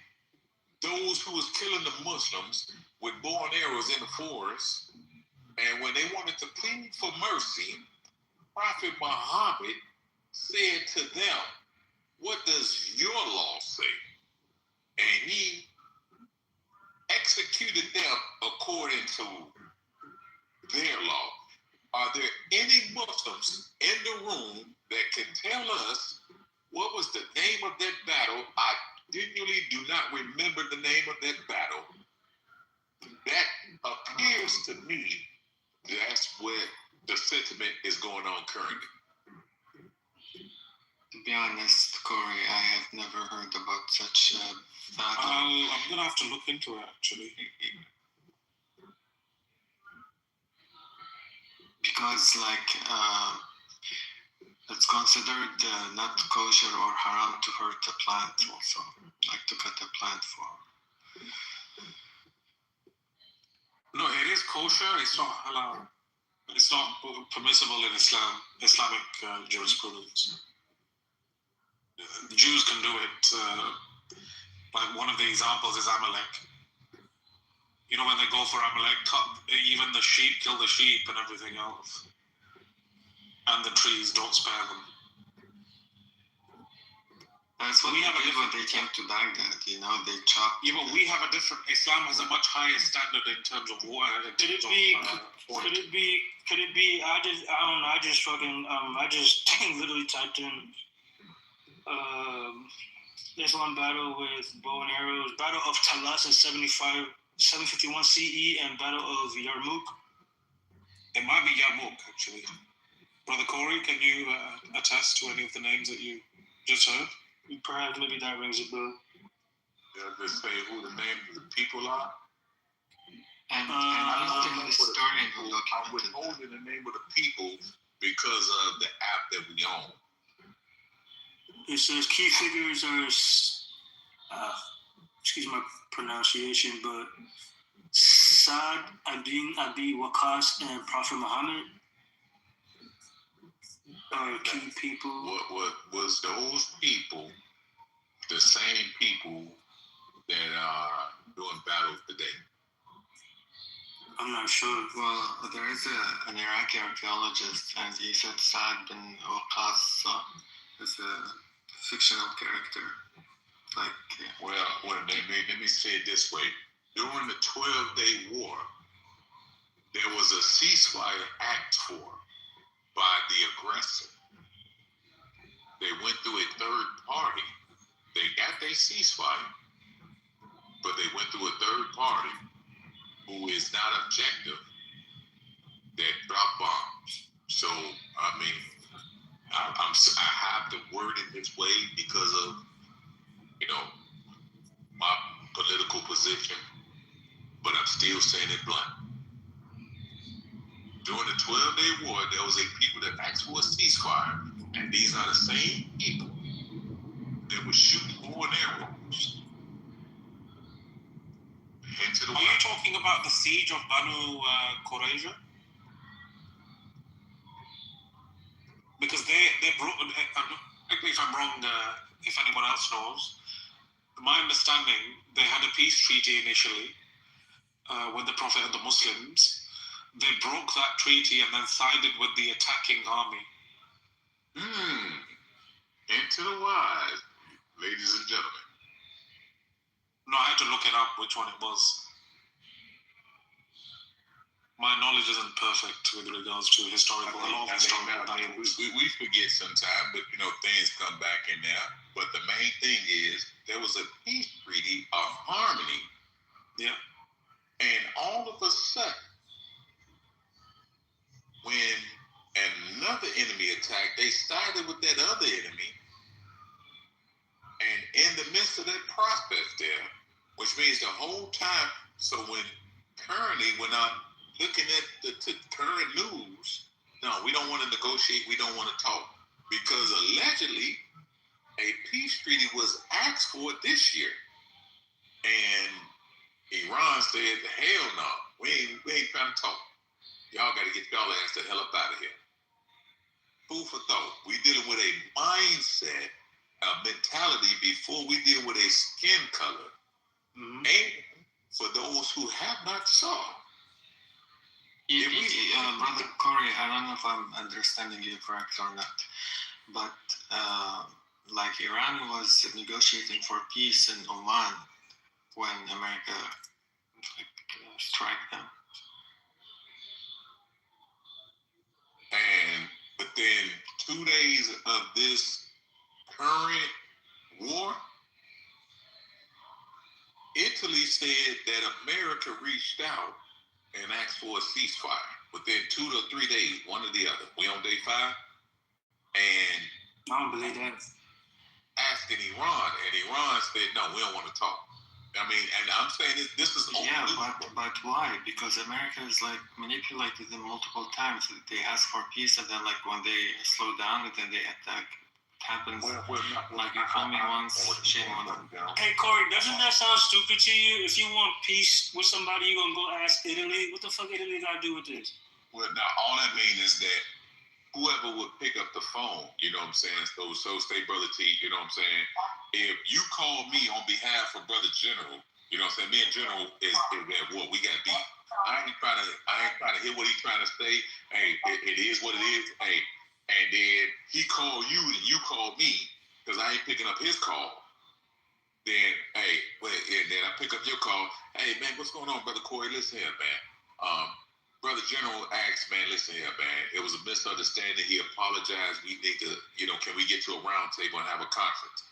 those who was killing the Muslims with bow and arrows in the forest. And when they wanted to plead for mercy, Prophet Muhammad said to them, "What does your law say?" And he executed them according to their law. Are there any Muslims in the room that can tell us what was the name of that battle? I genuinely do not remember the name of that battle. That appears to me that's where the sentiment is going on currently. To be honest, Corey, I have never heard about such a battle. I'm gonna have to look into it actually. Because it's considered not kosher or haram to hurt a plant also, like to cut a plant for. No, it is kosher. It's not halal. It's not permissible in Islamic jurisprudence. The Jews can do it. Like one of the examples is Amalek. You know, when they go for Amalek, even the sheep, kill the sheep and everything else. And the trees, don't spare them. That's what we have when they came to Baghdad, you know, they chopped. Yeah, but we have a different, Islam has a much higher standard in terms of water. Could it be, I don't know, I just literally typed in, there's one battle with bow and arrows, Battle of Talas in 751 CE and Battle of Yarmouk. It might be Yarmouk, actually. Brother Corey, can you attest to any of the names that you just heard? Perhaps maybe that rings a bell. Yeah, just say who the names of the people are. And I'm historian who I'm withholding the name of the people because of the app that we own. It says key figures are, excuse my pronunciation, but Saad ibn Abi Waqqas and Prophet Muhammad are key people. What was those people the same people that are doing battles today? I'm not sure. Well, there is an Iraqi archaeologist, and he said Saad bin Waqqas is a fictional character. Well, let me say it this way. During the 12-day war, there was a ceasefire asked for by the aggressor. They went through a third party. They got their ceasefire, but they went through a third party who is not objective that dropped bombs. So, I mean, I have to word it this way because of, you know, my political position, but I'm still saying it blunt. During the 12-day war, there was a people that asked for a ceasefire, and these are the same people that were shooting bow and arrows. Are you talking about the siege of Banu Qurayza? Because they brought, if I'm wrong, if anyone else knows, my understanding, they had a peace treaty initially with the Prophet and the Muslims. They broke that treaty and then sided with the attacking army. Into the wise, ladies and gentlemen. No, I had to look it up, which one it was. My knowledge isn't perfect with regards to historical. We forget sometimes, but you know things come back in there. But the main thing is there was a peace treaty of harmony. Yeah. And all of a sudden, when another enemy attacked, they sided with that other enemy. And in the midst of that process there, which means the whole time, so when currently, when I'm looking at the current news, no, we don't want to negotiate. We don't want to talk because allegedly a peace treaty was asked for this year, and Iran said, "Hell no, we ain't trying to talk. Y'all got to get y'all ass the hell up out of here." Food for thought. We dealing with a mindset, a mentality before we deal with a skin color. Mm-hmm. And for those who have not saw. Brother Corey, I don't know if I'm understanding you correctly or not, but like Iran was negotiating for peace in Oman when America struck them. But then 2 days of this current war, Italy said that America reached out and asked for a ceasefire within 2 to 3 days, one or the other. We on day 5, and I don't believe that. Asking Iran, and Iran said, "No, we don't want to talk." I mean, and I'm saying this is but why? Because America is like manipulated them multiple times. They ask for peace, and then like when they slow down, and then they attack. It happens like you told me once. Shame on them. Hey Corey, doesn't that sound stupid to you? If you want peace with somebody, you gonna go ask Italy? What the fuck Italy got to do with this? Well, now all that means is that whoever would pick up the phone, you know what I'm saying? So say Brother T, you know what I'm saying? If you call me on behalf of Brother General, you know what I'm saying? Me and General is at war. We got beef. I ain't trying to hear what he's trying to say. Hey, it is what it is. Hey, and then he called you and you called me because I ain't picking up his call. Then, hey, and then I pick up your call. Hey, man, what's going on, Brother Corey? Listen here, man. Brother General asked, man, listen here, man. It was a misunderstanding. He apologized. We need to, can we get to a round table and have a conference?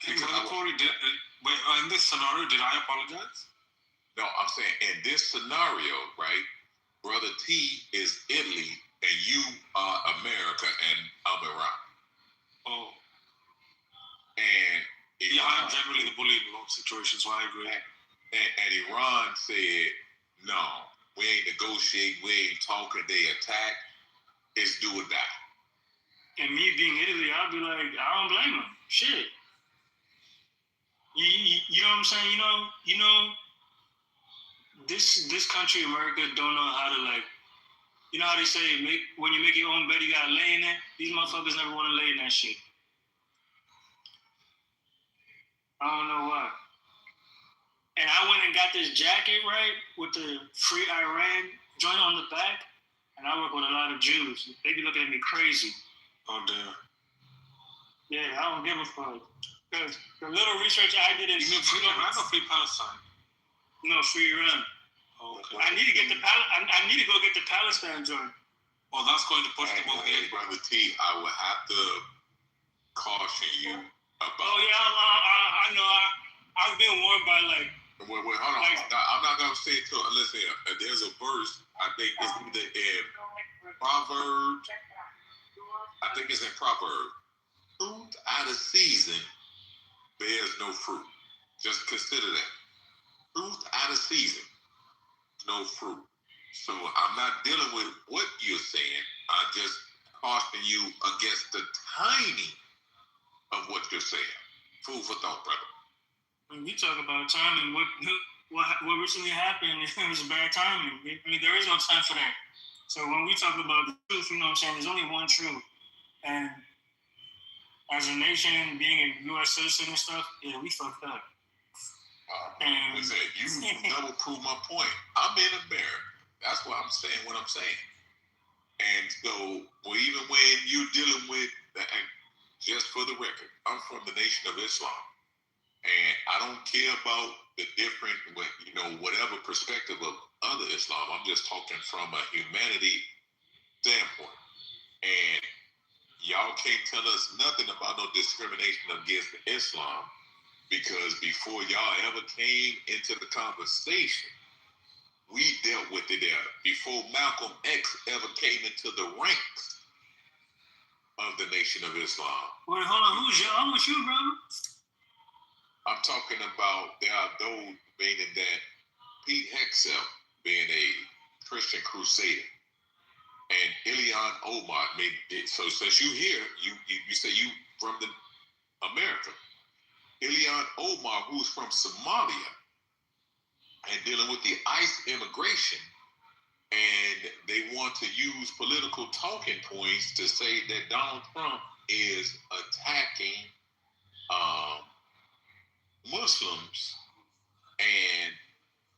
Brother Corey, in this scenario, did I apologize? No, I'm saying in this scenario, right, Brother T is Italy, and you are America, and I'm Iran. Oh. And Iran, I'm generally the bully in a lot of situations, so I agree. And Iran said, no, we ain't negotiating, we ain't talking, they attack, it's do or die. And me being Italy, I'll be like, I don't blame them. Shit. You know what I'm saying? This country, America, don't know how to you know how they say, when you make your own bed, you gotta lay in it? These motherfuckers never want to lay in that shit. I don't know why. And I went and got this jacket, right, with the Free Iran joint on the back, and I work with a lot of Jews. They be looking at me crazy. Oh, damn. Yeah, I don't give a fuck. Because the little research I did is... You mean Free Iran or Free Palestine? No, Free Iran. Oh, okay. I need to go get the Palestine joint. Well, that's going to push them over here. Brother T, I would have to caution you about... Oh, yeah, I know. I've been warned by, Wait, hold on. I'm not going to say it to... Listen, there's a verse, I think it's either in Proverbs... I think it's in Proverbs. Fruit out of season bears no fruit. Just consider that. Fruit out of season, no fruit. So I'm not dealing with what you're saying. I'm just cautioning you against the timing of what you're saying. Food for thought, brother. When we talk about timing, what recently happened, it was bad timing. I mean, there is no time for that. So when we talk about the truth, you know what I'm saying, there's only one truth. And as a nation, being a U.S. citizen and stuff, yeah, we fucked up. Listen, you double prove my point. I'm in America. That's what I'm saying. And so, even when you're dealing with, and just for the record, I'm from the Nation of Islam, and I don't care about the different, whatever perspective of other Islam. I'm just talking from a humanity standpoint, and y'all can't tell us nothing about no discrimination against Islam, because before y'all ever came into the conversation, we dealt with it there. Before Malcolm X ever came into the ranks of the Nation of Islam. Wait, hold on. I'm with you, brother. I'm talking about there are those, meaning that Pete Hegseth being a Christian crusader. And Ilhan Omar made it. So since you here, you say you from the America. Ilhan Omar, who's from Somalia, and dealing with the ICE immigration, and they want to use political talking points to say that Donald Trump is attacking Muslims and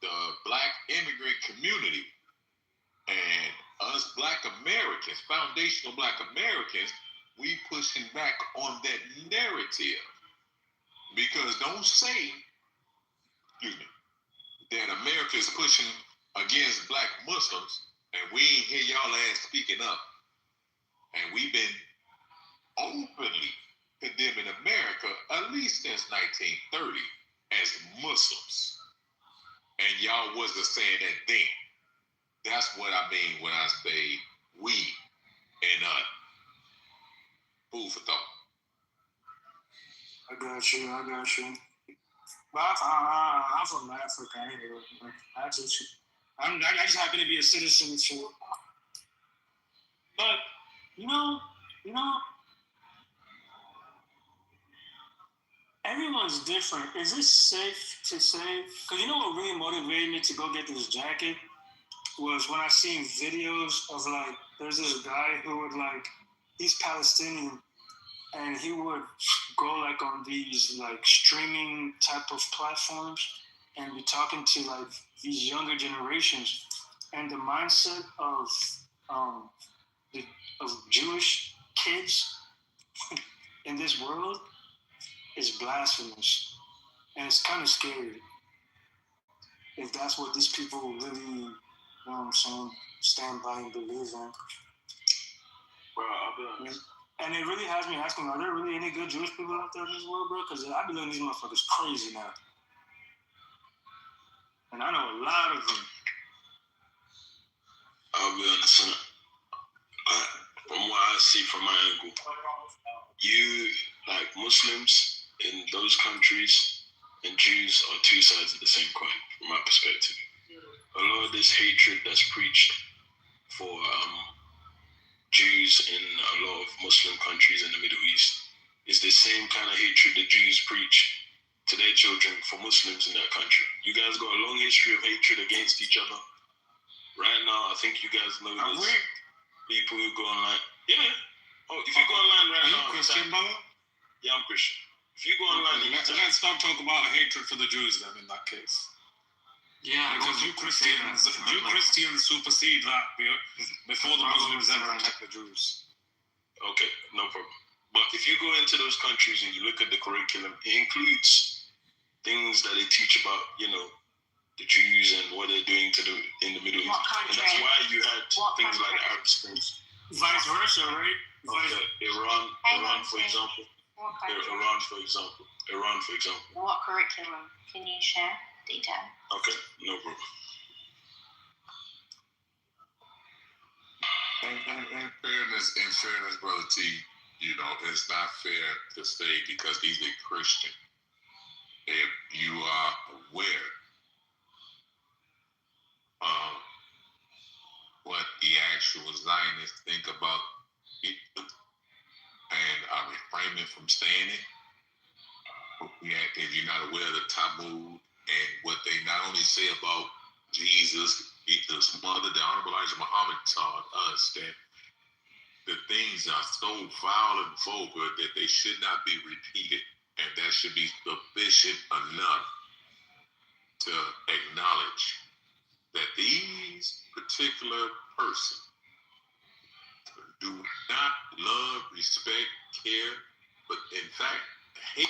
the black immigrant community, and us black Americans, foundational black Americans, we pushing back on that narrative. Because don't say, excuse me, that America is pushing against black Muslims and we ain't hear y'all ass speaking up. And we've been openly condemning America at least since 1930 as Muslims. And y'all wasn't saying that then. That's what I mean when I say we and food for thought. I got you. But I'm from Africa anyway. I just happen to be a citizen. So. But you know, everyone's different. Is it safe to say? Because you know what really motivated me to go get this jacket was when I seen videos of like, there's this guy who would like, he's Palestinian, and he would go like on these like streaming type of platforms and be talking to like these younger generations, and the mindset of Jewish kids in this world is blasphemous, and it's kind of scary if that's what these people really, you know what I'm saying, stand by and believe in. Bro, I'll be honest. And it really has me asking, are there really any good Jewish people out there in this world, bro? Because I be looking at these motherfuckers crazy now. And I know a lot of them. I'll be honest, from what I see from my angle, you, like Muslims in those countries and Jews are two sides of the same coin, from my perspective. A lot of this hatred that's preached for Jews in a lot of Muslim countries in the Middle East is the same kind of hatred the Jews preach to their children for Muslims in that country. You guys got a long history of hatred against each other. Right now, I think you guys know this. People who go online. Yeah. Oh, if you go online right now. Are you Christian, brother? Yeah, I'm Christian. If you go online, let's not talk about hatred for the Jews then in that case. Yeah, because you Christians supersede that before the Muslims ever attack the Jews. Okay, no problem. But if you go into those countries and you look at the curriculum, it includes things that they teach about, the Jews and what they're doing in the Middle East. And that's why you had things like Arab Springs. Vice versa, right? Okay, Iran, for example. Iran, for example. What curriculum? Can you share detail? Okay, no problem. In fairness, Brother T, it's not fair to say because he's a Christian. If you are aware of what the actual Zionists think about it, and are refraining from saying it, if you're not aware of the Talmud and what they not only say about Jesus, his mother, the Honorable Elijah Muhammad taught us that the things are so foul and vulgar that they should not be repeated, and that should be sufficient enough to acknowledge that these particular persons do not love, respect, care, but in fact hate.